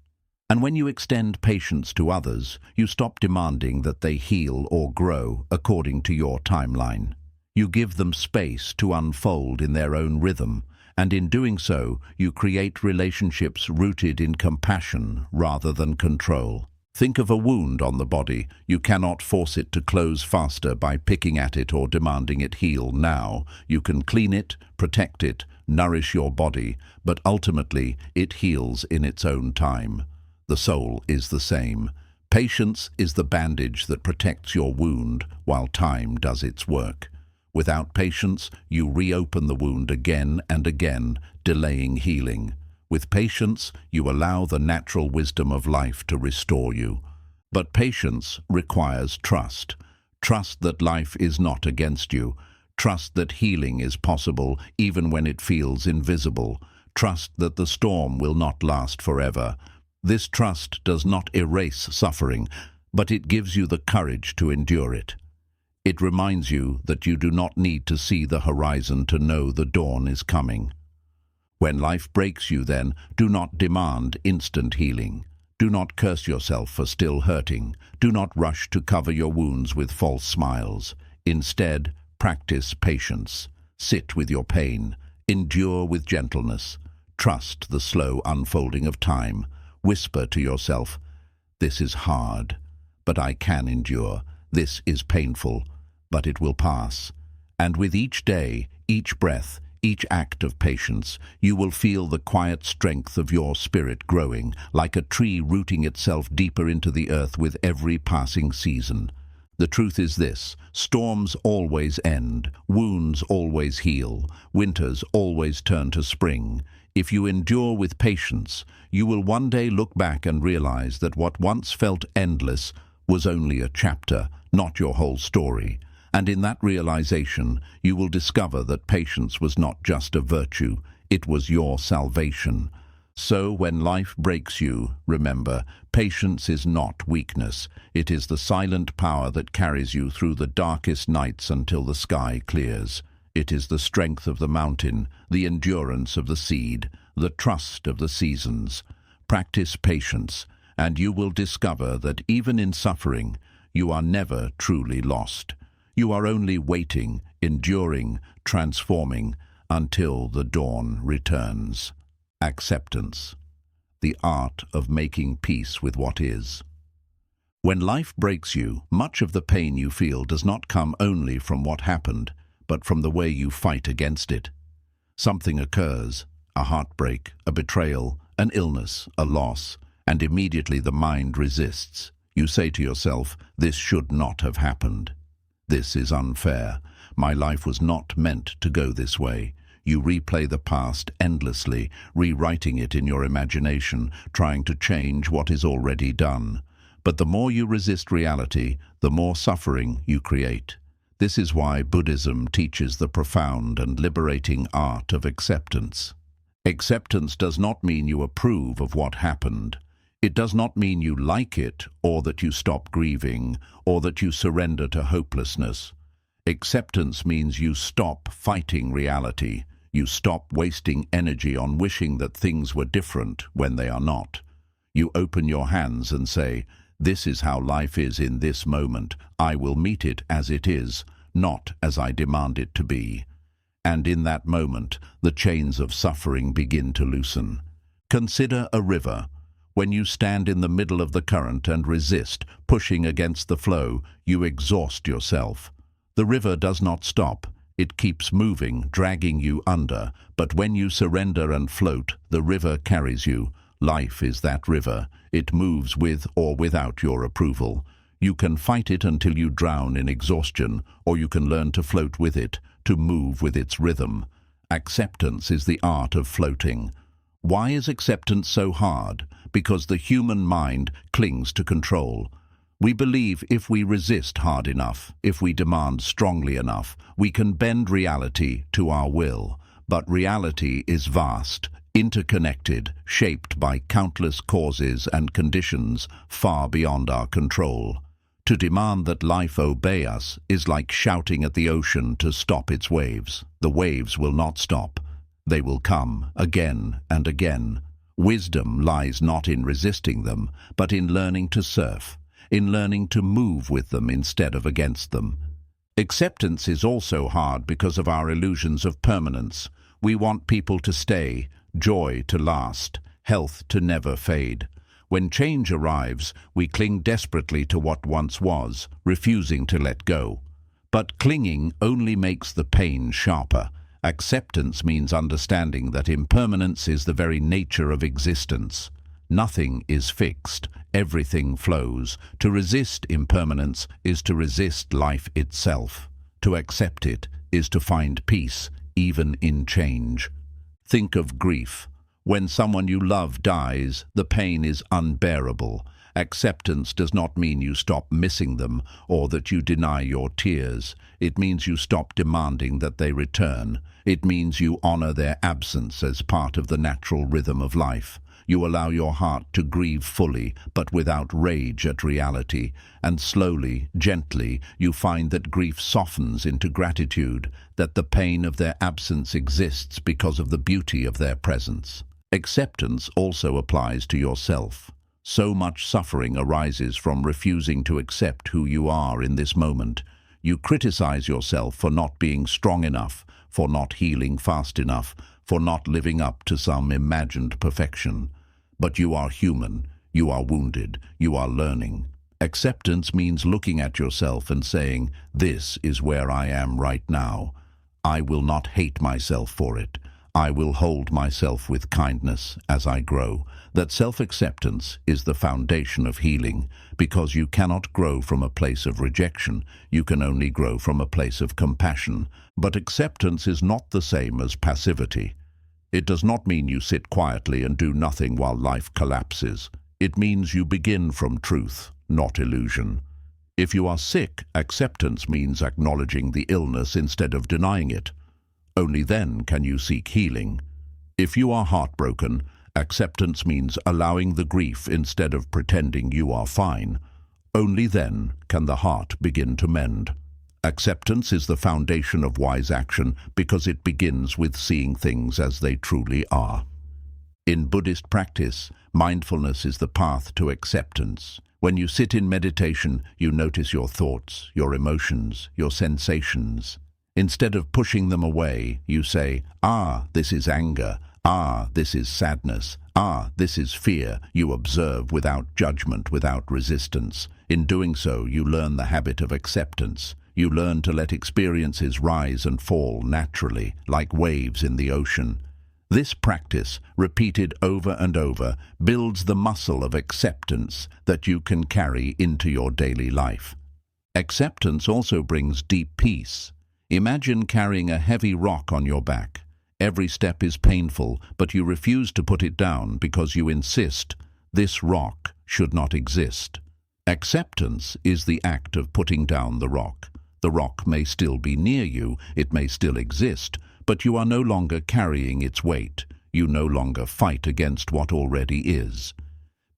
And when you extend patience to others, you stop demanding that they heal or grow according to your timeline. You give them space to unfold in their own rhythm, and in doing so, you create relationships rooted in compassion rather than control. Think of a wound on the body. You cannot force it to close faster by picking at it or demanding it heal now. You can clean it, protect it, nourish your body, but ultimately it heals in its own time. The soul is the same. Patience is the bandage that protects your wound while time does its work. Without patience, you reopen the wound again and again, delaying healing. With patience, you allow the natural wisdom of life to restore you. But patience requires trust. Trust that life is not against you. Trust that healing is possible even when it feels invisible. Trust that the storm will not last forever. This trust does not erase suffering, but it gives you the courage to endure it. It reminds you that you do not need to see the horizon to know the dawn is coming. When life breaks you, then, do not demand instant healing. Do not curse yourself for still hurting. Do not rush to cover your wounds with false smiles. Instead, practice patience. Sit with your pain. Endure with gentleness. Trust the slow unfolding of time. Whisper to yourself, "This is hard, but I can endure. This is painful, but it will pass." And with each day, each breath, each act of patience, you will feel the quiet strength of your spirit growing, like a tree rooting itself deeper into the earth with every passing season. The truth is this: storms always end, wounds always heal, winters always turn to spring. If you endure with patience, you will one day look back and realize that what once felt endless was only a chapter, not your whole story. And in that realization, you will discover that patience was not just a virtue, it was your salvation. So when life breaks you, remember, patience is not weakness. It is the silent power that carries you through the darkest nights until the sky clears. It is the strength of the mountain, the endurance of the seed, the trust of the seasons. Practice patience, and you will discover that even in suffering, you are never truly lost. You are only waiting, enduring, transforming, until the dawn returns. Acceptance, the art of making peace with what is. When life breaks you, much of the pain you feel does not come only from what happened, but from the way you fight against it. Something occurs, a heartbreak, a betrayal, an illness, a loss, and immediately the mind resists. You say to yourself, "This should not have happened. This is unfair. My life was not meant to go this way." You replay the past endlessly, rewriting it in your imagination, trying to change what is already done. But the more you resist reality, the more suffering you create. This is why Buddhism teaches the profound and liberating art of acceptance. Acceptance does not mean you approve of what happened. It does not mean you like it, or that you stop grieving, or that you surrender to hopelessness. Acceptance means you stop fighting reality. You stop wasting energy on wishing that things were different when they are not. You open your hands and say, "This is how life is in this moment. I will meet it as it is, not as I demand it to be." And in that moment, the chains of suffering begin to loosen. Consider a river. When you stand in the middle of the current and resist, pushing against the flow, you exhaust yourself. The river does not stop. It keeps moving, dragging you under. But when you surrender and float, the river carries you. Life is that river. It moves with or without your approval. You can fight it until you drown in exhaustion, or you can learn to float with it, to move with its rhythm. Acceptance is the art of floating. Why is acceptance so hard? Because the human mind clings to control. We believe if we resist hard enough, if we demand strongly enough, we can bend reality to our will. But reality is vast, interconnected, shaped by countless causes and conditions far beyond our control. To demand that life obey us is like shouting at the ocean to stop its waves. The waves will not stop. They will come again and again. Wisdom lies not in resisting them, but in learning to surf, in learning to move with them instead of against them. Acceptance is also hard because of our illusions of permanence. We want people to stay, joy to last, health to never fade. When change arrives, we cling desperately to what once was, refusing to let go. But clinging only makes the pain sharper. Acceptance means understanding that impermanence is the very nature of existence. Nothing is fixed, everything flows. To resist impermanence is to resist life itself. To accept it is to find peace, even in change. Think of grief. When someone you love dies, the pain is unbearable. Acceptance does not mean you stop missing them or that you deny your tears. It means you stop demanding that they return. It means you honor their absence as part of the natural rhythm of life. You allow your heart to grieve fully, but without rage at reality. And slowly, gently, you find that grief softens into gratitude, that the pain of their absence exists because of the beauty of their presence. Acceptance also applies to yourself. So much suffering arises from refusing to accept who you are in this moment. You criticize yourself for not being strong enough, for not healing fast enough, for not living up to some imagined perfection. But you are human, you are wounded, you are learning. Acceptance means looking at yourself and saying, "This is where I am right now. I will not hate myself for it. I will hold myself with kindness as I grow. That self-acceptance is the foundation of healing, because you cannot grow from a place of rejection. You can only grow from a place of compassion. But acceptance is not the same as passivity. It does not mean you sit quietly and do nothing while life collapses. It means you begin from truth, not illusion. If you are sick, acceptance means acknowledging the illness instead of denying it. Only then can you seek healing. If you are heartbroken, acceptance means allowing the grief instead of pretending you are fine. Only then can the heart begin to mend. Acceptance is the foundation of wise action because it begins with seeing things as they truly are. In Buddhist practice, mindfulness is the path to acceptance. When you sit in meditation, you notice your thoughts, your emotions, your sensations. Instead of pushing them away, you say, "Ah, this is anger. Ah, this is sadness. Ah, this is fear." You observe without judgment, without resistance. In doing so, you learn the habit of acceptance. You learn to let experiences rise and fall naturally, like waves in the ocean. This practice, repeated over and over, builds the muscle of acceptance that you can carry into your daily life. Acceptance also brings deep peace. Imagine carrying a heavy rock on your back. Every step is painful, but you refuse to put it down because you insist this rock should not exist. Acceptance is the act of putting down the rock. The rock may still be near you, it may still exist, but you are no longer carrying its weight. You no longer fight against what already is.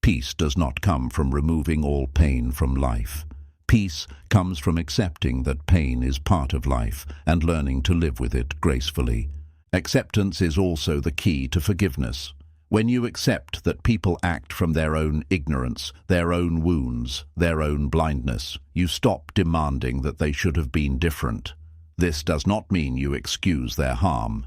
Peace does not come from removing all pain from life. Peace comes from accepting that pain is part of life and learning to live with it gracefully. Acceptance is also the key to forgiveness. When you accept that people act from their own ignorance, their own wounds, their own blindness, you stop demanding that they should have been different. This does not mean you excuse their harm.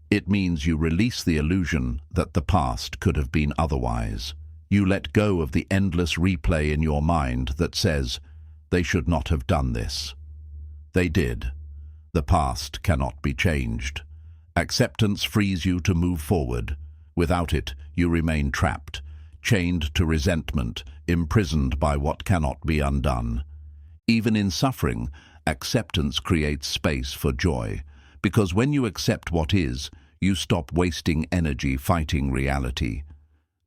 It means you release the illusion that the past could have been otherwise. You let go of the endless replay in your mind that says, "They should not have done this." They did. The past cannot be changed. Acceptance frees you to move forward. Without it, you remain trapped, chained to resentment, imprisoned by what cannot be undone. Even in suffering, acceptance creates space for joy, because when you accept what is, you stop wasting energy fighting reality.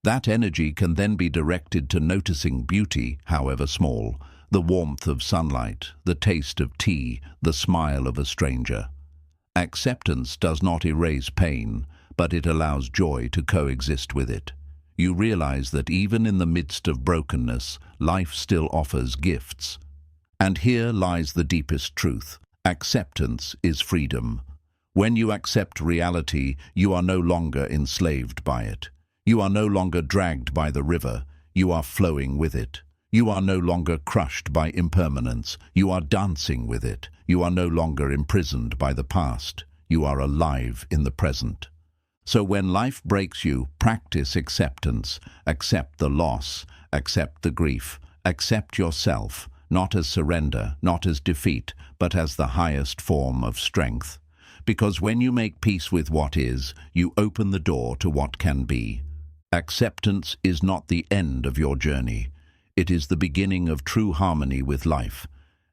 That energy can then be directed to noticing beauty, however small, the warmth of sunlight, the taste of tea, the smile of a stranger. Acceptance does not erase pain, but it allows joy to coexist with it. You realize that even in the midst of brokenness, life still offers gifts. And here lies the deepest truth. Acceptance is freedom. When you accept reality, you are no longer enslaved by it. You are no longer dragged by the river. You are flowing with it. You are no longer crushed by impermanence. You are dancing with it. You are no longer imprisoned by the past. You are alive in the present. So when life breaks you, practice acceptance. Accept the loss, accept the grief, accept yourself, not as surrender, not as defeat, but as the highest form of strength. Because when you make peace with what is, you open the door to what can be. Acceptance is not the end of your journey. It is the beginning of true harmony with life.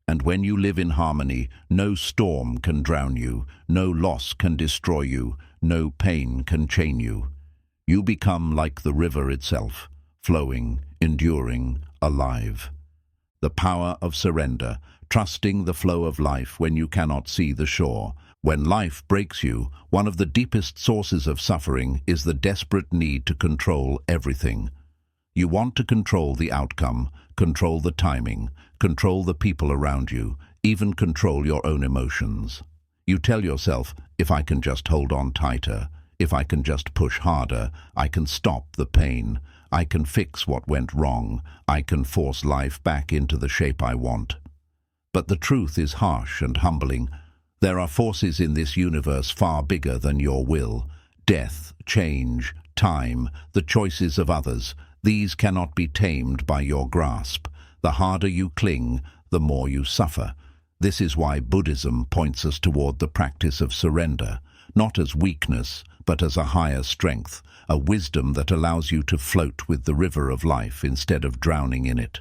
And when you live in harmony, no storm can drown you, no loss can destroy you, no pain can chain you. You become like the river itself, flowing, enduring, alive. The power of surrender, trusting the flow of life when you cannot see the shore. When life breaks you, one of the deepest sources of suffering is the desperate need to control everything. You want to control the outcome, control the timing, control the people around you, even control your own emotions. You tell yourself, if I can just hold on tighter, if I can just push harder, I can stop the pain, I can fix what went wrong, I can force life back into the shape I want. But the truth is harsh and humbling. There are forces in this universe far bigger than your will. Death, change, time, the choices of others. These cannot be tamed by your grasp. The harder you cling, the more you suffer. This is why Buddhism points us toward the practice of surrender, not as weakness, but as a higher strength, a wisdom that allows you to float with the river of life instead of drowning in it.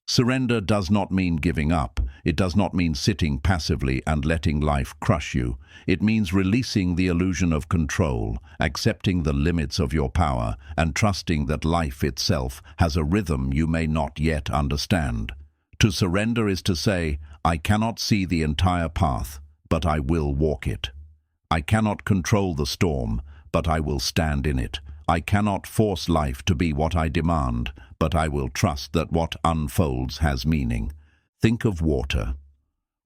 Surrender does not mean giving up. It does not mean sitting passively and letting life crush you. It means releasing the illusion of control, accepting the limits of your power, and trusting that life itself has a rhythm you may not yet understand. To surrender is to say, I cannot see the entire path, but I will walk it. I cannot control the storm, but I will stand in it. I cannot force life to be what I demand, but I will trust that what unfolds has meaning. Think of water.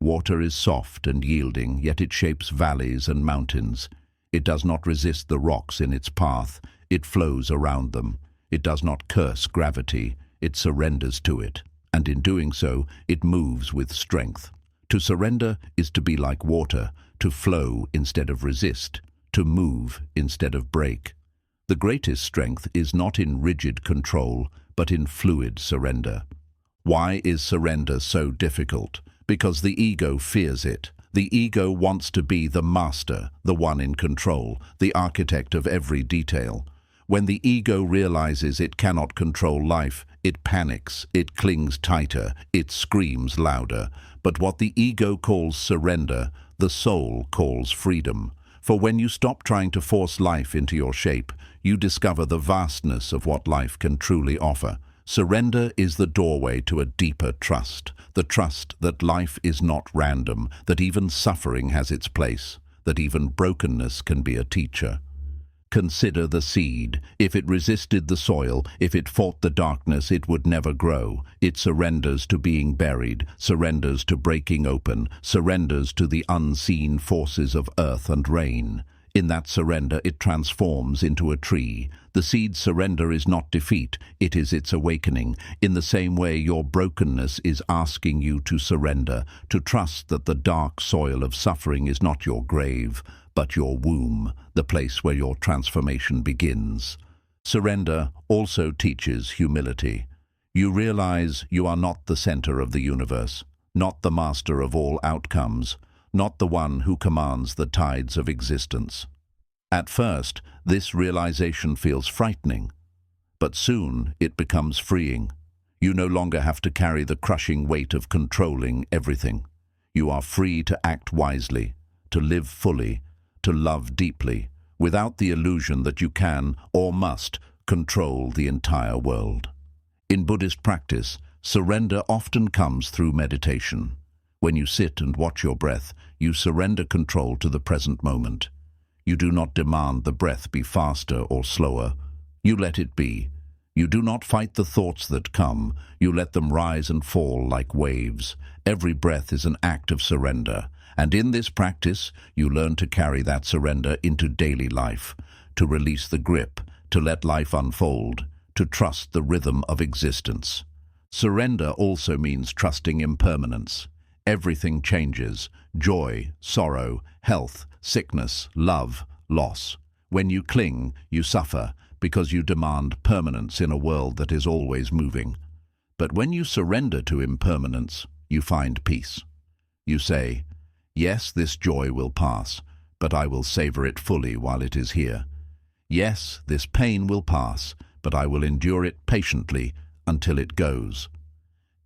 Water is soft and yielding, yet it shapes valleys and mountains. It does not resist the rocks in its path. It flows around them. It does not curse gravity. It surrenders to it. And in doing so, it moves with strength. To surrender is to be like water, to flow instead of resist, to move instead of break. The greatest strength is not in rigid control, but in fluid surrender. Why is surrender so difficult? Because the ego fears it. The ego wants to be the master, the one in control, the architect of every detail. When the ego realizes it cannot control life, it panics, it clings tighter, it screams louder. But what the ego calls surrender, the soul calls freedom. For when you stop trying to force life into your shape, you discover the vastness of what life can truly offer. Surrender is the doorway to a deeper trust, the trust that life is not random, that even suffering has its place, that even brokenness can be a teacher. Consider the seed. If it resisted the soil, if it fought the darkness, it would never grow. It surrenders to being buried, surrenders to breaking open, surrenders to the unseen forces of earth and rain. In that surrender, it transforms into a tree. The seed's surrender is not defeat, it is its awakening. In the same way, your brokenness is asking you to surrender, to trust that the dark soil of suffering is not your grave, but your womb, the place where your transformation begins. Surrender also teaches humility. You realize you are not the center of the universe, not the master of all outcomes, not the one who commands the tides of existence. At first, this realization feels frightening, but soon it becomes freeing. You no longer have to carry the crushing weight of controlling everything. You are free to act wisely, to live fully, to love deeply, without the illusion that you can or must control the entire world. In Buddhist practice, surrender often comes through meditation. When you sit and watch your breath, you surrender control to the present moment. You do not demand the breath be faster or slower. You let it be. You do not fight the thoughts that come. You let them rise and fall like waves. Every breath is an act of surrender. And in this practice, you learn to carry that surrender into daily life, to release the grip, to let life unfold, to trust the rhythm of existence. Surrender also means trusting impermanence. Everything changes: joy, sorrow, health, sickness, love, loss. When you cling, you suffer, because you demand permanence in a world that is always moving. But when you surrender to impermanence, you find peace. You say, yes, this joy will pass, but I will savor it fully while it is here. Yes, this pain will pass, but I will endure it patiently until it goes.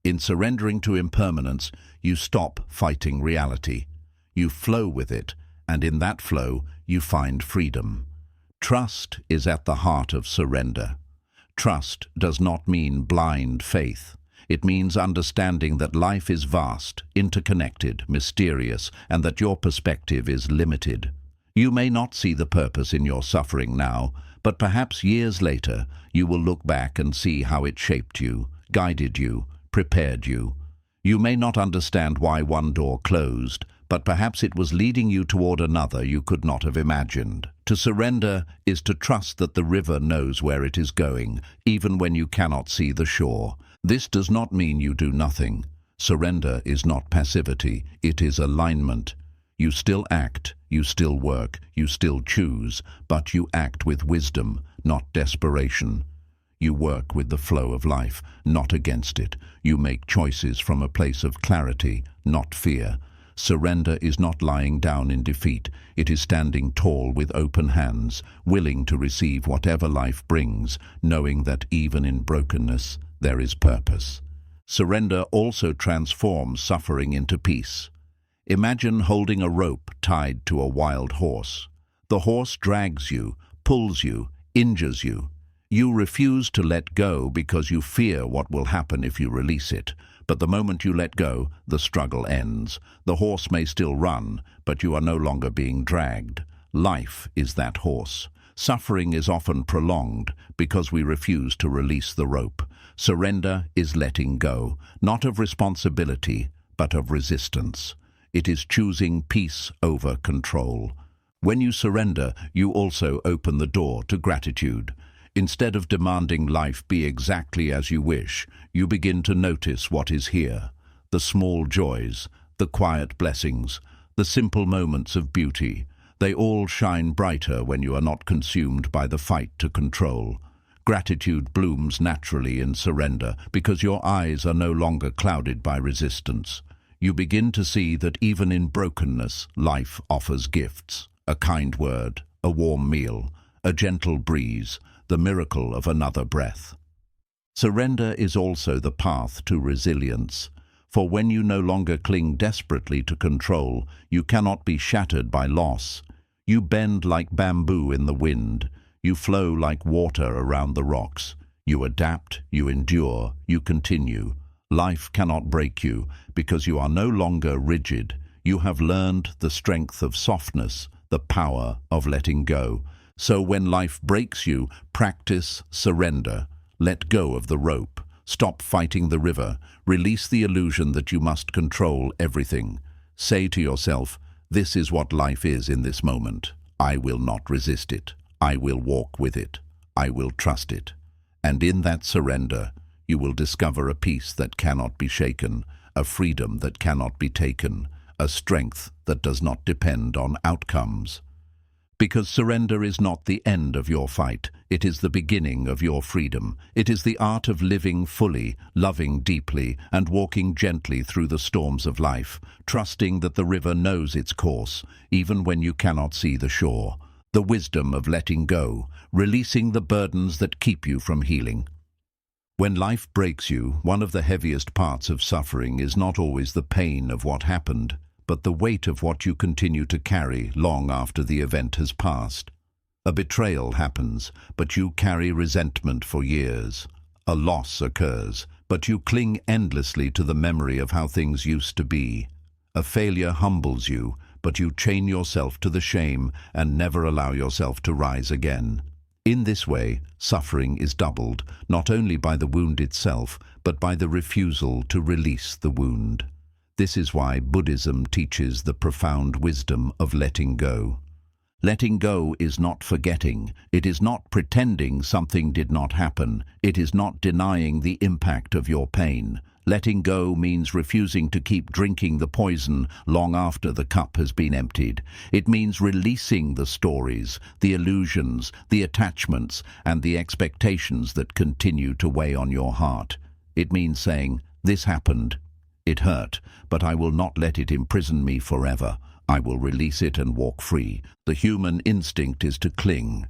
In surrendering to impermanence, you stop fighting reality. You flow with it, and in that flow, you find freedom. Trust is at the heart of surrender. Trust does not mean blind faith. It means understanding that life is vast, interconnected, mysterious, and that your perspective is limited. You may not see the purpose in your suffering now, but perhaps years later, you will look back and see how it shaped you, guided you, prepared you. You may not understand why one door closed, but perhaps it was leading you toward another you could not have imagined. To surrender is to trust that the river knows where it is going, even when you cannot see the shore. This does not mean you do nothing. Surrender is not passivity, it is alignment. You still act, you still work, you still choose, but you act with wisdom, not desperation. You work with the flow of life, not against it. You make choices from a place of clarity, not fear. Surrender is not lying down in defeat. It is standing tall with open hands, willing to receive whatever life brings, knowing that even in brokenness, there is purpose. Surrender also transforms suffering into peace. Imagine holding a rope tied to a wild horse. The horse drags you, pulls you, injures you. You refuse to let go because you fear what will happen if you release it. But the moment you let go, the struggle ends. The horse may still run, but you are no longer being dragged. Life is that horse. Suffering is often prolonged because we refuse to release the rope. Surrender is letting go, not of responsibility, but of resistance. It is choosing peace over control. When you surrender, you also open the door to gratitude. Instead of demanding life be exactly as you wish, you begin to notice what is here. The small joys, the quiet blessings, the simple moments of beauty. They all shine brighter when you are not consumed by the fight to control. Gratitude blooms naturally in surrender because your eyes are no longer clouded by resistance. You begin to see that even in brokenness, life offers gifts. A kind word, a warm meal, a gentle breeze, the miracle of another breath. Surrender is also the path to resilience, for when you no longer cling desperately to control, you cannot be shattered by loss. You bend like bamboo in the wind. You flow like water around the rocks. You adapt, you endure, you continue. Life cannot break you because you are no longer rigid. You have learned the strength of softness, the power of letting go. So when life breaks you, practice surrender. Let go of the rope. Stop fighting the river. Release the illusion that you must control everything. Say to yourself, this is what life is in this moment. I will not resist it. I will walk with it. I will trust it. And in that surrender, you will discover a peace that cannot be shaken, a freedom that cannot be taken, a strength that does not depend on outcomes. Because surrender is not the end of your fight, it is the beginning of your freedom. It is the art of living fully, loving deeply, and walking gently through the storms of life, trusting that the river knows its course, even when you cannot see the shore. The wisdom of letting go, releasing the burdens that keep you from healing. When life breaks you, one of the heaviest parts of suffering is not always the pain of what happened, but the weight of what you continue to carry long after the event has passed. A betrayal happens, but you carry resentment for years. A loss occurs, but you cling endlessly to the memory of how things used to be. A failure humbles you, but you chain yourself to the shame and never allow yourself to rise again. In this way, suffering is doubled, not only by the wound itself, but by the refusal to release the wound. This is why Buddhism teaches the profound wisdom of letting go. Letting go is not forgetting. It is not pretending something did not happen. It is not denying the impact of your pain. Letting go means refusing to keep drinking the poison long after the cup has been emptied. It means releasing the stories, the illusions, the attachments, and the expectations that continue to weigh on your heart. It means saying, "This happened. It hurt, but I will not let it imprison me forever. I will release it and walk free." The human instinct is to cling.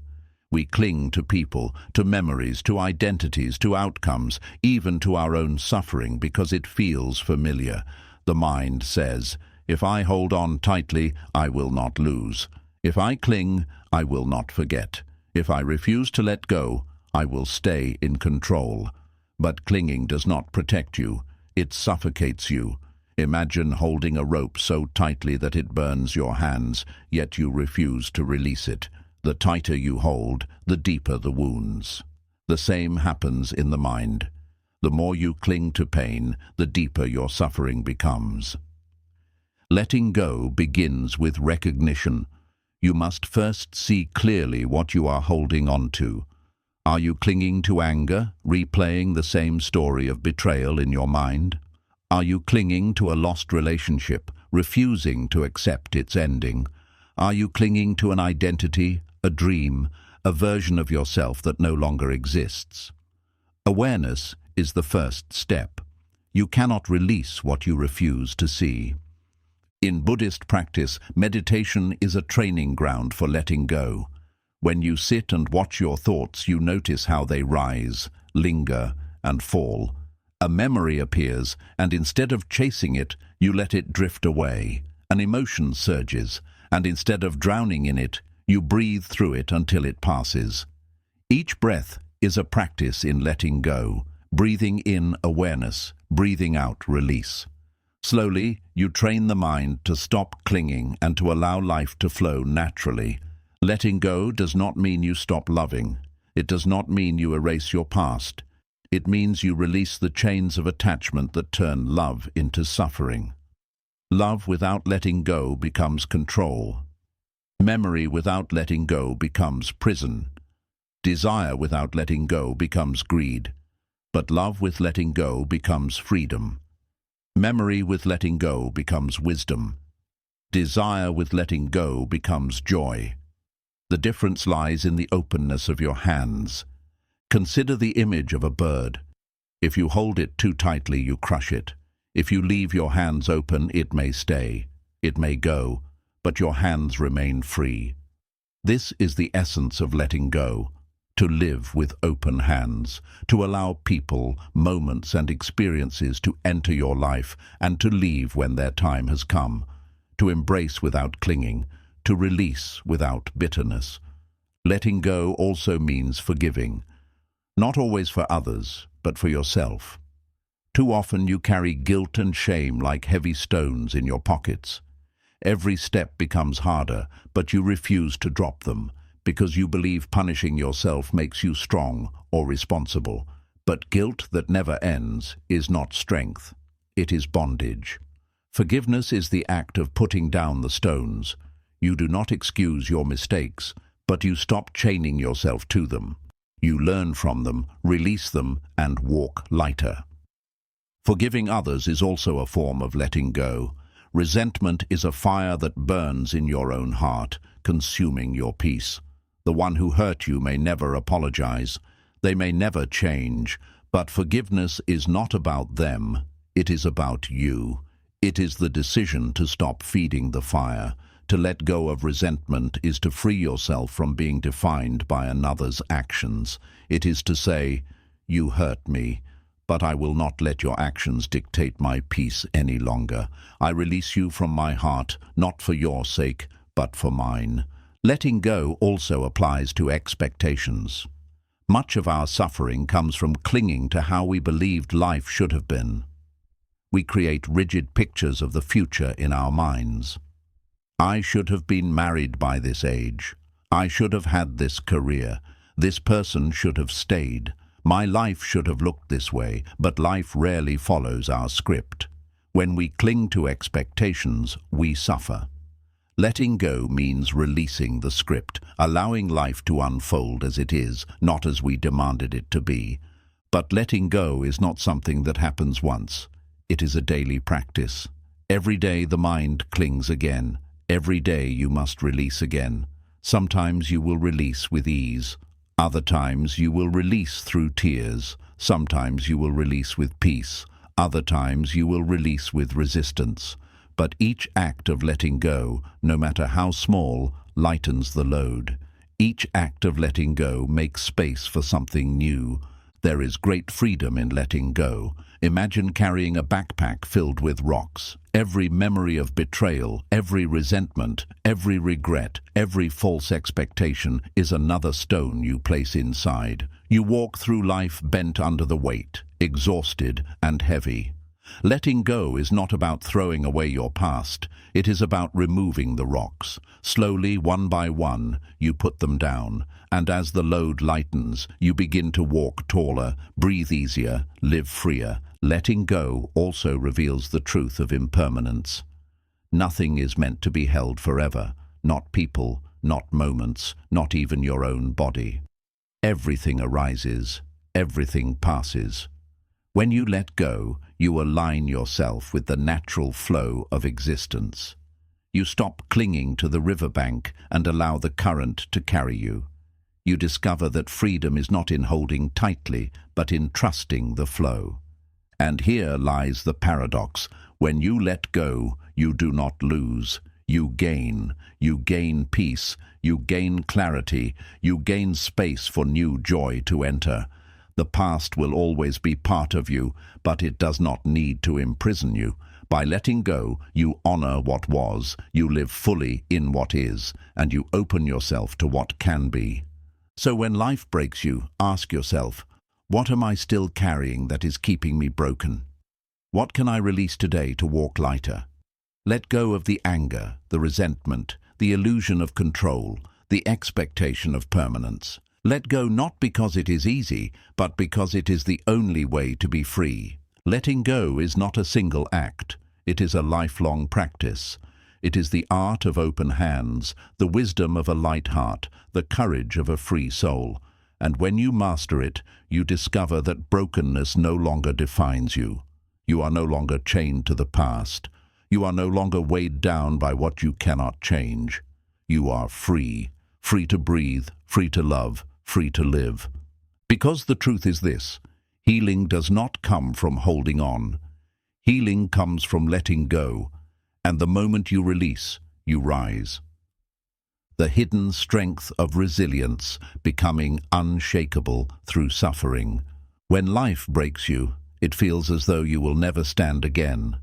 We cling to people, to memories, to identities, to outcomes, even to our own suffering because it feels familiar. The mind says, if I hold on tightly, I will not lose. If I cling, I will not forget. If I refuse to let go, I will stay in control. But clinging does not protect you. It suffocates you. Imagine holding a rope so tightly that it burns your hands, yet you refuse to release it. The tighter you hold, the deeper the wounds. The same happens in the mind. The more you cling to pain, the deeper your suffering becomes. Letting go begins with recognition. You must first see clearly what you are holding on to. Are you clinging to anger, replaying the same story of betrayal in your mind? Are you clinging to a lost relationship, refusing to accept its ending? Are you clinging to an identity, a dream, a version of yourself that no longer exists? Awareness is the first step. You cannot release what you refuse to see. In Buddhist practice, meditation is a training ground for letting go. When you sit and watch your thoughts, you notice how they rise, linger, and fall. A memory appears, and instead of chasing it, you let it drift away. An emotion surges, and instead of drowning in it, you breathe through it until it passes. Each breath is a practice in letting go, breathing in awareness, breathing out release. Slowly, you train the mind to stop clinging and to allow life to flow naturally. Letting go does not mean you stop loving. It does not mean you erase your past. It means you release the chains of attachment that turn love into suffering. Love without letting go becomes control. Memory without letting go becomes prison. Desire without letting go becomes greed. But love with letting go becomes freedom. Memory with letting go becomes wisdom. Desire with letting go becomes joy. The difference lies in the openness of your hands. Consider the image of a bird. If you hold it too tightly, you crush it. If you leave your hands open, it may stay. It may go, but your hands remain free. This is the essence of letting go. To live with open hands, to allow people, moments and experiences to enter your life and to leave when their time has come, to embrace without clinging, to release without bitterness. Letting go also means forgiving, not always for others, but for yourself. Too often you carry guilt and shame like heavy stones in your pockets. Every step becomes harder, but you refuse to drop them, because you believe punishing yourself makes you strong or responsible. But guilt that never ends is not strength. It is bondage. Forgiveness is the act of putting down the stones. You do not excuse your mistakes, but you stop chaining yourself to them. You learn from them, release them, and walk lighter. Forgiving others is also a form of letting go. Resentment is a fire that burns in your own heart, consuming your peace. The one who hurt you may never apologize. They may never change, but forgiveness is not about them. It is about you. It is the decision to stop feeding the fire. To let go of resentment is to free yourself from being defined by another's actions. It is to say, "You hurt me, but I will not let your actions dictate my peace any longer. I release you from my heart, not for your sake, but for mine." Letting go also applies to expectations. Much of our suffering comes from clinging to how we believed life should have been. We create rigid pictures of the future in our minds. I should have been married by this age. I should have had this career. This person should have stayed. My life should have looked this way, but life rarely follows our script. When we cling to expectations, we suffer. Letting go means releasing the script, allowing life to unfold as it is, not as we demanded it to be. But letting go is not something that happens once. It is a daily practice. Every day the mind clings again. Every day you must release again. Sometimes you will release with ease. Other times you will release through tears. Sometimes you will release with peace. Other times you will release with resistance. But each act of letting go, no matter how small, lightens the load. Each act of letting go makes space for something new. There is great freedom in letting go. Imagine carrying a backpack filled with rocks. Every memory of betrayal, every resentment, every regret, every false expectation is another stone you place inside. You walk through life bent under the weight, exhausted and heavy. Letting go is not about throwing away your past. It is about removing the rocks. Slowly, one by one, you put them down, and as the load lightens, you begin to walk taller, breathe easier, live freer. Letting go also reveals the truth of impermanence. Nothing is meant to be held forever, not people, not moments, not even your own body. Everything arises, everything passes. When you let go, you align yourself with the natural flow of existence. You stop clinging to the riverbank and allow the current to carry you. you discover that freedom is not in holding tightly, but in trusting the flow. And here lies the paradox. When you let go, you do not lose. You gain. You gain peace. You gain clarity. You gain space for new joy to enter. The past will always be part of you, but it does not need to imprison you. By letting go, you honor what was, you live fully in what is, and you open yourself to what can be. So when life breaks you, ask yourself, what am I still carrying that is keeping me broken? What can I release today to walk lighter? Let go of the anger, the resentment, the illusion of control, the expectation of permanence. Let go not because it is easy, but because it is the only way to be free. Letting go is not a single act. It is a lifelong practice. It is the art of open hands, the wisdom of a light heart, the courage of a free soul. And when you master it, you discover that brokenness no longer defines you. You are no longer chained to the past. You are no longer weighed down by what you cannot change. You are free, free to breathe, free to love, free to live. Because the truth is this: healing does not come from holding on. Healing comes from letting go, and the moment you release, you rise. The hidden strength of resilience, becoming unshakable through suffering. When life breaks you, it feels as though you will never stand again.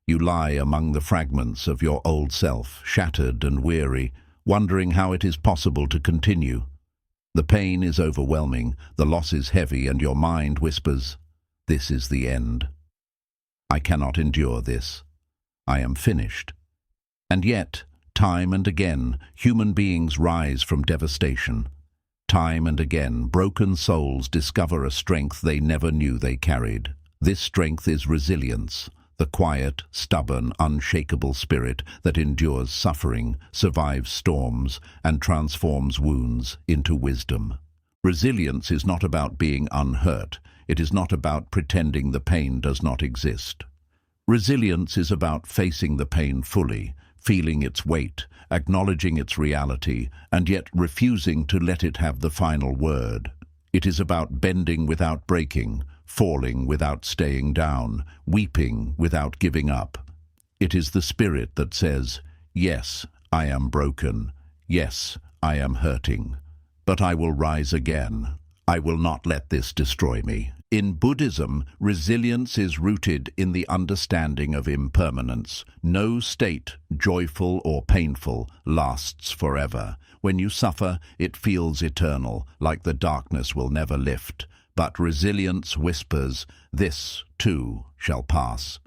You lie among the fragments of your old self, shattered and weary, wondering how it is possible to continue. The pain is overwhelming, the loss is heavy, and your mind whispers, "This is the end. I cannot endure this. I am finished." And yet, time and again, human beings rise from devastation. Time and again, broken souls discover a strength they never knew they carried. This strength is resilience, the quiet, stubborn, unshakable spirit that endures suffering, survives storms, and transforms wounds into wisdom. Resilience is not about being unhurt. It is not about pretending the pain does not exist. Resilience is about facing the pain fully, feeling its weight, acknowledging its reality, and yet refusing to let it have the final word. It is about bending without breaking, falling without staying down, weeping without giving up. It is the spirit that says, "Yes, I am broken. Yes, I am hurting. But I will rise again. I will not let this destroy me." In Buddhism, resilience is rooted in the understanding of impermanence. No state, joyful or painful, lasts forever. When you suffer, it feels eternal, like the darkness will never lift. But resilience whispers, "This, too, shall pass."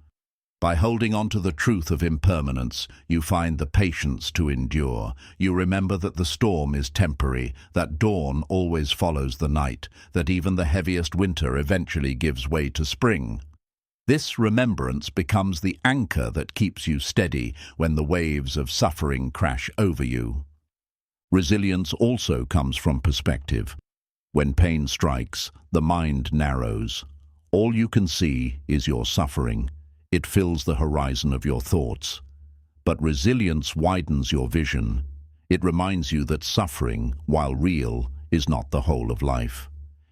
By holding on to the truth of impermanence, you find the patience to endure. You remember that the storm is temporary, that dawn always follows the night, that even the heaviest winter eventually gives way to spring. This remembrance becomes the anchor that keeps you steady when the waves of suffering crash over you. Resilience also comes from perspective. When pain strikes, the mind narrows. All you can see is your suffering. It fills the horizon of your thoughts. But resilience widens your vision. It reminds you that suffering, while real, is not the whole of life.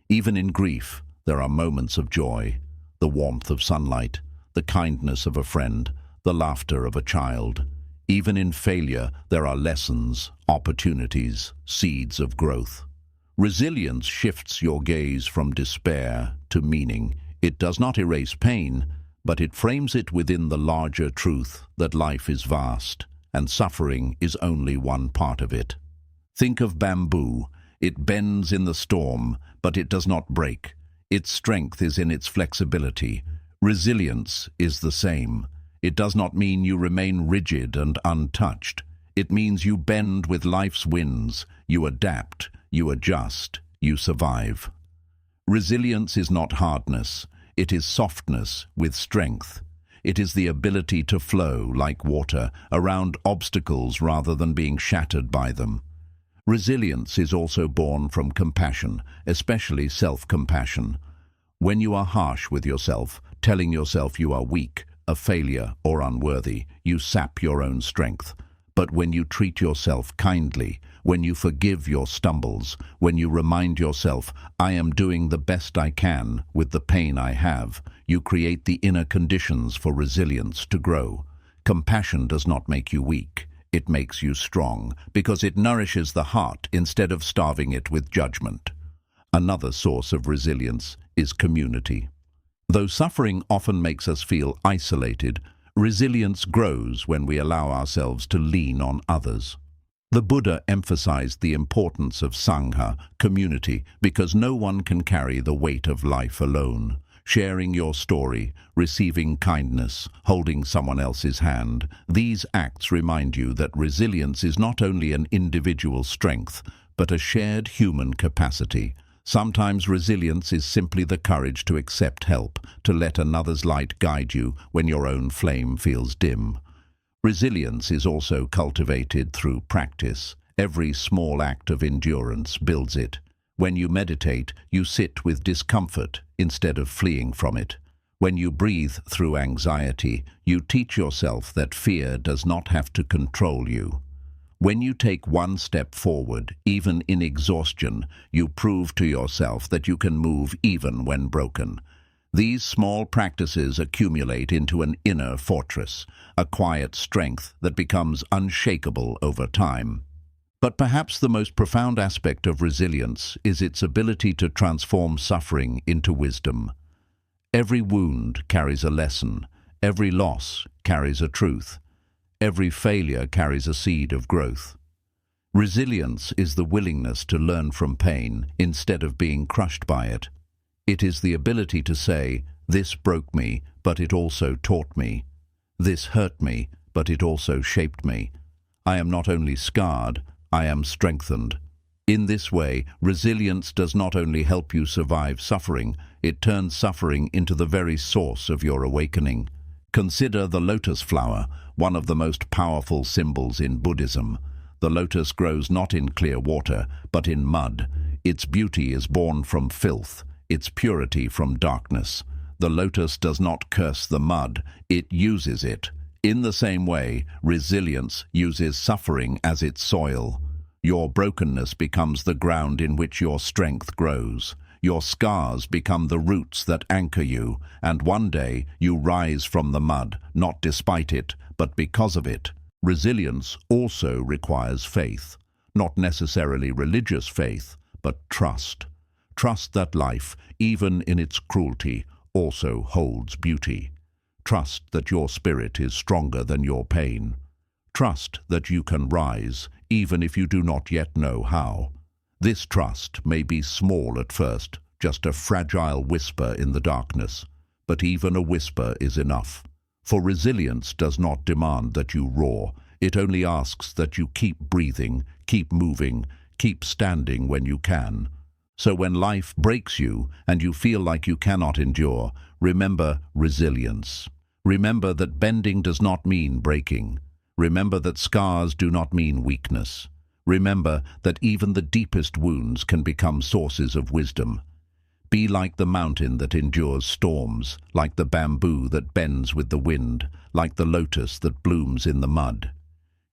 Even in grief, there are moments of joy, the warmth of sunlight, the kindness of a friend, the laughter of a child. Even in failure, there are lessons, opportunities, seeds of growth. Resilience shifts your gaze from despair to meaning. It does not erase pain, but it frames it within the larger truth that life is vast, and suffering is only one part of it. Think of bamboo. It bends in the storm, but it does not break. Its strength is in its flexibility. Resilience is the same. It does not mean you remain rigid and untouched. It means you bend with life's winds, you adapt, you adjust, you survive. Resilience is not hardness. It is softness with strength. It is the ability to flow, like water, around obstacles rather than being shattered by them. Resilience is also born from compassion, especially self-compassion. When you are harsh with yourself, telling yourself you are weak, a failure, or unworthy, you sap your own strength. But when you treat yourself kindly, when you forgive your stumbles, when you remind yourself, I am doing the best I can with the pain I have, you create the inner conditions for resilience to grow. Compassion does not make you weak. It makes you strong, because it nourishes the heart instead of starving it with judgment. Another source of resilience is community. Though suffering often makes us feel isolated, resilience grows when we allow ourselves to lean on others. The Buddha emphasized the importance of sangha, community, because no one can carry the weight of life alone. Sharing your story, receiving kindness, holding someone else's hand, these acts remind you that resilience is not only an individual strength, but a shared human capacity. Sometimes resilience is simply the courage to accept help, to let another's light guide you when your own flame feels dim. Resilience is also cultivated through practice. Every small act of endurance builds it. When you meditate, you sit with discomfort instead of fleeing from it. When you breathe through anxiety, you teach yourself that fear does not have to control you. When you take one step forward, even in exhaustion, you prove to yourself that you can move even when broken. These small practices accumulate into an inner fortress, a quiet strength that becomes unshakable over time. But perhaps the most profound aspect of resilience is its ability to transform suffering into wisdom. Every wound carries a lesson, every loss carries a truth, every failure carries a seed of growth. Resilience is the willingness to learn from pain instead of being crushed by it. It is the ability to say, this broke me, but it also taught me. This hurt me, but it also shaped me. I am not only scarred, I am strengthened. In this way, resilience does not only help you survive suffering, it turns suffering into the very source of your awakening. Consider the lotus flower, one of the most powerful symbols in Buddhism. The lotus grows not in clear water, but in mud. Its beauty is born from filth, its purity from darkness. The lotus does not curse the mud, it uses it. In the same way, resilience uses suffering as its soil. Your brokenness becomes the ground in which your strength grows. Your scars become the roots that anchor you, and one day you rise from the mud, not despite it, but because of it. Resilience also requires faith, not necessarily religious faith, but trust. Trust that life, even in its cruelty, also holds beauty. Trust that your spirit is stronger than your pain. Trust that you can rise, even if you do not yet know how. This trust may be small at first, just a fragile whisper in the darkness, but even a whisper is enough. For resilience does not demand that you roar, it only asks that you keep breathing, keep moving, keep standing when you can. So when life breaks you and you feel like you cannot endure, remember resilience. Remember that bending does not mean breaking. Remember that scars do not mean weakness. Remember that even the deepest wounds can become sources of wisdom. Be like the mountain that endures storms, like the bamboo that bends with the wind, like the lotus that blooms in the mud.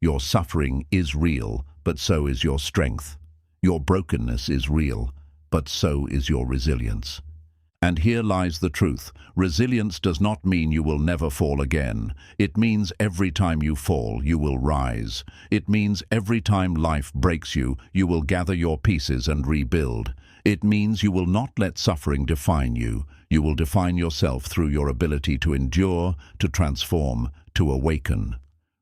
Your suffering is real, but so is your strength. Your brokenness is real, but so is your resilience. And here lies the truth. Resilience does not mean you will never fall again. It means every time you fall, you will rise. It means every time life breaks you, you will gather your pieces and rebuild. It means you will not let suffering define you. You will define yourself through your ability to endure, to transform, to awaken.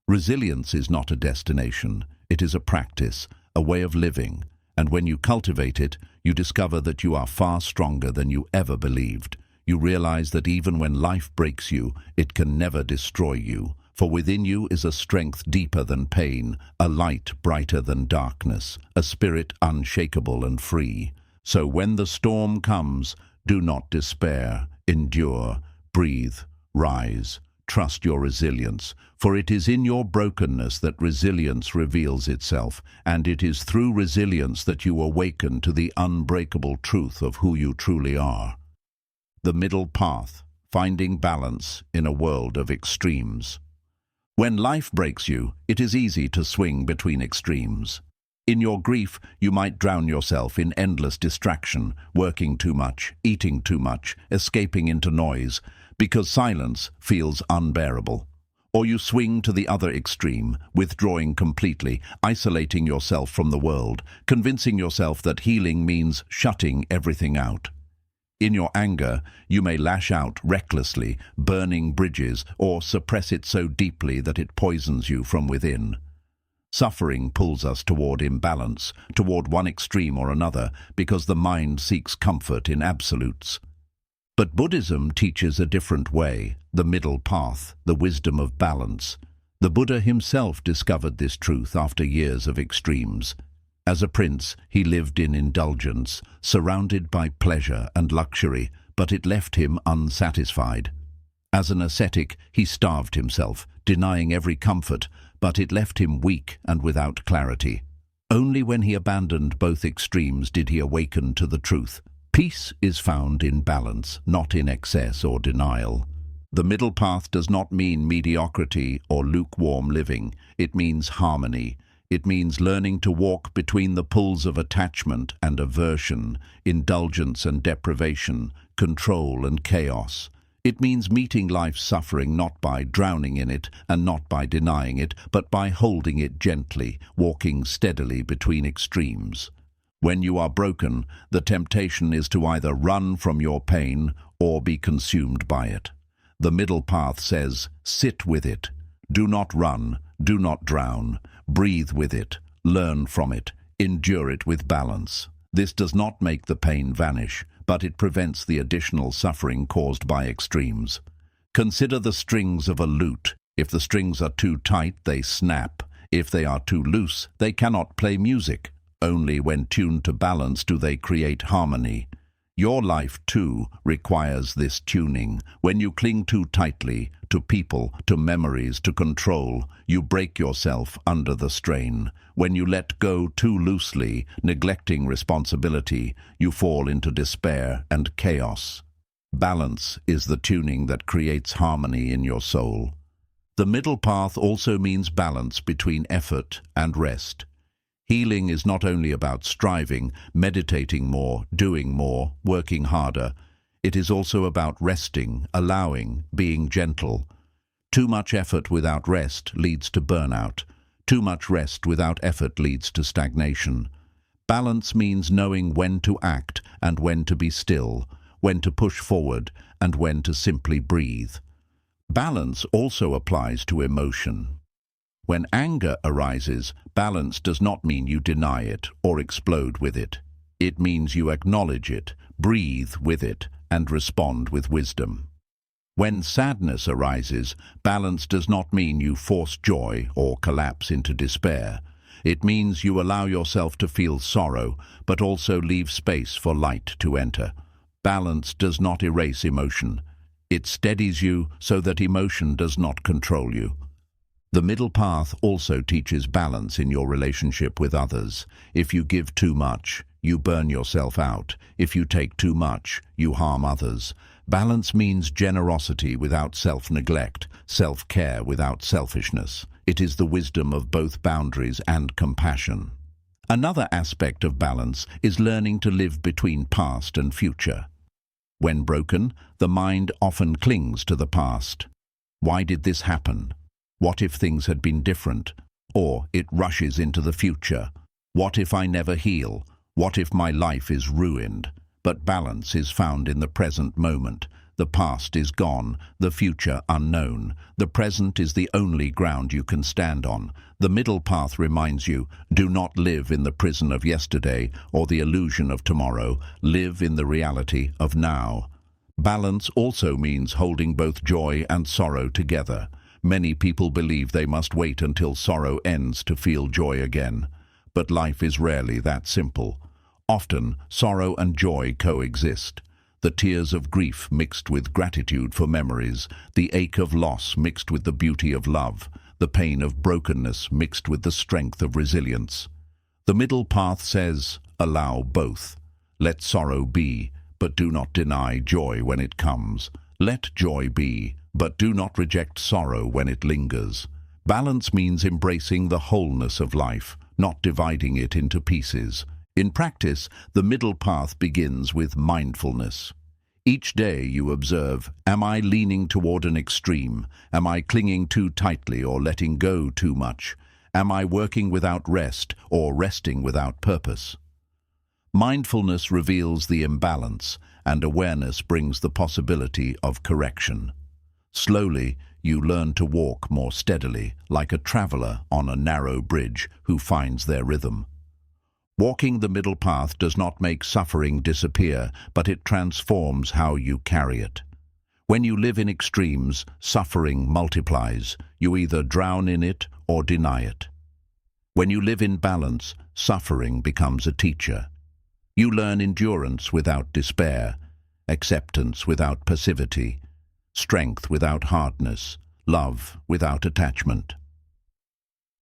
Resilience is not a destination. It is a practice, a way of living. And when you cultivate it, you discover that you are far stronger than you ever believed. You realize that even when life breaks you, it can never destroy you. For within you is a strength deeper than pain, a light brighter than darkness, a spirit unshakable and free. So when the storm comes, do not despair, endure, breathe, rise. Trust your resilience, for it is in your brokenness that resilience reveals itself, and it is through resilience that you awaken to the unbreakable truth of who you truly are. The middle path, finding balance in a world of extremes. When life breaks you, it is easy to swing between extremes. In your grief, you might drown yourself in endless distraction, working too much, eating too much, escaping into noise, because silence feels unbearable. Or you swing to the other extreme, withdrawing completely, isolating yourself from the world, convincing yourself that healing means shutting everything out. In your anger, you may lash out recklessly, burning bridges, or suppress it so deeply that it poisons you from within. Suffering pulls us toward imbalance, toward one extreme or another, because the mind seeks comfort in absolutes. But Buddhism teaches a different way, the middle path, the wisdom of balance. The Buddha himself discovered this truth after years of extremes. As a prince, he lived in indulgence, surrounded by pleasure and luxury, but it left him unsatisfied. As an ascetic, he starved himself, denying every comfort, but it left him weak and without clarity. Only when he abandoned both extremes did he awaken to the truth. Peace is found in balance, not in excess or denial. The middle path does not mean mediocrity or lukewarm living. It means harmony. It means learning to walk between the pulls of attachment and aversion, indulgence and deprivation, control and chaos. It means meeting life's suffering not by drowning in it and not by denying it, but by holding it gently, walking steadily between extremes. When you are broken, the temptation is to either run from your pain or be consumed by it. The middle path says, sit with it. Do not run, do not drown. Breathe with it, learn from it, endure it with balance. This does not make the pain vanish, but it prevents the additional suffering caused by extremes. Consider the strings of a lute. If the strings are too tight, they snap. If they are too loose, they cannot play music. Only when tuned to balance do they create harmony. Your life, too, requires this tuning. When you cling too tightly to people, to memories, to control, you break yourself under the strain. When you let go too loosely, neglecting responsibility, you fall into despair and chaos. Balance is the tuning that creates harmony in your soul. The middle path also means balance between effort and rest. Healing is not only about striving, meditating more, doing more, working harder. It is also about resting, allowing, being gentle. Too much effort without rest leads to burnout. Too much rest without effort leads to stagnation. Balance means knowing when to act and when to be still, when to push forward and when to simply breathe. Balance also applies to emotion. When anger arises, balance does not mean you deny it or explode with it. It means you acknowledge it, breathe with it, and respond with wisdom. When sadness arises, balance does not mean you force joy or collapse into despair. It means you allow yourself to feel sorrow, but also leave space for light to enter. Balance does not erase emotion. It steadies you so that emotion does not control you. The middle path also teaches balance in your relationship with others. If you give too much, you burn yourself out. If you take too much, you harm others. Balance means generosity without self-neglect, self-care without selfishness. It is the wisdom of both boundaries and compassion. Another aspect of balance is learning to live between past and future. When broken, the mind often clings to the past. Why did this happen? What if things had been different? Or it rushes into the future. What if I never heal? What if my life is ruined? But balance is found in the present moment. The past is gone, the future unknown. The present is the only ground you can stand on. The middle path reminds you, do not live in the prison of yesterday or the illusion of tomorrow. Live in the reality of now. Balance also means holding both joy and sorrow together. Many people believe they must wait until sorrow ends to feel joy again. But life is rarely that simple. Often, sorrow and joy coexist. The tears of grief mixed with gratitude for memories, the ache of loss mixed with the beauty of love, the pain of brokenness mixed with the strength of resilience. The middle path says, allow both. Let sorrow be, but do not deny joy when it comes. Let joy be, but do not reject sorrow when it lingers. Balance means embracing the wholeness of life, not dividing it into pieces. In practice, the middle path begins with mindfulness. Each day you observe, am I leaning toward an extreme? Am I clinging too tightly or letting go too much? Am I working without rest or resting without purpose? Mindfulness reveals the imbalance, and awareness brings the possibility of correction. Slowly, you learn to walk more steadily, like a traveler on a narrow bridge who finds their rhythm. Walking the middle path does not make suffering disappear, but it transforms how you carry it. When you live in extremes, suffering multiplies. You either drown in it or deny it. When you live in balance, suffering becomes a teacher. You learn endurance without despair, acceptance without passivity, strength without hardness, love without attachment.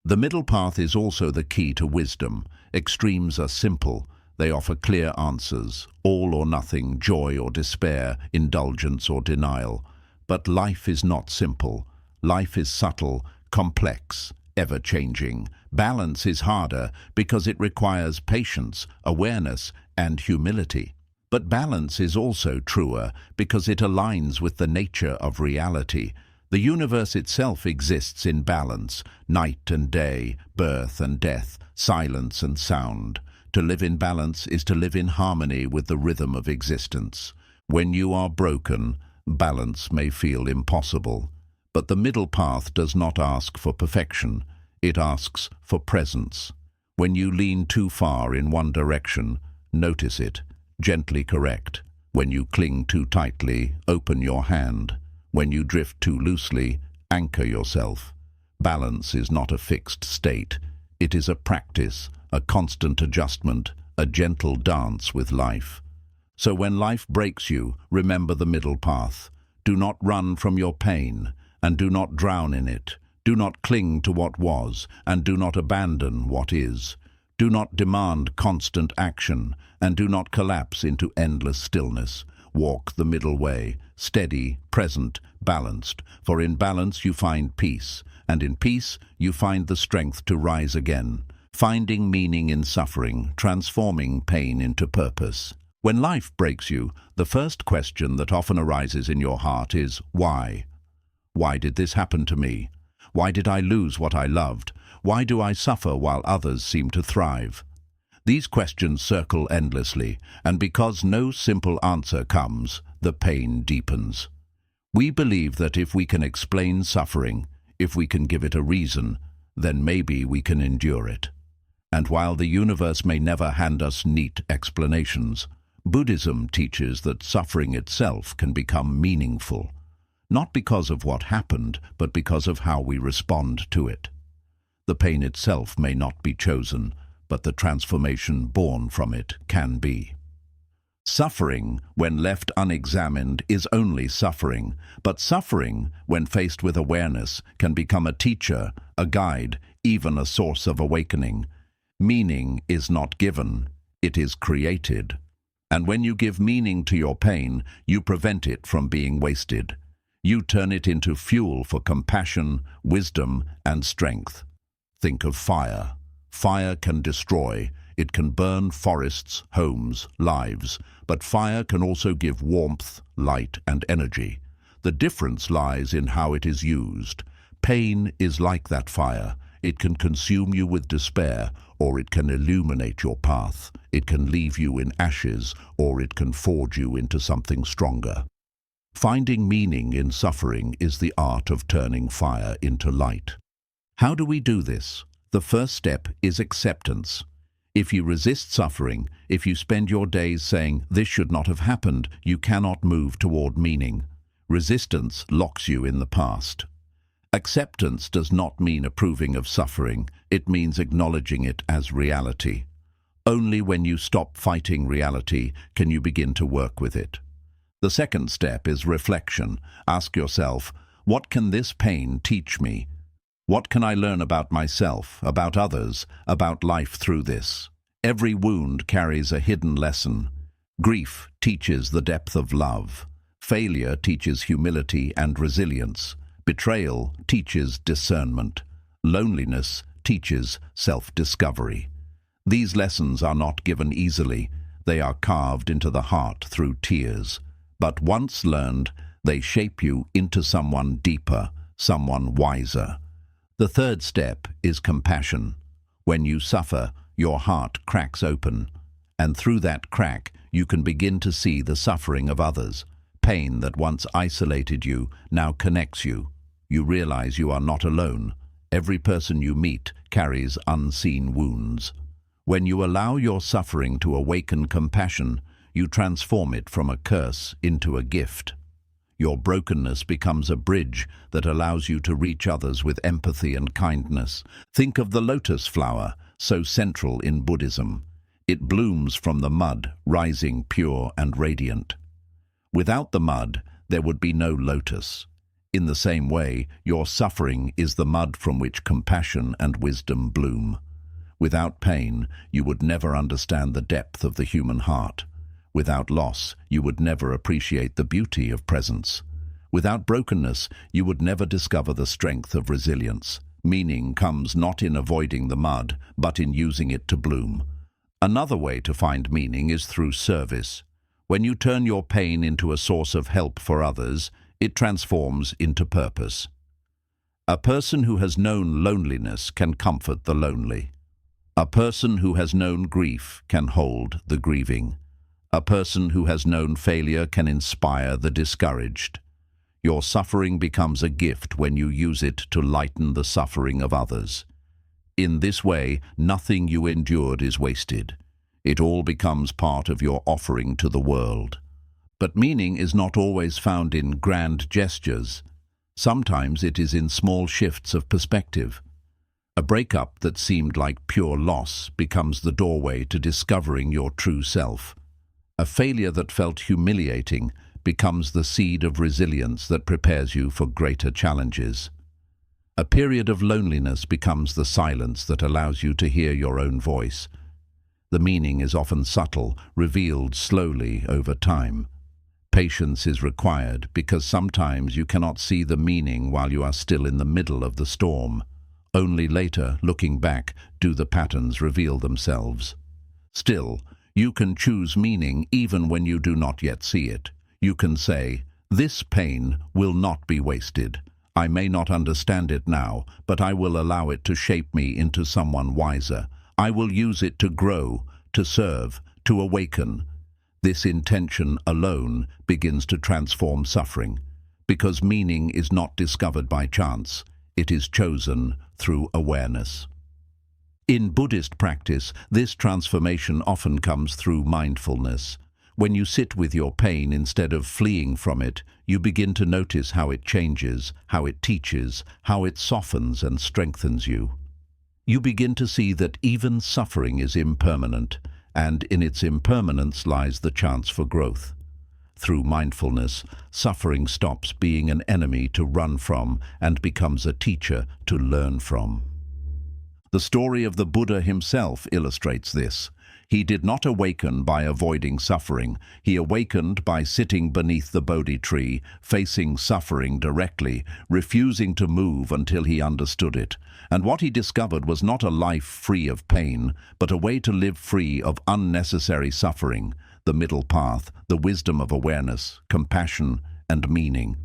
The middle path is also the key to wisdom. Extremes are simple. They offer clear answers, all or nothing, joy or despair, indulgence or denial. But life is not simple. Life is subtle, complex, ever-changing. Balance is harder because it requires patience, awareness, and humility. But balance is also truer because it aligns with the nature of reality. The universe itself exists in balance, night and day, birth and death, silence and sound. To live in balance is to live in harmony with the rhythm of existence. When you are broken, balance may feel impossible. But the middle path does not ask for perfection. It asks for presence. When you lean too far in one direction, notice it, gently correct. When you cling too tightly, open your hand. When you drift too loosely, anchor yourself. Balance is not a fixed state. It is a practice, a constant adjustment, a gentle dance with life. So when life breaks you, remember the middle path. Do not run from your pain, and do not drown in it. Do not cling to what was, and do not abandon what is. Do not demand constant action, and do not collapse into endless stillness. Walk the middle way, steady, present, balanced, for in balance you find peace, and in peace you find the strength to rise again, finding meaning in suffering, transforming pain into purpose. When life breaks you, the first question that often arises in your heart is, why? Why did this happen to me? Why did I lose what I loved? Why do I suffer while others seem to thrive? These questions circle endlessly, and because no simple answer comes, the pain deepens. We believe that if we can explain suffering, if we can give it a reason, then maybe we can endure it. And while the universe may never hand us neat explanations, Buddhism teaches that suffering itself can become meaningful, not because of what happened, but because of how we respond to it. The pain itself may not be chosen, but the transformation born from it can be. Suffering, when left unexamined, is only suffering, but suffering, when faced with awareness, can become a teacher, a guide, even a source of awakening. Meaning is not given, it is created. And when you give meaning to your pain, you prevent it from being wasted. You turn it into fuel for compassion, wisdom, and strength. Think of fire. Fire can destroy. It can burn forests, homes, lives. But fire can also give warmth, light, and energy. The difference lies in how it is used. Pain is like that fire. It can consume you with despair, or it can illuminate your path. It can leave you in ashes, or it can forge you into something stronger. Finding meaning in suffering is the art of turning fire into light. How do we do this? The first step is acceptance. If you resist suffering, if you spend your days saying, "This should not have happened," you cannot move toward meaning. Resistance locks you in the past. Acceptance does not mean approving of suffering. It means acknowledging it as reality. Only when you stop fighting reality can you begin to work with it. The second step is reflection. Ask yourself, what can this pain teach me? What can I learn about myself, about others, about life through this? Every wound carries a hidden lesson. Grief teaches the depth of love. Failure teaches humility and resilience. Betrayal teaches discernment. Loneliness teaches self-discovery. These lessons are not given easily. They are carved into the heart through tears. But once learned, they shape you into someone deeper, someone wiser. The third step is compassion. When you suffer, your heart cracks open, and through that crack, you can begin to see the suffering of others. Pain that once isolated you now connects you. You realize you are not alone. Every person you meet carries unseen wounds. When you allow your suffering to awaken compassion, you transform it from a curse into a gift. Your brokenness becomes a bridge that allows you to reach others with empathy and kindness. Think of the lotus flower, so central in Buddhism. It blooms from the mud, rising pure and radiant. Without the mud, there would be no lotus. In the same way, your suffering is the mud from which compassion and wisdom bloom. Without pain, you would never understand the depth of the human heart. Without loss, you would never appreciate the beauty of presence. Without brokenness, you would never discover the strength of resilience. Meaning comes not in avoiding the mud, but in using it to bloom. Another way to find meaning is through service. When you turn your pain into a source of help for others, it transforms into purpose. A person who has known loneliness can comfort the lonely. A person who has known grief can hold the grieving. A person who has known failure can inspire the discouraged. Your suffering becomes a gift when you use it to lighten the suffering of others. In this way, nothing you endured is wasted. It all becomes part of your offering to the world. But meaning is not always found in grand gestures. Sometimes it is in small shifts of perspective. A breakup that seemed like pure loss becomes the doorway to discovering your true self. A failure that felt humiliating becomes the seed of resilience that prepares you for greater challenges. A period of loneliness becomes the silence that allows you to hear your own voice. The meaning is often subtle, revealed slowly over time. Patience is required because sometimes you cannot see the meaning while you are still in the middle of the storm. Only later, looking back, do the patterns reveal themselves. Still, you can choose meaning even when you do not yet see it. You can say, "This pain will not be wasted. I may not understand it now, but I will allow it to shape me into someone wiser. I will use it to grow, to serve, to awaken." This intention alone begins to transform suffering, because meaning is not discovered by chance. It is chosen through awareness. In Buddhist practice, this transformation often comes through mindfulness. When you sit with your pain instead of fleeing from it, you begin to notice how it changes, how it teaches, how it softens and strengthens you. You begin to see that even suffering is impermanent, and in its impermanence lies the chance for growth. Through mindfulness, suffering stops being an enemy to run from and becomes a teacher to learn from. The story of the Buddha himself illustrates this. He did not awaken by avoiding suffering. He awakened by sitting beneath the Bodhi tree, facing suffering directly, refusing to move until he understood it. And what he discovered was not a life free of pain, but a way to live free of unnecessary suffering, the middle path, the wisdom of awareness, compassion, and meaning.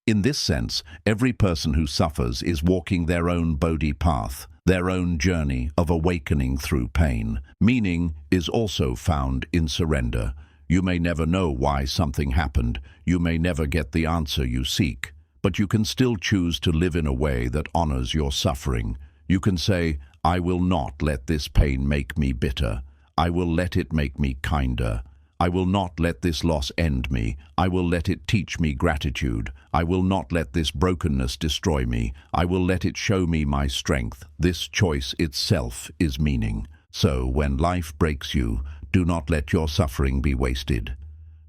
In this sense, every person who suffers is walking their own Bodhi path, their own journey of awakening through pain. Meaning is also found in surrender. You may never know why something happened. You may never get the answer you seek. But you can still choose to live in a way that honors your suffering. You can say, "I will not let this pain make me bitter. I will let it make me kinder. I will not let this loss end me. I will let it teach me gratitude. I will not let this brokenness destroy me. I will let it show me my strength." This choice itself is meaning. So when life breaks you, do not let your suffering be wasted.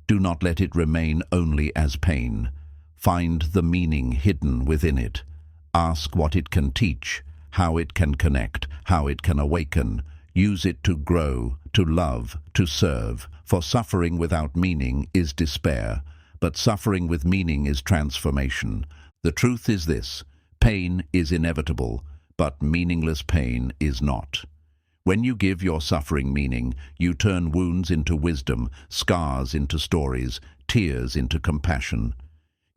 Do not let it remain only as pain. Find the meaning hidden within it. Ask what it can teach, how it can connect, how it can awaken. Use it to grow, to love, to serve. For suffering without meaning is despair, but suffering with meaning is transformation. The truth is this: pain is inevitable. but meaningless pain is not. When you give your suffering meaning, you turn wounds into wisdom, scars into stories, tears into compassion.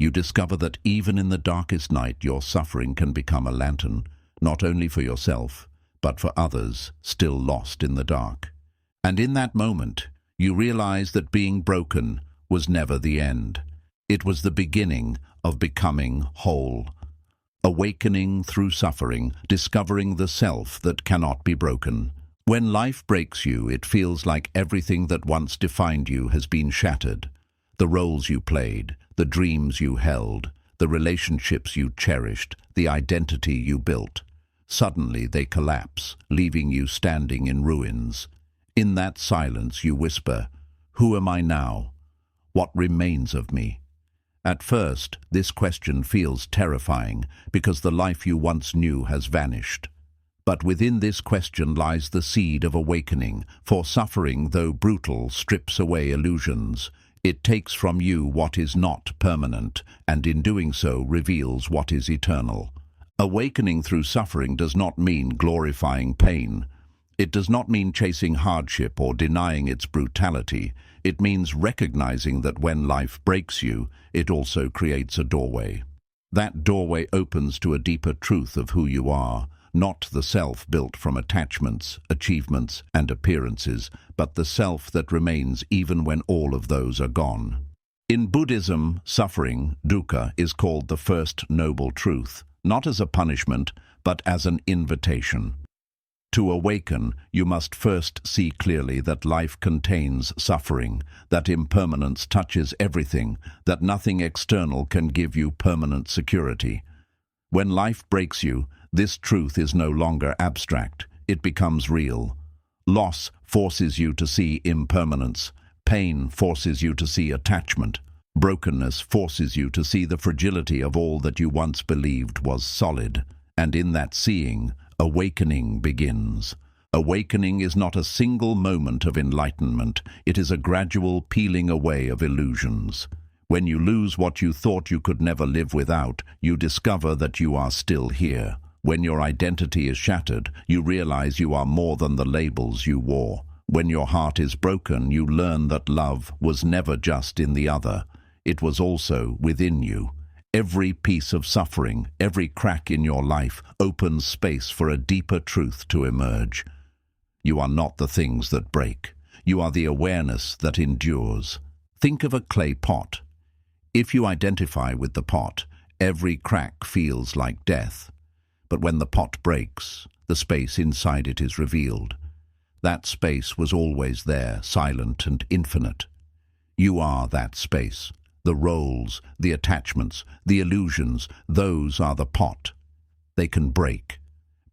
You discover that even in the darkest night, your suffering can become a lantern, not only for yourself, but for others still lost in the dark. And in that moment, you realize that being broken was never the end. It was the beginning of becoming whole. Awakening through suffering, discovering the self that cannot be broken. When life breaks you, it feels like everything that once defined you has been shattered. The roles you played, the dreams you held, the relationships you cherished, the identity you built. Suddenly they collapse, leaving you standing in ruins. In that silence you whisper, "Who am I now? What remains of me?" At first, this question feels terrifying because the life you once knew has vanished. But within this question lies the seed of awakening, for suffering, though brutal, strips away illusions. It takes from you what is not permanent, and in doing so reveals what is eternal. Awakening through suffering does not mean glorifying pain. It does not mean chasing hardship or denying its brutality. It means recognizing that when life breaks you, it also creates a doorway. That doorway opens to a deeper truth of who you are, not the self built from attachments, achievements, and appearances, but the self that remains even when all of those are gone. In Buddhism, suffering, dukkha, is called the first noble truth, not as a punishment, but as an invitation. To awaken, you must first see clearly that life contains suffering, that impermanence touches everything, that nothing external can give you permanent security. When life breaks you, this truth is no longer abstract, it becomes real. Loss forces you to see impermanence. Pain forces you to see attachment. Brokenness forces you to see the fragility of all that you once believed was solid. And in that seeing, awakening begins. Awakening is not a single moment of enlightenment, it is a gradual peeling away of illusions. When you lose what you thought you could never live without, you discover that you are still here. When your identity is shattered, you realize you are more than the labels you wore. When your heart is broken, you learn that love was never just in the other. It was also within you. Every piece of suffering, every crack in your life opens space for a deeper truth to emerge. You are not the things that break. You are the awareness that endures. Think of a clay pot. If you identify with the pot, every crack feels like death. But when the pot breaks, the space inside it is revealed. That space was always there, silent and infinite. You are that space. The roles, the attachments, the illusions, those are the pot. They can break.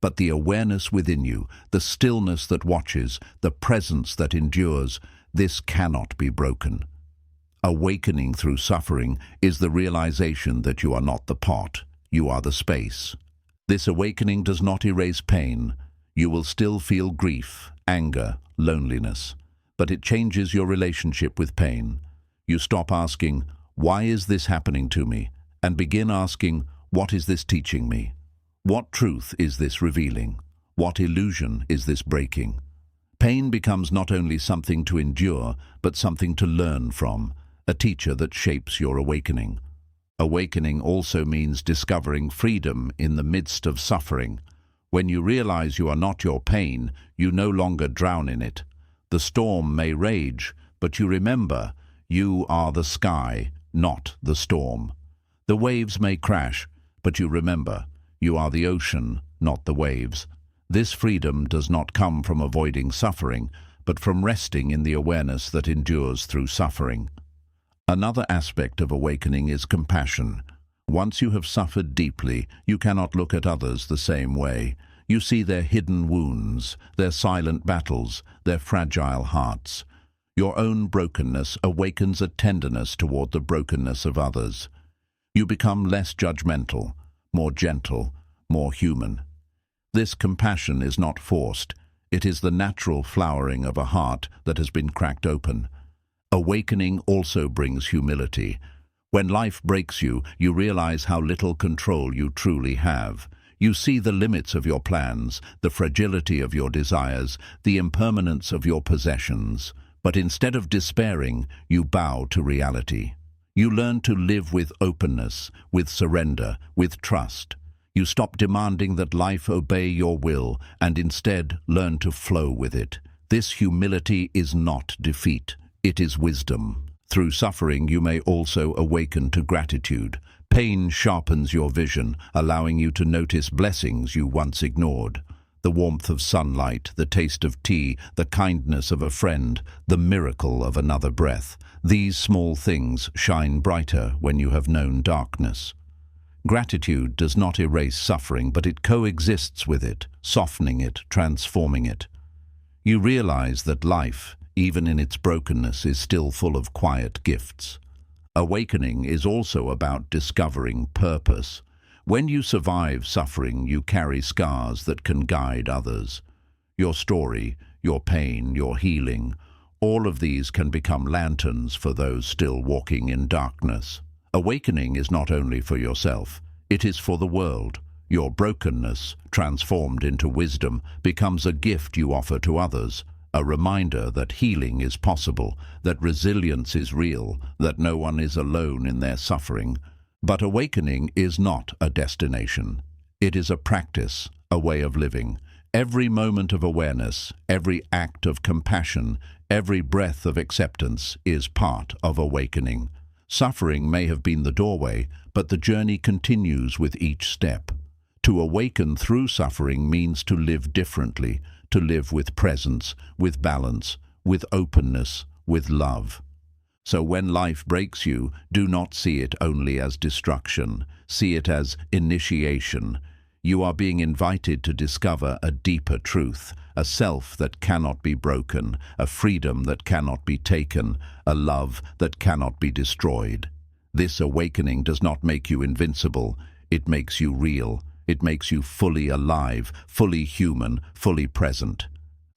But the awareness within you, the stillness that watches, the presence that endures, this cannot be broken. Awakening through suffering is the realization that you are not the pot, you are the space. This awakening does not erase pain. You will still feel grief, anger, loneliness, but it changes your relationship with pain. You stop asking, "Why is this happening to me?" and begin asking, "What is this teaching me? What truth is this revealing? What illusion is this breaking?" Pain becomes not only something to endure, but something to learn from, a teacher that shapes your awakening. Awakening also means discovering freedom in the midst of suffering. When you realize you are not your pain, you no longer drown in it. The storm may rage, but you remember, you are the sky, not the storm. The waves may crash, but you remember, you are the ocean, not the waves. This freedom does not come from avoiding suffering, but from resting in the awareness that endures through suffering. Another aspect of awakening is compassion. Once you have suffered deeply, you cannot look at others the same way. You see their hidden wounds, their silent battles, their fragile hearts. Your own brokenness awakens a tenderness toward the brokenness of others. You become less judgmental, more gentle, more human. This compassion is not forced. It is the natural flowering of a heart that has been cracked open. Awakening also brings humility. When life breaks you, you realize how little control you truly have. You see the limits of your plans, the fragility of your desires, the impermanence of your possessions. But instead of despairing, you bow to reality. You learn to live with openness, with surrender, with trust. You stop demanding that life obey your will and instead learn to flow with it. This humility is not defeat, it is wisdom. Through suffering, you may also awaken to gratitude. Pain sharpens your vision, allowing you to notice blessings you once ignored. The warmth of sunlight, the taste of tea, the kindness of a friend, the miracle of another breath. These small things shine brighter when you have known darkness. Gratitude does not erase suffering, but it coexists with it, softening it, transforming it. You realize that life, even in its brokenness, is still full of quiet gifts. Awakening is also about discovering purpose. When you survive suffering, you carry scars that can guide others. Your story, your pain, your healing, all of these can become lanterns for those still walking in darkness. Awakening is not only for yourself, it is for the world. Your brokenness, transformed into wisdom, becomes a gift you offer to others, a reminder that healing is possible, that resilience is real, that no one is alone in their suffering. But awakening is not a destination. It is a practice, a way of living. Every moment of awareness, every act of compassion, every breath of acceptance is part of awakening. Suffering may have been the doorway, but the journey continues with each step. To awaken through suffering means to live differently, to live with presence, with balance, with openness, with love. So when life breaks you, do not see it only as destruction. See it as initiation. You are being invited to discover a deeper truth, a self that cannot be broken, a freedom that cannot be taken, a love that cannot be destroyed. This awakening does not make you invincible. It makes you real. It makes you fully alive, fully human, fully present.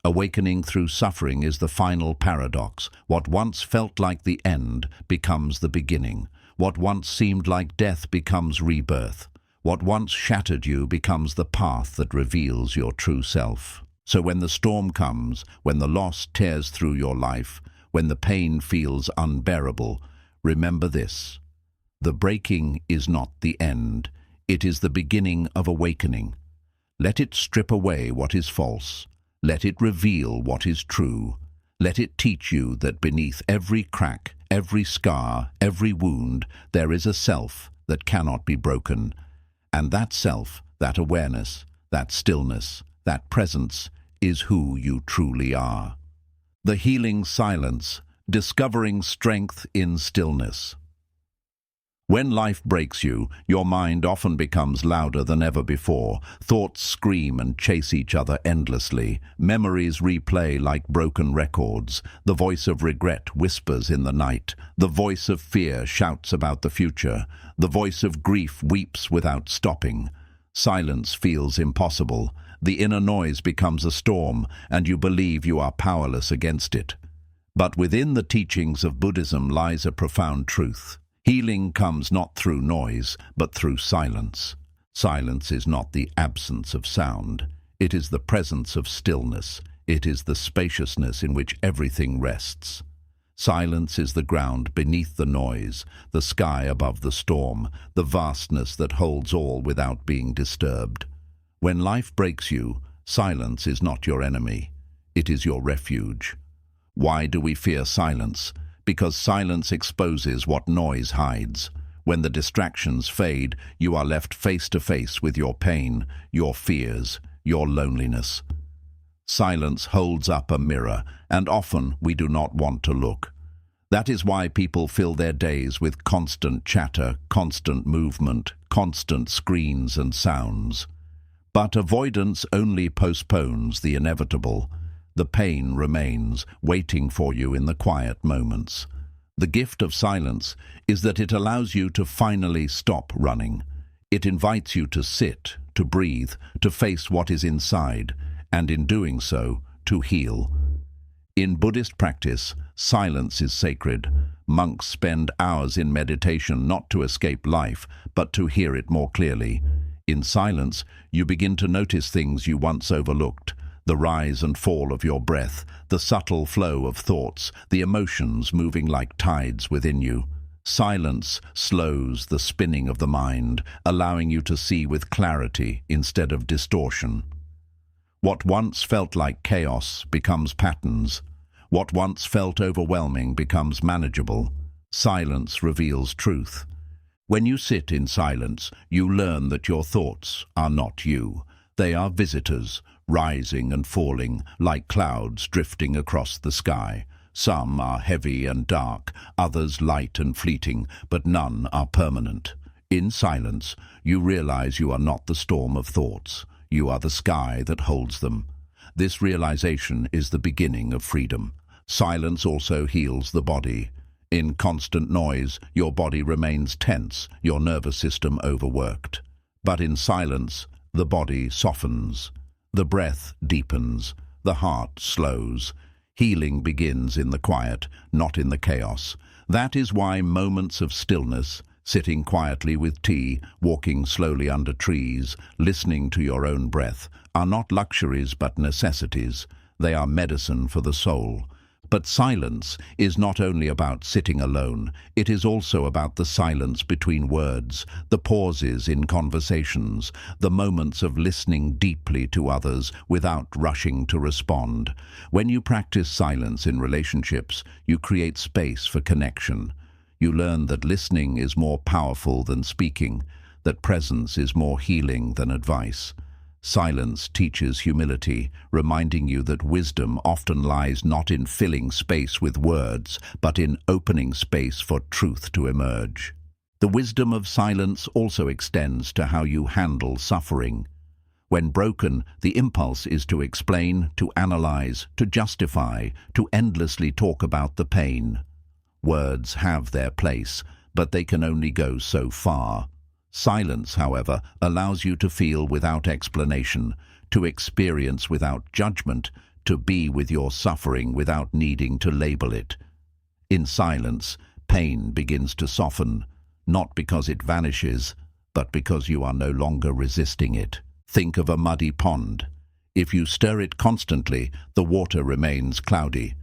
Awakening through suffering is the final paradox. What once felt like the end becomes the beginning. What once seemed like death becomes rebirth. What once shattered you becomes the path that reveals your true self. So when the storm comes, when the loss tears through your life, when the pain feels unbearable, remember this: the breaking is not the end. It is the beginning of awakening. Let it strip away what is false. Let it reveal what is true. Let it teach you that beneath every crack, every scar, every wound, there is a self that cannot be broken. And that self, that awareness, that stillness, that presence is who you truly are. The healing silence, discovering strength in stillness. When life breaks you, your mind often becomes louder than ever before. Thoughts scream and chase each other endlessly. Memories replay like broken records. The voice of regret whispers in the night. The voice of fear shouts about the future. The voice of grief weeps without stopping. Silence feels impossible. The inner noise becomes a storm, and you believe you are powerless against it. But within the teachings of Buddhism lies a profound truth. Healing comes not through noise, but through silence. Silence is not the absence of sound. It is the presence of stillness. It is the spaciousness in which everything rests. Silence is the ground beneath the noise, the sky above the storm, the vastness that holds all without being disturbed. When life breaks you, silence is not your enemy. It is your refuge. Why do we fear silence? Because silence exposes what noise hides. When the distractions fade, you are left face to face with your pain, your fears, your loneliness. Silence holds up a mirror, and often we do not want to look. That is why people fill their days with constant chatter, constant movement, constant screens and sounds. But avoidance only postpones the inevitable. The pain remains, waiting for you in the quiet moments. The gift of silence is that it allows you to finally stop running. It invites you to sit, to breathe, to face what is inside, and in doing so, to heal. In Buddhist practice, silence is sacred. Monks spend hours in meditation not to escape life, but to hear it more clearly. In silence, you begin to notice things you once overlooked: the rise and fall of your breath, the subtle flow of thoughts, the emotions moving like tides within you. Silence slows the spinning of the mind, allowing you to see with clarity instead of distortion. What once felt like chaos becomes patterns. What once felt overwhelming becomes manageable. Silence reveals truth. When you sit in silence, you learn that your thoughts are not you. They are visitors, rising and falling like clouds drifting across the sky. Some are heavy and dark, others light and fleeting, but none are permanent. In silence, you realize you are not the storm of thoughts. You are the sky that holds them. This realization is the beginning of freedom. Silence also heals the body. In constant noise, your body remains tense, your nervous system overworked. But in silence, the body softens. The breath deepens. The heart slows. Healing begins in the quiet, not in the chaos. That is why moments of stillness, sitting quietly with tea, walking slowly under trees, listening to your own breath, are not luxuries but necessities. They are medicine for the soul. But silence is not only about sitting alone, it is also about the silence between words, the pauses in conversations, the moments of listening deeply to others without rushing to respond. When you practice silence in relationships, you create space for connection. You learn that listening is more powerful than speaking, that presence is more healing than advice. Silence teaches humility, reminding you that wisdom often lies not in filling space with words, but in opening space for truth to emerge. The wisdom of silence also extends to how you handle suffering. When broken, the impulse is to explain, to analyze, to justify, to endlessly talk about the pain. Words have their place, but they can only go so far. Silence, however, allows you to feel without explanation, to experience without judgment, to be with your suffering without needing to label it. In silence, pain begins to soften, not because it vanishes, but because you are no longer resisting it. Think of a muddy pond. If you stir it constantly, the water remains cloudy.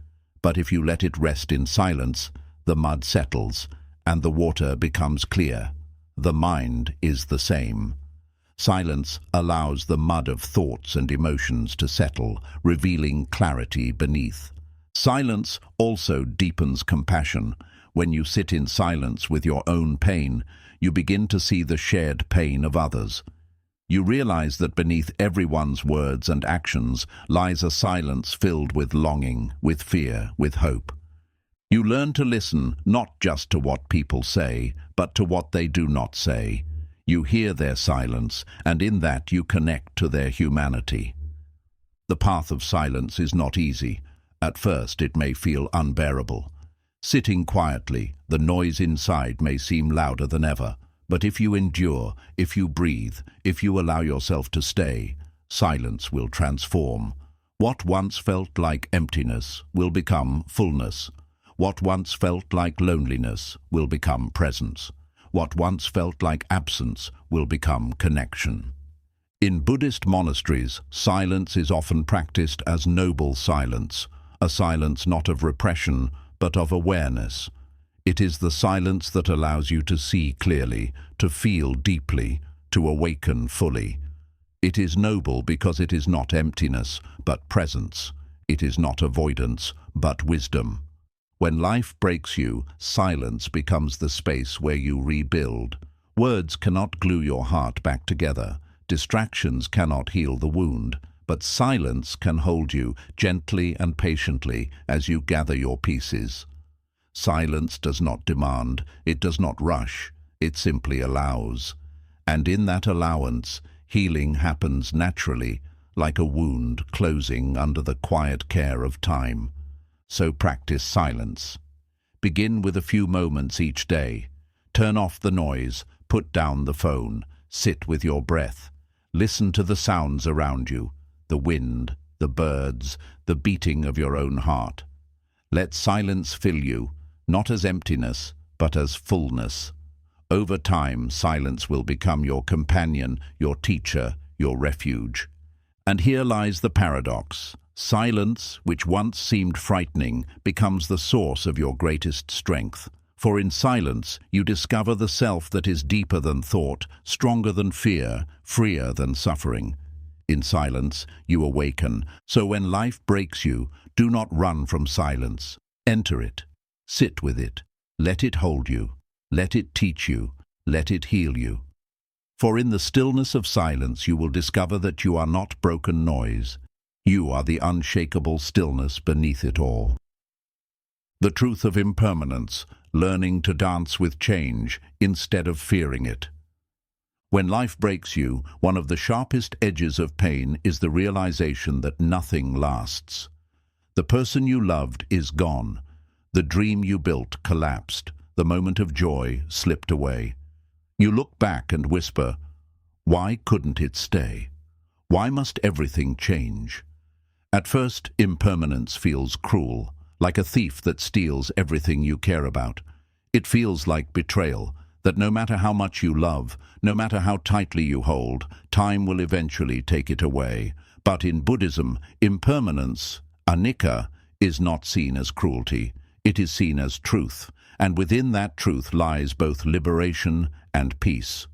But if you let it rest in silence, the mud settles, and the water becomes clear. The mind is the same. Silence allows the mud of thoughts and emotions to settle, revealing clarity beneath. Silence also deepens compassion. When you sit in silence with your own pain, you begin to see the shared pain of others. You realize that beneath everyone's words and actions lies a silence filled with longing, with fear, with hope. You learn to listen not just to what people say, but to what they do not say. You hear their silence, and in that you connect to their humanity. The path of silence is not easy. At first it may feel unbearable. Sitting quietly, the noise inside may seem louder than ever. But if you endure, if you breathe, if you allow yourself to stay, silence will transform. What once felt like emptiness will become fullness. What once felt like loneliness will become presence. What once felt like absence will become connection. In Buddhist monasteries, silence is often practiced as noble silence, a silence not of repression, but of awareness. It is the silence that allows you to see clearly, to feel deeply, to awaken fully. It is noble because it is not emptiness, but presence. It is not avoidance, but wisdom. When life breaks you, silence becomes the space where you rebuild. Words cannot glue your heart back together. Distractions cannot heal the wound. But silence can hold you gently and patiently as you gather your pieces. Silence does not demand, it does not rush, it simply allows. And in that allowance, healing happens naturally, like a wound closing under the quiet care of time. So practice silence. Begin with a few moments each day. Turn off the noise, put down the phone, sit with your breath. Listen to the sounds around you, the wind, the birds, the beating of your own heart. Let silence fill you, not as emptiness, but as fullness. Over time, silence will become your companion, your teacher, your refuge. And here lies the paradox. Silence, which once seemed frightening, becomes the source of your greatest strength. For in silence, you discover the self that is deeper than thought, stronger than fear, freer than suffering. In silence, you awaken. So when life breaks you, do not run from silence. Enter it. Sit with it. Let it hold you. Let it teach you. Let it heal you. For in the stillness of silence you will discover that you are not broken noise. You are the unshakable stillness beneath it all. The truth of impermanence, learning to dance with change instead of fearing it. When life breaks you, one of the sharpest edges of pain is the realization that nothing lasts. The person you loved is gone. The dream you built collapsed. The moment of joy slipped away. You look back and whisper, "Why couldn't it stay? Why must everything change?" At first, impermanence feels cruel, like a thief that steals everything you care about. It feels like betrayal, that no matter how much you love, no matter how tightly you hold, time will eventually take it away. But in Buddhism, impermanence, anicca, is not seen as cruelty. It is seen as truth, and within that truth lies both liberation and peace.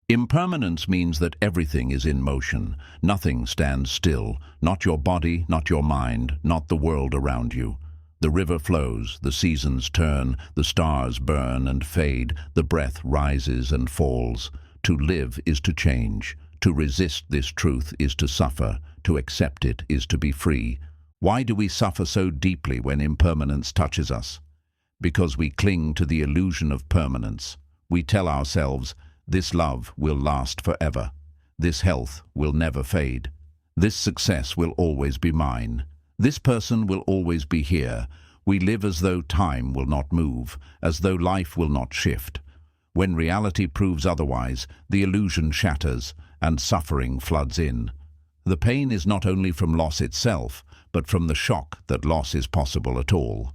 Impermanence means that everything is in motion. Nothing stands still, not your body, not your mind, not the world around you. The river flows, the seasons turn, the stars burn and fade, the breath rises and falls. To live is to change. To resist this truth is to suffer. To accept it is to be free. Why do we suffer so deeply when impermanence touches us? Because we cling to the illusion of permanence. We tell ourselves, this love will last forever. This health will never fade. This success will always be mine. This person will always be here. We live as though time will not move, as though life will not shift. When reality proves otherwise, the illusion shatters and suffering floods in. The pain is not only from loss itself, but from the shock that loss is possible at all.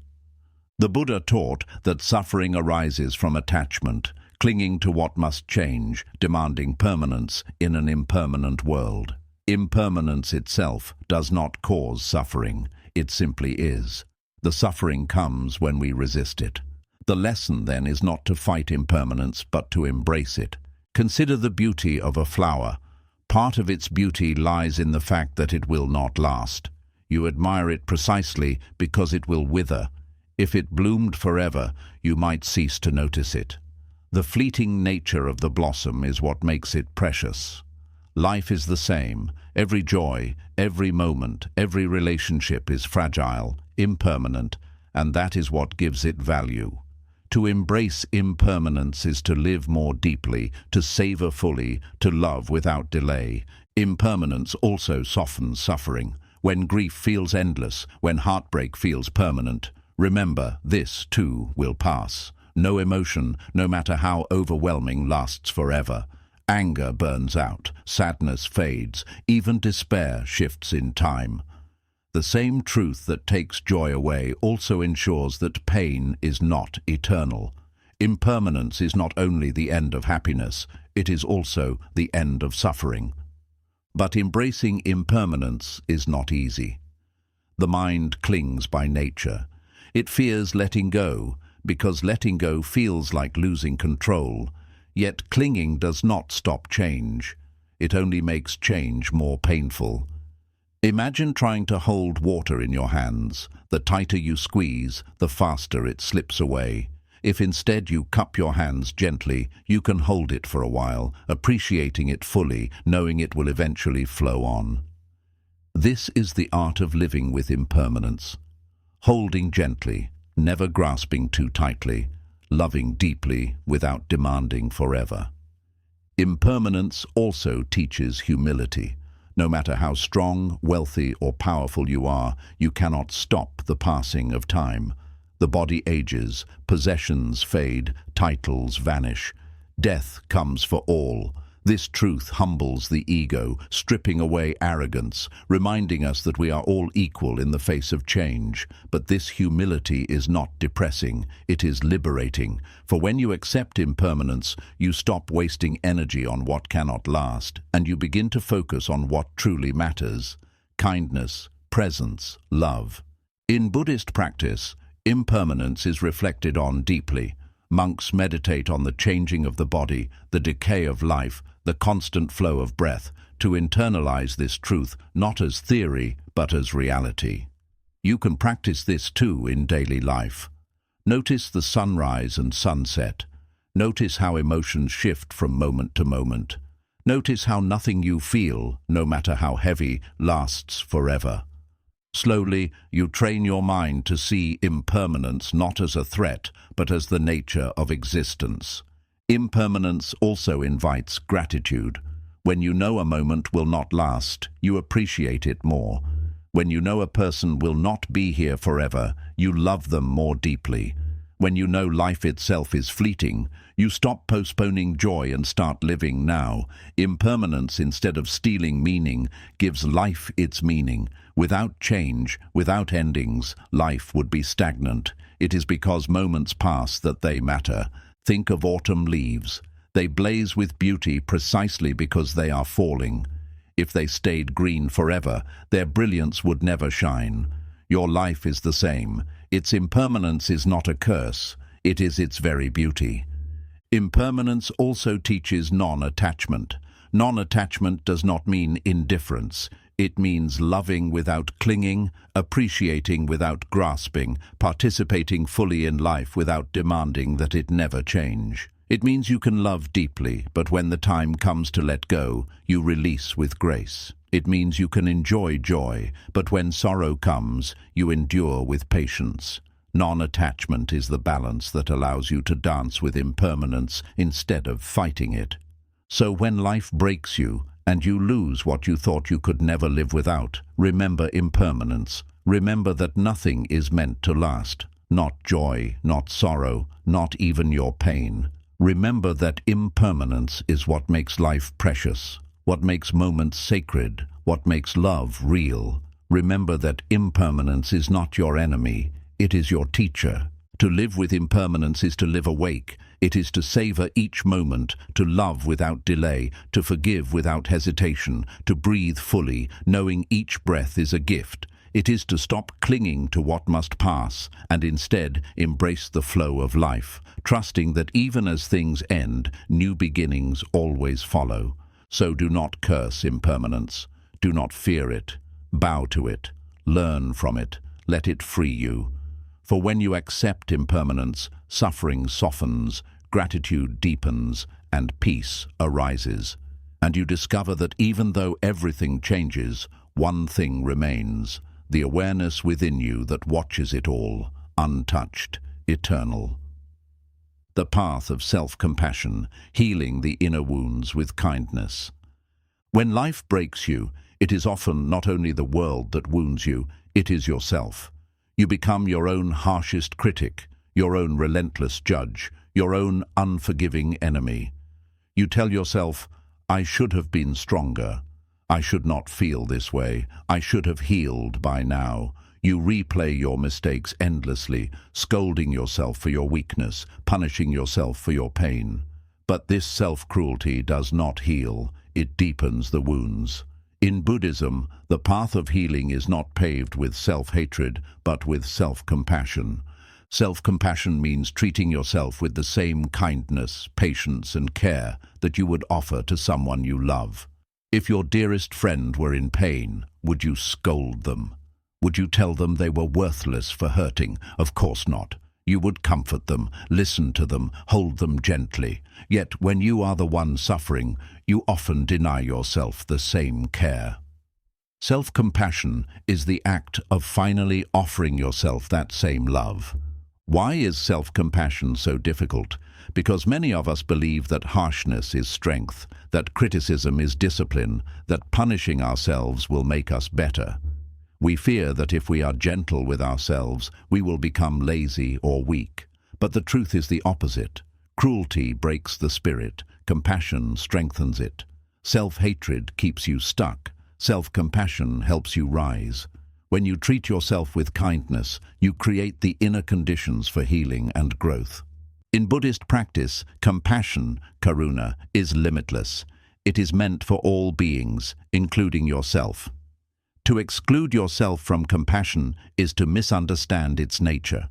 The Buddha taught that suffering arises from attachment, clinging to what must change, demanding permanence in an impermanent world. Impermanence itself does not cause suffering, it simply is. The suffering comes when we resist it. The lesson then is not to fight impermanence, but to embrace it. Consider the beauty of a flower. Part of its beauty lies in the fact that it will not last. You admire it precisely because it will wither. If it bloomed forever, you might cease to notice it. The fleeting nature of the blossom is what makes it precious. Life is the same. Every joy, every moment, every relationship is fragile, impermanent, and that is what gives it value. To embrace impermanence is to live more deeply, to savor fully, to love without delay. Impermanence also softens suffering. When grief feels endless, when heartbreak feels permanent, remember, this too will pass. No emotion, no matter how overwhelming, lasts forever. Anger burns out, sadness fades, even despair shifts in time. The same truth that takes joy away also ensures that pain is not eternal. Impermanence is not only the end of happiness, it is also the end of suffering. But embracing impermanence is not easy. The mind clings by nature. It fears letting go, because letting go feels like losing control. Yet clinging does not stop change. It only makes change more painful. Imagine trying to hold water in your hands. The tighter you squeeze, the faster it slips away. If instead you cup your hands gently, you can hold it for a while, appreciating it fully, knowing it will eventually flow on. This is the art of living with impermanence. Holding gently, never grasping too tightly, loving deeply without demanding forever. Impermanence also teaches humility. No matter how strong, wealthy, or powerful you are, you cannot stop the passing of time. The body ages, possessions fade, titles vanish. Death comes for all. This truth humbles the ego, stripping away arrogance, reminding us that we are all equal in the face of change. But this humility is not depressing, it is liberating. For when you accept impermanence, you stop wasting energy on what cannot last, and you begin to focus on what truly matters: kindness, presence, love. In Buddhist practice, impermanence is reflected on deeply. Monks meditate on the changing of the body, the decay of life, the constant flow of breath, to internalize this truth not as theory but as reality. You can practice this too in daily life. Notice the sunrise and sunset. Notice how emotions shift from moment to moment. Notice how nothing you feel, no matter how heavy, lasts forever. Slowly, you train your mind to see impermanence not as a threat, but as the nature of existence. Impermanence also invites gratitude. When you know a moment will not last, you appreciate it more. When you know a person will not be here forever, you love them more deeply. When you know life itself is fleeting, you stop postponing joy and start living now. Impermanence, instead of stealing meaning, gives life its meaning. Without change, without endings, life would be stagnant. It is because moments pass that they matter. Think of autumn leaves. They blaze with beauty precisely because they are falling. If they stayed green forever, their brilliance would never shine. Your life is the same. Its impermanence is not a curse, it is its very beauty. Impermanence also teaches non-attachment. Non-attachment does not mean indifference. It means loving without clinging, appreciating without grasping, participating fully in life without demanding that it never change. It means you can love deeply, but when the time comes to let go, you release with grace. It means you can enjoy joy, but when sorrow comes, you endure with patience. Non-attachment is the balance that allows you to dance with impermanence instead of fighting it. So when life breaks you, and you lose what you thought you could never live without, remember impermanence. Remember that nothing is meant to last. Not joy, not sorrow, not even your pain. Remember that impermanence is what makes life precious, what makes moments sacred, what makes love real. Remember that impermanence is not your enemy, it is your teacher. To live with impermanence is to live awake. It is to savor each moment, to love without delay, to forgive without hesitation, to breathe fully, knowing each breath is a gift. It is to stop clinging to what must pass and instead embrace the flow of life, trusting that even as things end, new beginnings always follow. So do not curse impermanence. Do not fear it. Bow to it. Learn from it. Let it free you. For when you accept impermanence, suffering softens, gratitude deepens, and peace arises. And you discover that even though everything changes, one thing remains: the awareness within you that watches it all, untouched, eternal. The path of self-compassion, healing the inner wounds with kindness. When life breaks you, it is often not only the world that wounds you, it is yourself. You become your own harshest critic, your own relentless judge, your own unforgiving enemy. You tell yourself, "I should have been stronger. I should not feel this way. I should have healed by now." You replay your mistakes endlessly, scolding yourself for your weakness, punishing yourself for your pain. But this self-cruelty does not heal, it deepens the wounds. In Buddhism, the path of healing is not paved with self-hatred, but with self-compassion. Self-compassion means treating yourself with the same kindness, patience, and care that you would offer to someone you love. If your dearest friend were in pain, would you scold them? Would you tell them they were worthless for hurting? Of course not. You would comfort them, listen to them, hold them gently. Yet when you are the one suffering, you often deny yourself the same care. Self-compassion is the act of finally offering yourself that same love. Why is self-compassion so difficult? Because many of us believe that harshness is strength, that criticism is discipline, that punishing ourselves will make us better. We fear that if we are gentle with ourselves, we will become lazy or weak. But the truth is the opposite. Cruelty breaks the spirit. Compassion strengthens it. Self-hatred keeps you stuck. Self-compassion helps you rise. When you treat yourself with kindness, you create the inner conditions for healing and growth. In Buddhist practice, compassion, karuna, is limitless. It is meant for all beings, including yourself. To exclude yourself from compassion is to misunderstand its nature.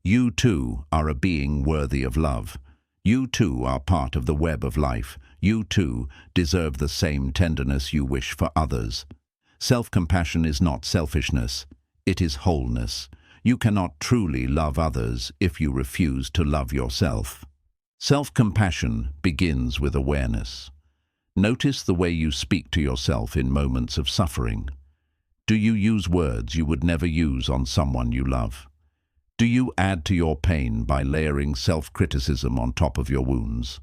You too are a being worthy of love. You too are part of the web of life. You too deserve the same tenderness you wish for others. Self-compassion is not selfishness. It is wholeness. You cannot truly love others if you refuse to love yourself. Self-compassion begins with awareness. Notice the way you speak to yourself in moments of suffering. Do you use words you would never use on someone you love? Do you add to your pain by layering self-criticism on top of your wounds?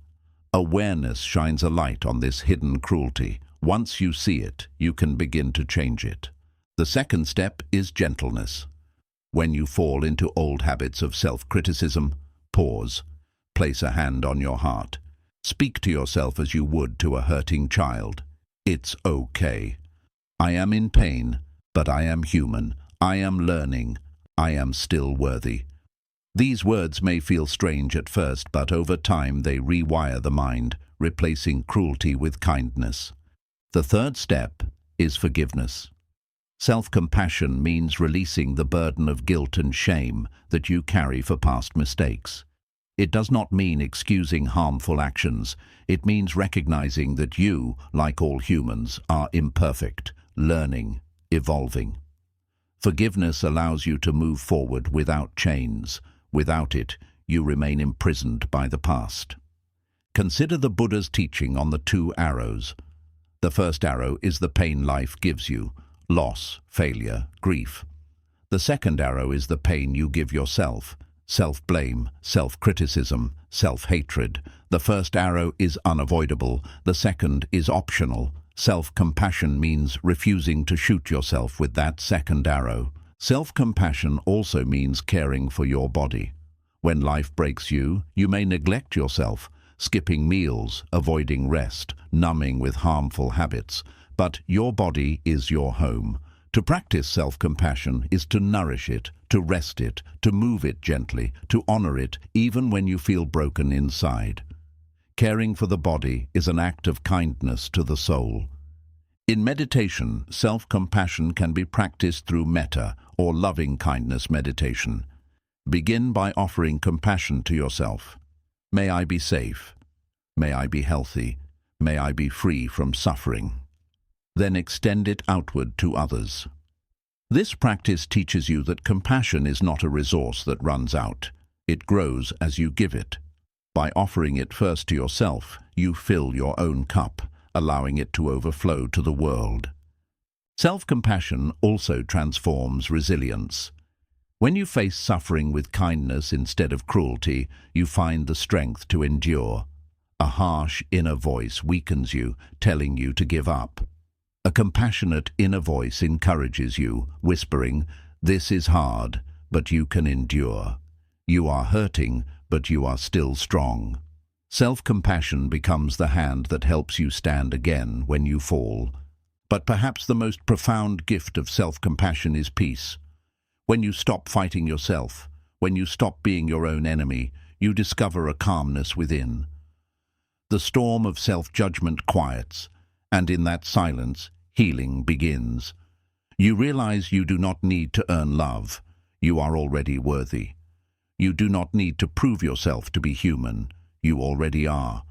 Awareness shines a light on this hidden cruelty. Once you see it, you can begin to change it. The second step is gentleness. When you fall into old habits of self-criticism, pause. Place a hand on your heart. Speak to yourself as you would to a hurting child. It's okay. I am in pain, but I am human. I am learning. I am still worthy. These words may feel strange at first, but over time they rewire the mind, replacing cruelty with kindness. The third step is forgiveness. Self-compassion means releasing the burden of guilt and shame that you carry for past mistakes. It does not mean excusing harmful actions. It means recognizing that you, like all humans, are imperfect, learning, evolving. Forgiveness allows you to move forward without chains. Without it, you remain imprisoned by the past. Consider the Buddha's teaching on the two arrows. The first arrow is the pain life gives you: loss, failure, grief. The second arrow is the pain you give yourself: self-blame, self-criticism, self-hatred. The first arrow is unavoidable. The second is optional. Self-compassion means refusing to shoot yourself with that second arrow. Self-compassion also means caring for your body. When life breaks you, you may neglect yourself, skipping meals, avoiding rest, numbing with harmful habits. But your body is your home. To practice self-compassion is to nourish it, to rest it, to move it gently, to honor it even when you feel broken inside. Caring for the body is an act of kindness to the soul. In meditation, self-compassion can be practiced through metta, or loving-kindness meditation. Begin by offering compassion to yourself. May I be safe. May I be healthy. May I be free from suffering. Then extend it outward to others. This practice teaches you that compassion is not a resource that runs out. It grows as you give it. By offering it first to yourself, you fill your own cup, allowing it to overflow to the world. Self-compassion also transforms resilience. When you face suffering with kindness instead of cruelty, you find the strength to endure. A harsh inner voice weakens you, telling you to give up. A compassionate inner voice encourages you, whispering, "This is hard, but you can endure. You are hurting, but you are still strong." Self-compassion becomes the hand that helps you stand again when you fall. But perhaps the most profound gift of self-compassion is peace. When you stop fighting yourself, when you stop being your own enemy, you discover a calmness within. The storm of self-judgment quiets, and in that silence, healing begins. You realize you do not need to earn love. You are already worthy. You do not need to prove yourself to be human. You already are.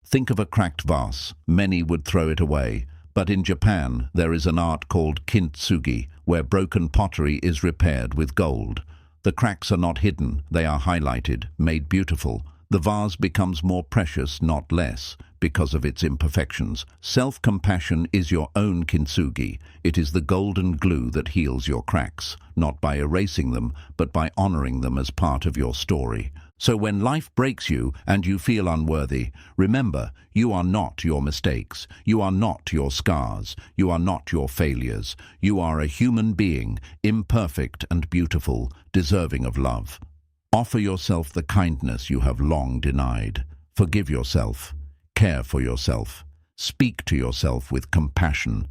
Think of a cracked vase. Many would throw it away. But in Japan, there is an art called kintsugi, where broken pottery is repaired with gold. The cracks are not hidden. They are highlighted, made beautiful. The vase becomes more precious, not less, because of its imperfections. Self-compassion is your own kintsugi. It is the golden glue that heals your cracks, not by erasing them, but by honoring them as part of your story. So when life breaks you and you feel unworthy, remember, you are not your mistakes. You are not your scars. You are not your failures. You are a human being, imperfect and beautiful, deserving of love. Offer yourself the kindness you have long denied. Forgive yourself. care for yourself. Speak to yourself with compassion.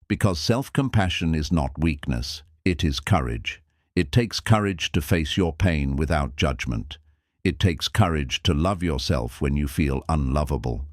Because self-compassion is not weakness, it is courage. It takes courage to face your pain without judgment. It takes courage to love yourself when you feel unlovable.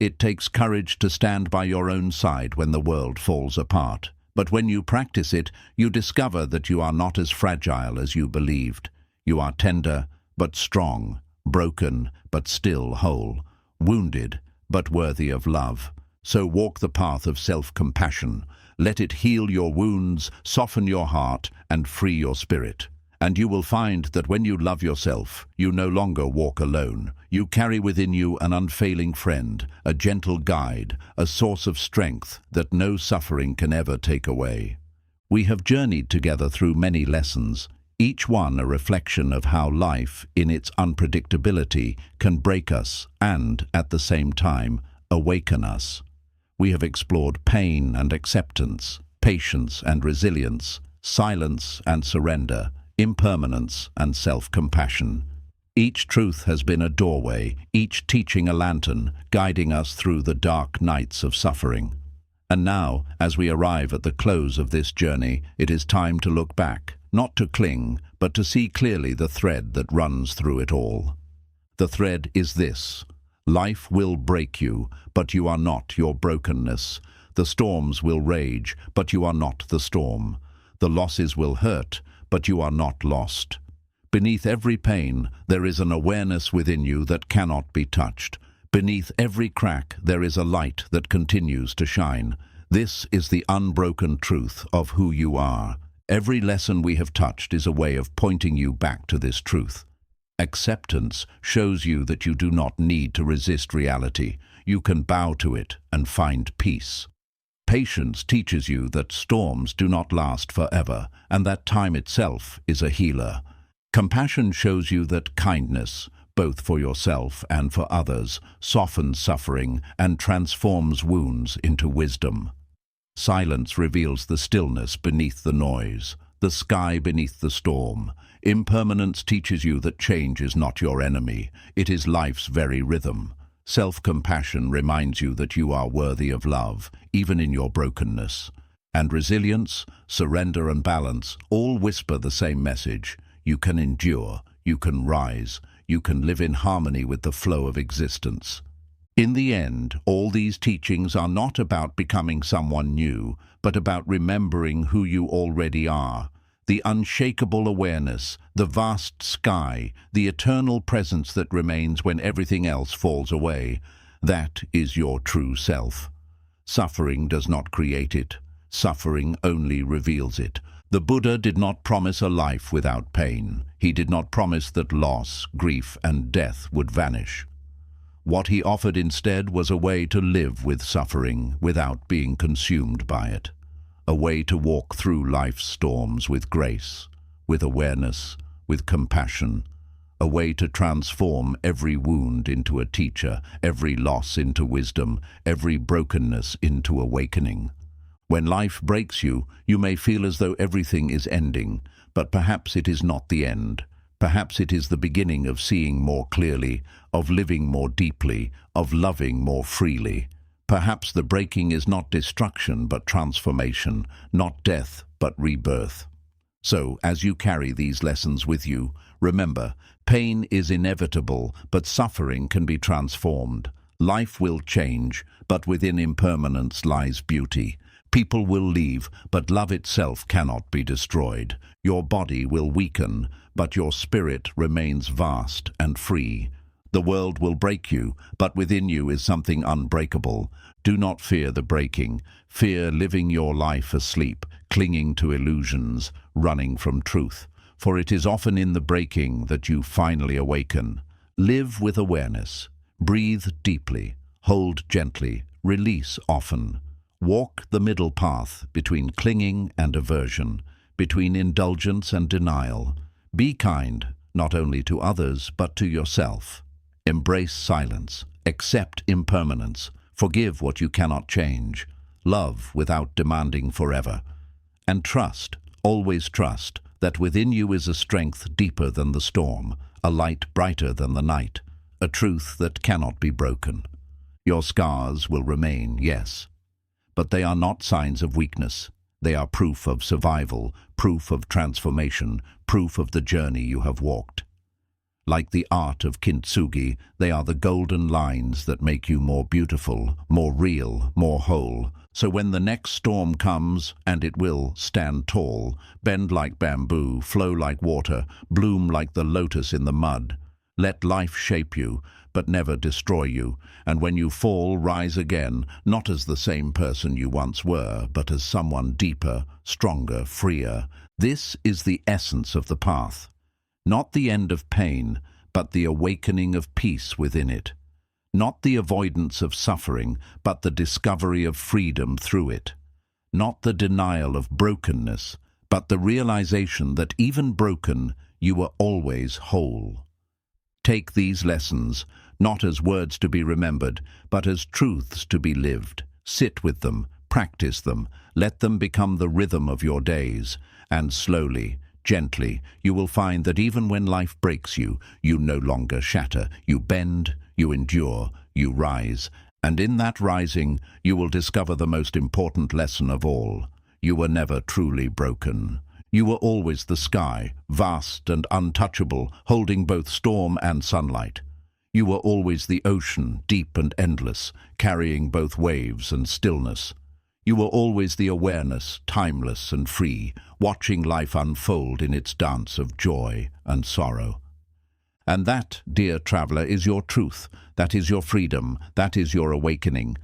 It takes courage to stand by your own side when the world falls apart. But when you practice it, you discover that you are not as fragile as you believed. You are tender, but strong, broken, but still whole, wounded, but worthy of love. So walk the path of self-compassion. Let it heal your wounds, soften your heart, and free your spirit. And you will find that when you love yourself, you no longer walk alone. You carry within you an unfailing friend, a gentle guide, a source of strength that no suffering can ever take away. We have journeyed together through many lessons, each one a reflection of how life, in its unpredictability, can break us and, at the same time, awaken us. We have explored pain and acceptance, patience and resilience, silence and surrender, impermanence and self-compassion. Each truth has been a doorway, each teaching a lantern, guiding us through the dark nights of suffering. And now, as we arrive at the close of this journey, it is time to look back, not to cling, but to see clearly the thread that runs through it all. The thread is this: life will break you, but you are not your brokenness. The storms will rage, but you are not the storm. The losses will hurt, but you are not lost. Beneath every pain, there is an awareness within you that cannot be touched. Beneath every crack, there is a light that continues to shine. This is the unbroken truth of who you are. Every lesson we have touched is a way of pointing you back to this truth. Acceptance shows you that you do not need to resist reality. You can bow to it and find peace. Patience teaches you that storms do not last forever, and that time itself is a healer. Compassion shows you that kindness, both for yourself and for others, softens suffering and transforms wounds into wisdom. Silence reveals the stillness beneath the noise, the sky beneath the storm. Impermanence teaches you that change is not your enemy. It is life's very rhythm. Self-compassion reminds you that you are worthy of love, even in your brokenness. And resilience, surrender and balance all whisper the same message. You can endure, you can rise, you can live in harmony with the flow of existence. In the end, all these teachings are not about becoming someone new, but about remembering who you already are. The unshakable awareness, the vast sky, the eternal presence that remains when everything else falls away. That is your true self. Suffering does not create it. Suffering only reveals it. The Buddha did not promise a life without pain. He did not promise that loss, grief, and death would vanish. What he offered instead was a way to live with suffering without being consumed by it. A way to walk through life's storms with grace, with awareness, with compassion. A way to transform every wound into a teacher, every loss into wisdom, every brokenness into awakening. When life breaks you, you may feel as though everything is ending, but perhaps it is not the end. Perhaps it is the beginning of seeing more clearly, of living more deeply, of loving more freely. Perhaps the breaking is not destruction but transformation, not death but rebirth. So, as you carry these lessons with you, remember, pain is inevitable, but suffering can be transformed. Life will change, but within impermanence lies beauty. People will leave, but love itself cannot be destroyed. Your body will weaken, but your spirit remains vast and free. The world will break you, but within you is something unbreakable. Do not fear the breaking. Fear living your life asleep, clinging to illusions, running from truth. For it is often in the breaking that you finally awaken. Live with awareness. Breathe deeply. Hold gently. Release often. Walk the middle path between clinging and aversion, between indulgence and denial. Be kind, not only to others, but to yourself. Embrace silence. Accept impermanence. Forgive what you cannot change. Love without demanding forever. And trust, always trust, that within you is a strength deeper than the storm, a light brighter than the night, a truth that cannot be broken. Your scars will remain, yes, but they are not signs of weakness. They are proof of survival, proof of transformation, proof of the journey you have walked. Like the art of kintsugi, they are the golden lines that make you more beautiful, more real, more whole. So when the next storm comes, and it will, stand tall, bend like bamboo, flow like water, bloom like the lotus in the mud. Let life shape you, but never destroy you, and when you fall, rise again, not as the same person you once were, but as someone deeper, stronger, freer. This is the essence of the path. Not the end of pain, but the awakening of peace within it. Not the avoidance of suffering, but the discovery of freedom through it. Not the denial of brokenness, but the realization that even broken, you are always whole. Take these lessons, not as words to be remembered, but as truths to be lived. Sit with them, practice them, let them become the rhythm of your days, and slowly, gently, you will find that even when life breaks you, you no longer shatter. You bend, you endure, you rise, and in that rising, you will discover the most important lesson of all. You were never truly broken. You were always the sky, vast and untouchable, holding both storm and sunlight. You were always the ocean, deep and endless, carrying both waves and stillness. You were always the awareness, timeless and free, watching life unfold in its dance of joy and sorrow. And that, dear traveler, is your truth. That is your freedom. That is your awakening.